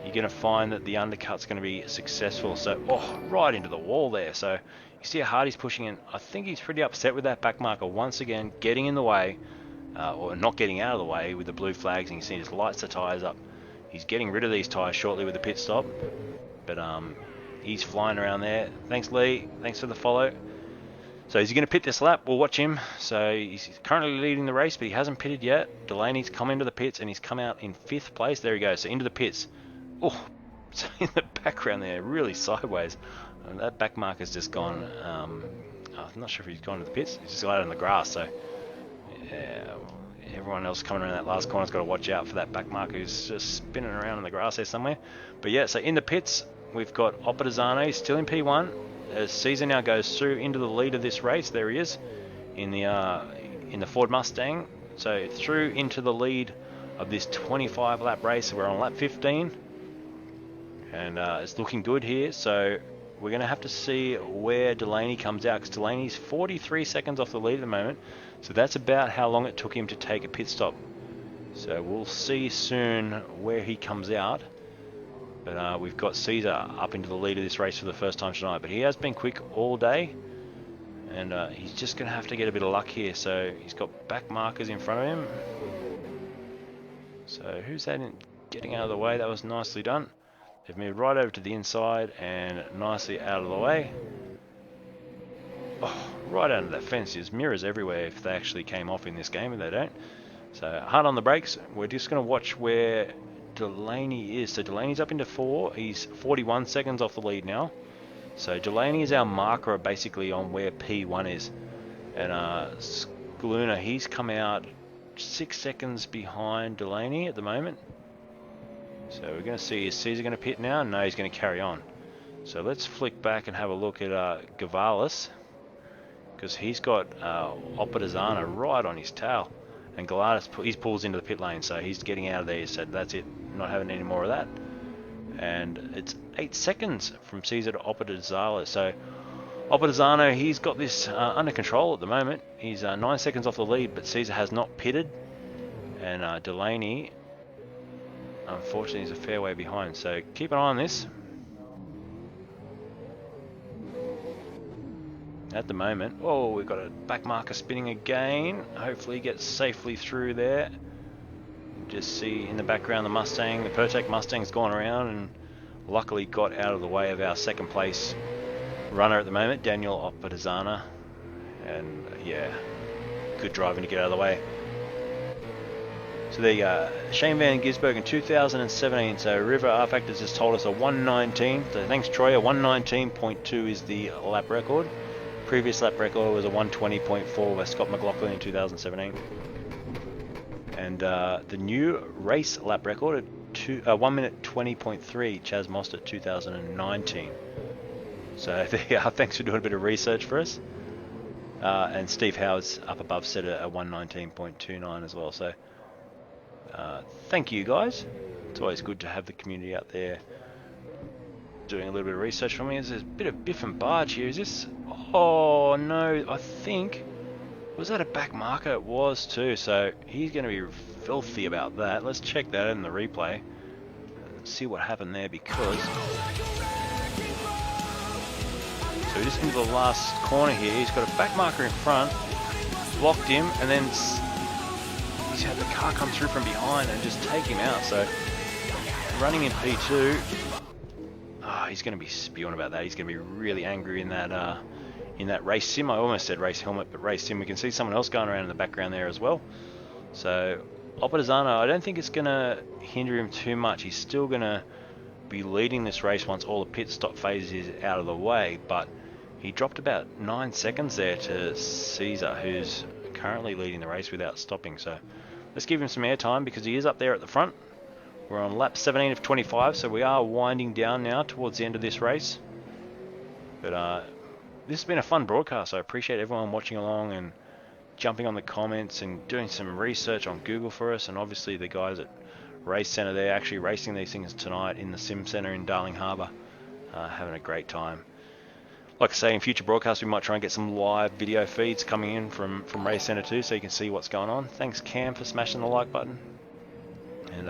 Speaker 1: you're going to find that the undercut's going to be successful. So, oh, right into the wall there. So you see how hard he's pushing in. I think he's pretty upset with that back marker once again, getting in the way, or not getting out of the way with the blue flags. And you see he just lights the tyres up. He's getting rid of these tyres shortly with the pit stop. But he's flying around there. Thanks, Lee. Thanks for the follow. So is he going to pit this lap? We'll watch him. So he's currently leading the race, but he hasn't pitted yet. Delaney's come into the pits, and he's come out in 5th place. There he goes. So into the pits. Oh, so in the background there, really sideways. And that back marker's just gone. I'm not sure if he's gone to the pits. He's just got out on the grass. So yeah, everyone else coming around that last corner's got to watch out for that back marker who's just spinning around in the grass there somewhere. But yeah, so in the pits, we've got Opitazano still in P1. As Caesar now goes through into the lead of this race, there he is in the Ford Mustang. So through into the lead of this 25 lap race. We're on lap 15. And it's looking good here, so we're going to have to see where Delaney comes out, because Delaney's 43 seconds off the lead at the moment, so that's about how long it took him to take a pit stop. So we'll see soon where he comes out, but we've got Caesar up into the lead of this race for the first time tonight, but he has been quick all day, and he's just going to have to get a bit of luck here. So he's got back markers in front of him. So who's that getting out of the way? That was nicely done. They've moved right over to the inside and nicely out of the way. Oh, right under that fence. There's mirrors everywhere if they actually came off in this game, and they don't. So hard on the brakes. We're just going to watch where Delaney is. So Delaney's up into 4. He's 41 seconds off the lead now. So Delaney is our marker basically on where P1 is. And Scaluna, he's come out 6 seconds behind Delaney at the moment. So we're going to see, is Caesar going to pit now? No, he's going to carry on. So let's flick back and have a look at Gavalis, because he's got Opitazano right on his tail. And Gavalis, he pulls into the pit lane, so he's getting out of there. He said, that's it, not having any more of that. And it's 8 seconds from Caesar to Oppadizano. So Oppadizano, he's got this under control at the moment. He's 9 seconds off the lead, but Caesar has not pitted. And Delaney, unfortunately, is a fair way behind. So keep an eye on this. At the moment, oh, we've got a back marker spinning again. Hopefully he gets safely through there. Just see in the background the Mustang, the Pertec Mustang's gone around and luckily got out of the way of our second place runner at the moment, Daniel Oppadizano. And yeah, good driving to get out of the way. So there you go, Shane Van Gisbergen in 2017. So River R Factors has told us a 119. So thanks Troy, a 119.2 is the lap record. Previous lap record was a 120.4 by Scott McLaughlin in 2017. And the new race lap record at 1 minute 20.3, Chaz Mostert 2019. So there you are. Thanks for doing a bit of research for us. And Steve Howard's up above set a 119.29 as well. So thank you guys. It's always good to have the community out there doing a little bit of research for me. There's a bit of Biff and Barge here. Is this? Oh no, I think, was that a back marker? It was too, so he's going to be filthy about that. Let's check that in the replay and see what happened there, because so just into the last corner here, he's got a back marker in front, blocked him, and then he's had the car come through from behind and just take him out. So running in P2, he's going to be spewing about that. He's going to be really angry in that race sim. I almost said race helmet, but race sim. We can see someone else going around in the background there as well. So Oppadizano, I don't think it's going to hinder him too much. He's still going to be leading this race once all the pit stop phase is out of the way, but he dropped about 9 seconds there to Caesar, who's currently leading the race without stopping. So let's give him some airtime because he is up there at the front. We're on lap 17 of 25, so we are winding down now towards the end of this race. But this has been a fun broadcast. I appreciate everyone watching along and jumping on the comments and doing some research on Google for us. And obviously the guys at Racecentre, they're actually racing these things tonight in the Sim Centre in Darling Harbour. Having a great time. Like I say, in future broadcasts we might try and get some live video feeds coming in from Racecentre too, so you can see what's going on. Thanks Cam for smashing the like button. And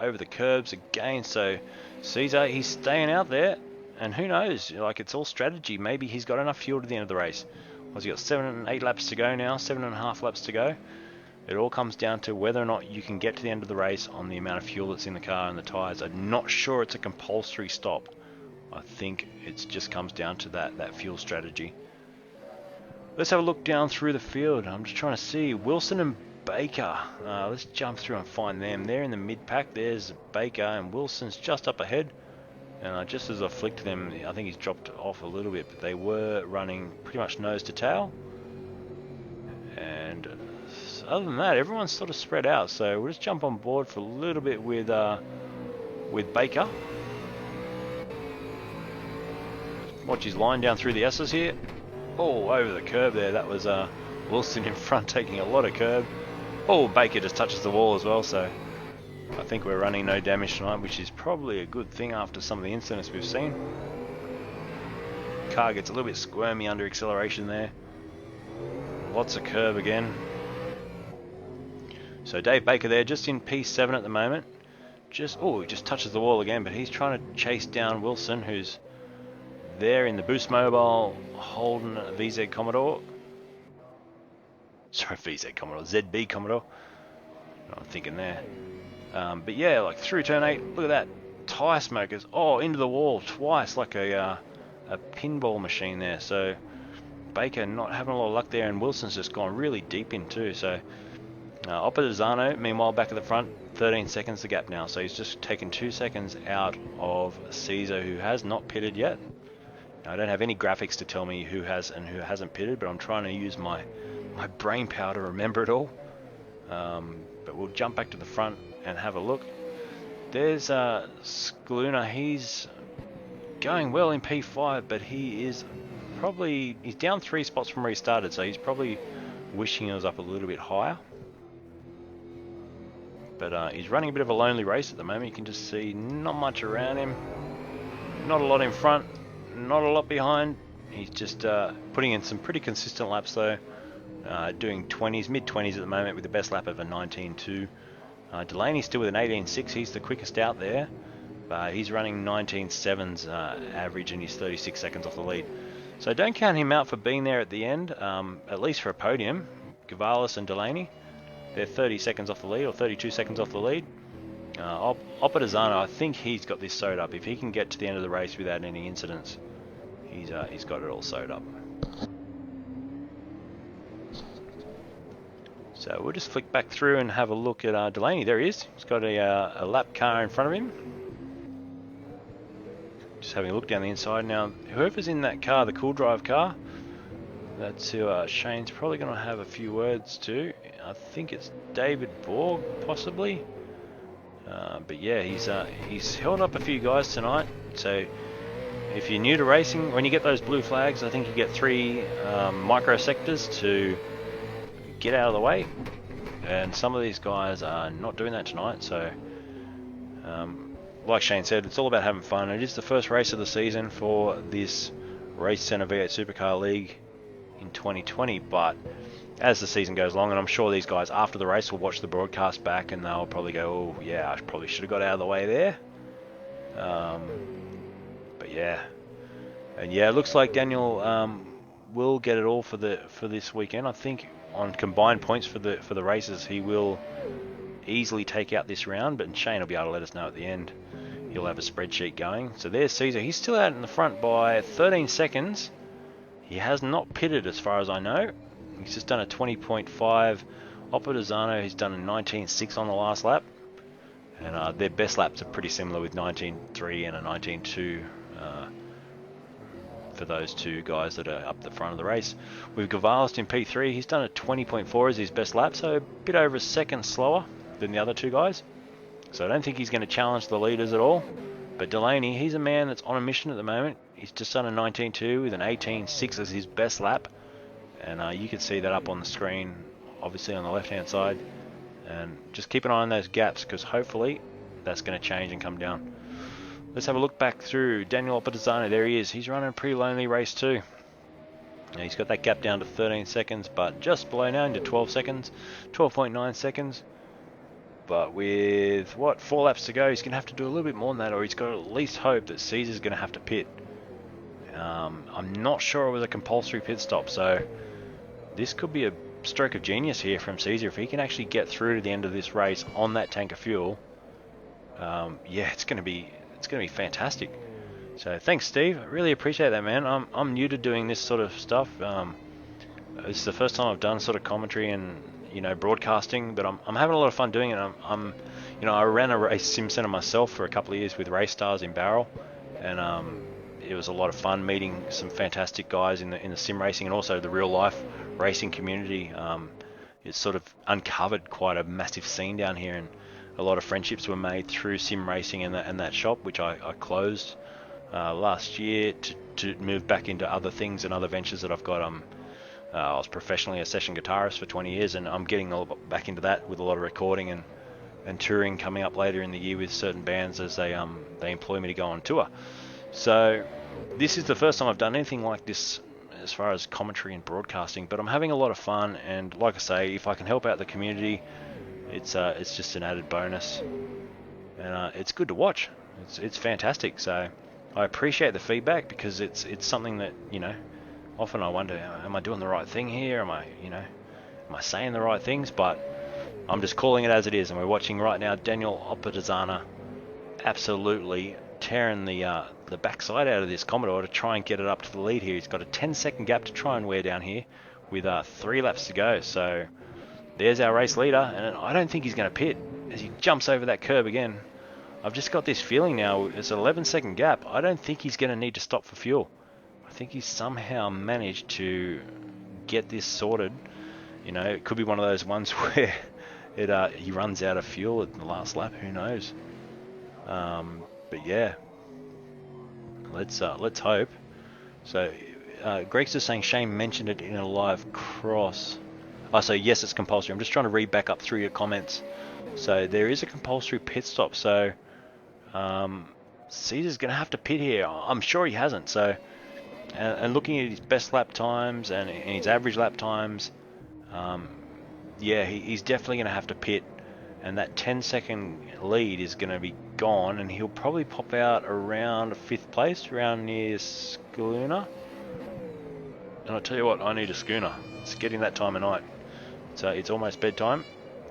Speaker 1: over the curbs again, so Caesar, he's staying out there, and who knows, like, it's all strategy. Maybe he's got enough fuel to the end of the race. Well, he's got 7 and 8 laps to go now, 7.5 laps to go. It all comes down to whether or not you can get to the end of the race on the amount of fuel that's in the car and the tyres. I'm not sure it's a compulsory stop. I think it just comes down to that fuel strategy. Let's have a look down through the field. I'm just trying to see Wilson and Baker. Let's jump through and find them. They're in the mid pack. There's Baker, and Wilson's just up ahead. And just as I flicked them, I think he's dropped off a little bit, but they were running pretty much nose to tail. And other than that, everyone's sort of spread out. So we'll just jump on board for a little bit with Baker. Watch his line down through the S's here. Oh, over the curb there. That was Wilson in front taking a lot of curb. Oh, Baker just touches the wall as well, so I think we're running no damage tonight, which is probably a good thing after some of the incidents we've seen. Car gets a little bit squirmy under acceleration there. Lots of curb again. So Dave Baker there, just in P7 at the moment. He just touches the wall again, but he's trying to chase down Wilson, who's there in the Boost Mobile Holden VZ Commodore. Sorry, VZ Commodore, ZB Commodore. I'm thinking there. But yeah, like through turn 8, look at that. Tyre smokers, into the wall twice, like a pinball machine there. So Baker not having a lot of luck there, and Wilson's just gone really deep in too. So Oppadizano, meanwhile, back at the front, 13 seconds the gap now. So he's just taken 2 seconds out of Caesar, who has not pitted yet. Now, I don't have any graphics to tell me who has and who hasn't pitted, but I'm trying to use my brain power to remember it all. But we'll jump back to the front and have a look. There's Scaluna. He's going well in P5, but he's down 3 spots from where he started, so he's probably wishing he was up a little bit higher. But he's running a bit of a lonely race at the moment. You can just see not much around him. not a lot in front, not a lot behind. He's just putting in some pretty consistent laps though. Doing 20s, mid-20s at the moment with the best lap of a 19.2. Delaney's still with an 18.6. He's the quickest out there. He's running 19.7s average and he's 36 seconds off the lead. So don't count him out for being there at the end, at least for a podium. Gavalis and Delaney, they're 30 seconds off the lead or 32 seconds off the lead. Oppadizano, I think he's got this sewed up. If he can get to the end of the race without any incidents, he's got it all sewed up. So we'll just flick back through and have a look at Delaney. There he is. He's got a lap car in front of him. Just having a look down the inside. Now, whoever's in that car, the Cool Drive car, that's who Shane's probably going to have a few words to. I think it's David Borg, possibly. But yeah, he's held up a few guys tonight. So if you're new to racing, when you get those blue flags, I think you get 3 microsectors to get out of the way, and some of these guys are not doing that tonight. So like Shane said, it's all about having fun. It is the first race of the season for this Racecentre V8 Supercar League in 2020, but as the season goes along, and I'm sure these guys after the race will watch the broadcast back and they'll probably go, oh yeah, I probably should have got out of the way there. But yeah, and yeah, it looks like Daniel will get it all for this weekend. I think on combined points for the races, he will easily take out this round, but Shane will be able to let us know at the end. He'll have a spreadsheet going. So there's Caesar. He's still out in the front by 13 seconds. He has not pitted as far as I know. He's just done a 20.5. Oppadizano, he's done a 19.6 on the last lap. And their best laps are pretty similar with 19.3 and a 19.2 for those two guys that are up the front of the race. With Gavalis in P3, he's done a 20.4 as his best lap, so a bit over a second slower than the other two guys. So I don't think he's going to challenge the leaders at all. But Delaney, he's a man that's on a mission at the moment. He's just done a 19.2 with an 18.6 as his best lap. And you can see that up on the screen, obviously on the left-hand side. And just keep an eye on those gaps, because hopefully that's going to change and come down. Let's have a look back through Daniel Oppadizano. There he is. He's running a pretty lonely race too. Now he's got that gap down to 13 seconds, but just below now into 12 seconds, 12.9 seconds. But with, 4 laps to go, he's going to have to do a little bit more than that, or he's got to at least hope that Caesar's going to have to pit. I'm not sure it was a compulsory pit stop, so this could be a stroke of genius here from Caesar. If he can actually get through to the end of this race on that tank of fuel, yeah, it's going to be fantastic. So thanks, Steve. I really appreciate that, man. I'm new to doing this sort of stuff. This is the first time I've done sort of commentary and broadcasting, but I'm having a lot of fun doing it. I ran a race sim center myself for a couple of years with Race Stars in Barrel, and it was a lot of fun meeting some fantastic guys in the sim racing and also the real life racing community. It's sort of uncovered quite a massive scene down here, and a lot of friendships were made through sim racing and that shop, which I closed last year to move back into other things and other ventures that I've got. I was professionally a session guitarist for 20 years, and I'm getting back into that with a lot of recording and touring coming up later in the year with certain bands as they employ me to go on tour. So this is the first time I've done anything like this as far as commentary and broadcasting, but I'm having a lot of fun, and like I say, if I can help out the community, it's just an added bonus, and it's good to watch. It's fantastic. So I appreciate the feedback, because it's something that often I wonder, am I doing the right thing here? Am I saying the right things? But I'm just calling it as it is, and we're watching right now Daniel Oppadizano absolutely tearing the backside out of this Commodore to try and get it up to the lead here. He's got a 10-second gap to try and wear down here with 3 laps to go. So there's our race leader, and I don't think he's going to pit as he jumps over that curb again. I've just got this feeling now, it's an 11-second gap. I don't think he's going to need to stop for fuel. I think he's somehow managed to get this sorted. It could be one of those ones where he runs out of fuel at the last lap. Who knows? But yeah, let's hope. So Greg's just saying Shane mentioned it in a live cross. So yes, it's compulsory. I'm just trying to read back up through your comments. So there is a compulsory pit stop. So Caesar's going to have to pit here. I'm sure he hasn't. So, and looking at his best lap times and his average lap times, yeah, he's definitely going to have to pit. And that 10-second lead is going to be gone, and he'll probably pop out around 5th place, around near Schooner. And I'll tell you what, I need a schooner. It's getting that time of night. So it's almost bedtime,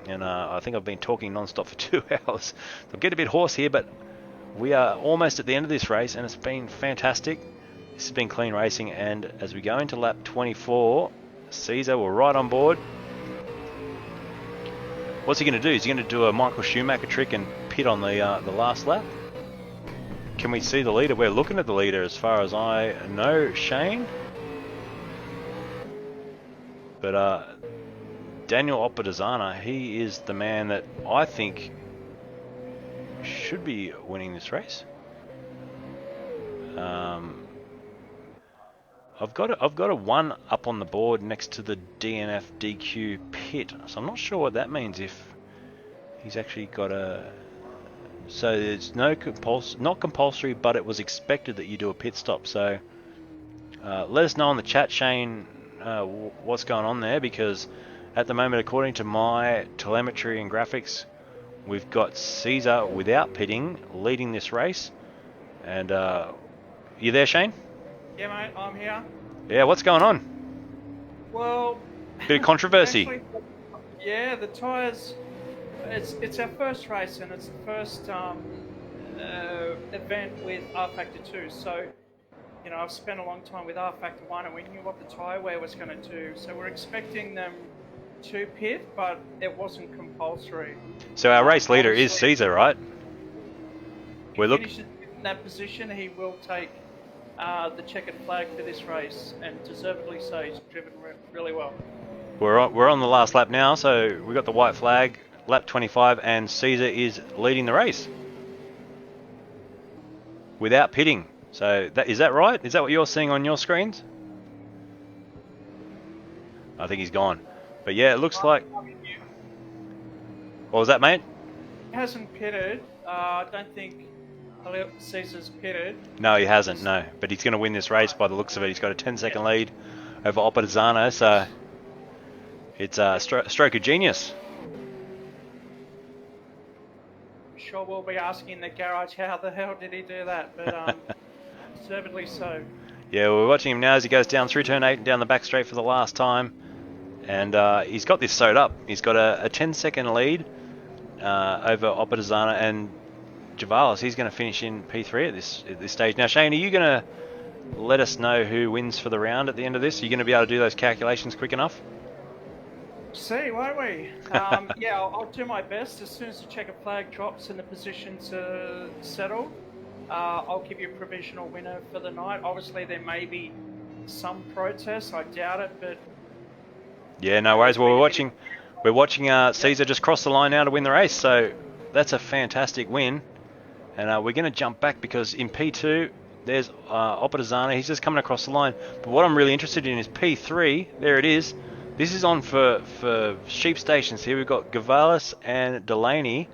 Speaker 1: and I think I've been talking non-stop for 2 hours. I'll get a bit hoarse here, but we are almost at the end of this race, and it's been fantastic. This has been clean racing, and as we go into lap 24, Caesar, we're right on board. What's he going to do? Is he going to do a Michael Schumacher trick and pit on the last lap? Can we see the leader? We're looking at the leader as far as I know, Shane. But Daniel Oppadizana, he is the man that I think should be winning this race. I've got a 1 up on the board next to the DNF DQ pit, so I'm not sure what that means. If he's actually got a, so it's not compulsory, but it was expected that you do a pit stop. So let us know in the chat, Shane, what's going on there, because at the moment, according to my telemetry and graphics, we've got Caesar without pitting leading this race. And you there, Shane?
Speaker 2: Yeah, mate, I'm here.
Speaker 1: Yeah, what's going on?
Speaker 2: Well,
Speaker 1: bit of controversy.
Speaker 2: Actually, yeah, the tyres. It's our first race, and it's the first event with R Factor 2. So, you know, I've spent a long time with R Factor 1, and we knew what the tyre wear was going to do. So we're expecting them to pit, but it wasn't compulsory.
Speaker 1: So our race leader is Caesar, right?
Speaker 2: We're looking in that position. He will take the checkered flag for this race, and deservedly so. He's driven really well.
Speaker 1: We're on the last lap now, so we got the white flag, lap 25, and Caesar is leading the race without pitting. So is that right? Is that what you're seeing on your screens? I think he's gone. But yeah, it looks like. What was that, mate?
Speaker 2: He hasn't pitted. I don't think Caesar's pitted.
Speaker 1: No, he hasn't, no. But he's going to win this race by the looks of it. He's got a 10-second lead over Oppadizana, so it's a stroke of genius.
Speaker 2: I'm sure we'll be asking in the garage, how the hell did he do that? But deservedly so. Yeah,
Speaker 1: we're watching him now as he goes down through turn 8 and down the back straight for the last time. And he's got this sewed up. He's got a 10-second lead over Oppadizana, and Javalis, he's going to finish in P3 at this stage. Now, Shane, are you going to let us know who wins for the round at the end of this? Are you going to be able to do those calculations quick enough?
Speaker 2: See, won't we? Yeah, I'll do my best. As soon as the checker flag drops and the positions are settled, I'll give you a provisional winner for the night. Obviously, there may be some protests. I doubt it, but
Speaker 1: yeah, no worries. Well, we're watching Caesar just cross the line now to win the race. So that's a fantastic win. And we're going to jump back because in P2, there's Oppadizana. He's just coming across the line. But what I'm really interested in is P3. There it is. This is on for sheep stations here. We've got Javalis and Delaney,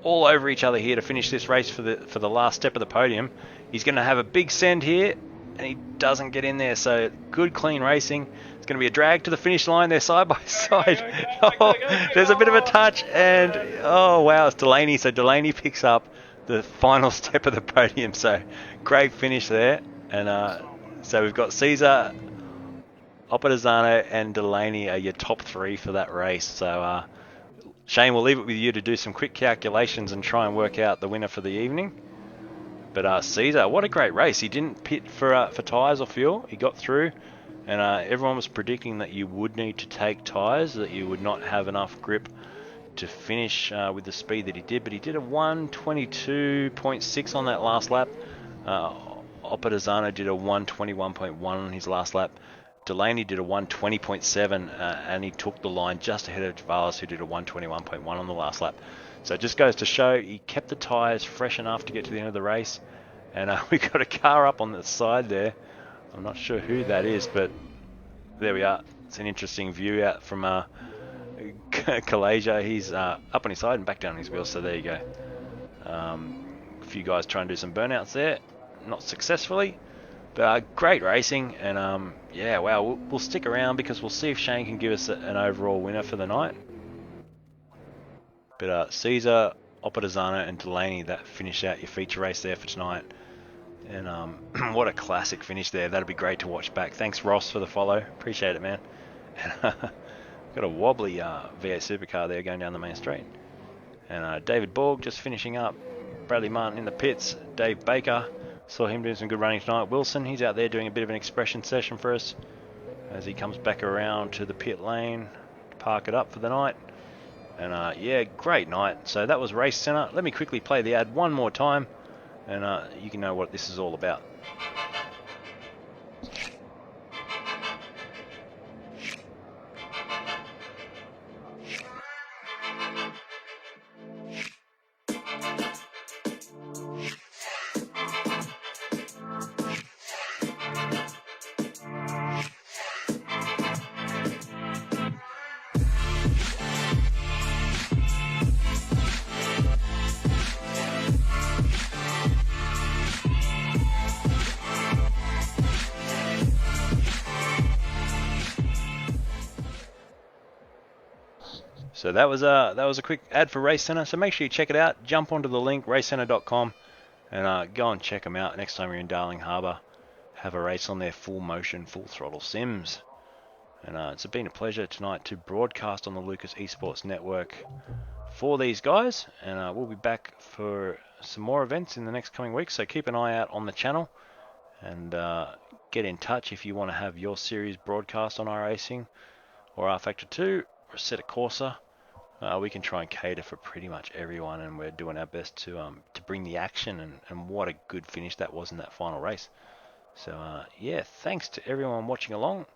Speaker 1: all over each other here to finish this race for the last step of the podium. He's going to have a big send here, and he doesn't get in there. So good, clean racing. It's going to be a drag to the finish line. They're side by side. There's a bit of a touch, and oh wow, it's Delaney. So Delaney picks up the final step of the podium. So great finish there. And so we've got Caesar, Oppadizana, and Delaney are your top 3 for that race. So Shane, we'll leave it with you to do some quick calculations and try and work out the winner for the evening. But Caesar, what a great race. He didn't pit for tyres or fuel. He got through, and everyone was predicting that you would need to take tyres, that you would not have enough grip to finish with the speed that he did. But he did a 1:22.6 on that last lap. Oppadizana did a 1:21.1 on his last lap. Delaney did a 1:20.7 and he took the line just ahead of Javalis, who did a 1:21.1 on the last lap. So it just goes to show he kept the tyres fresh enough to get to the end of the race. And we got a car up on the side there. I'm not sure who that is, but there we are. It's an interesting view out from Kalasia. He's up on his side and back down on his wheels, so there you go. A few guys trying to do some burnouts there, not successfully. But great racing, and yeah, wow, we'll stick around because we'll see if Shane can give us an overall winner for the night. But Caesar, Oppadizano, and Delaney, that finish out your feature race there for tonight. And what a classic finish there. That'll be great to watch back. Thanks, Ross, for the follow. Appreciate it, man. Got a wobbly V8 supercar there going down the main straight. And David Borg just finishing up. Bradley Martin in the pits. Dave Baker, saw him doing some good running tonight. Wilson, he's out there doing a bit of an expression session for us as he comes back around to the pit lane to park it up for the night. And yeah, great night. So that was Racecentre. Let me quickly play the ad one more time, and you can know what this is all about. So that was a quick ad for Racecentre. So make sure you check it out. Jump onto the link racecentre.com and go and check them out next time you're in Darling Harbour. Have a race on their full motion, full throttle sims. And it's been a pleasure tonight to broadcast on the Lucas Esports Network for these guys. And we'll be back for some more events in the next coming weeks. So keep an eye out on the channel and get in touch if you want to have your series broadcast on iRacing or R Factor 2 or Assetto Corsa. We can try and cater for pretty much everyone, and we're doing our best to bring the action, and what a good finish that was in that final race. So yeah, thanks to everyone watching along,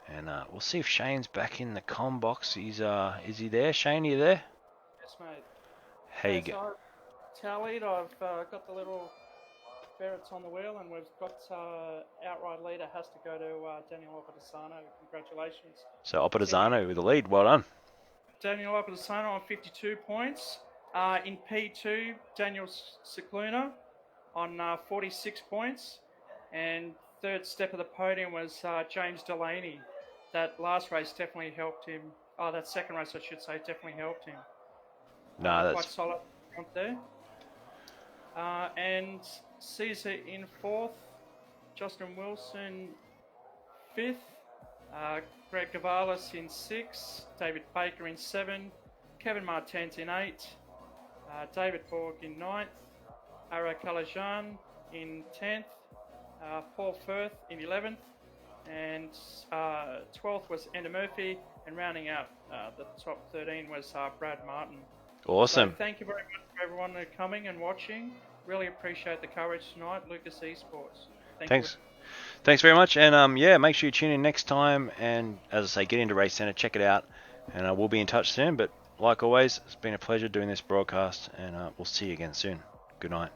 Speaker 1: and we'll see if Shane's back in the comm box. Is he there? Shane, are you there?
Speaker 2: Yes, mate.
Speaker 1: How you go?
Speaker 2: Tallied. I've got the little ferrets on the wheel, and we've got outright leader has to go to Daniel Oppadizano. Congratulations.
Speaker 1: So Oppadizano with the lead. Well done.
Speaker 2: Daniel Oppadizano on 52 points. In P2, Daniel Cicluna on 46 points. And third step of the podium was James Delaney. That last race definitely helped him. Oh, that second race, I should say, definitely helped him.
Speaker 1: No, that's
Speaker 2: quite solid front there. And Caesar in fourth. Justin Wilson fifth. Greg Gavalis in 6, David Baker in 7, Kevin Martens in 8, David Borg in 9th, Ara Kalajan in 10th, Paul Firth in 11th, and 12th was Enda Murphy, and rounding out the top 13 was Brad Martin.
Speaker 1: Awesome.
Speaker 2: So thank you very much for everyone coming and watching. Really appreciate the coverage tonight, Lucas Esports.
Speaker 1: Thanks. Thanks very much, and yeah, make sure you tune in next time, and as I say, get into Racecentre, check it out, and we'll be in touch soon. But like always, it's been a pleasure doing this broadcast, and we'll see you again soon. Good night.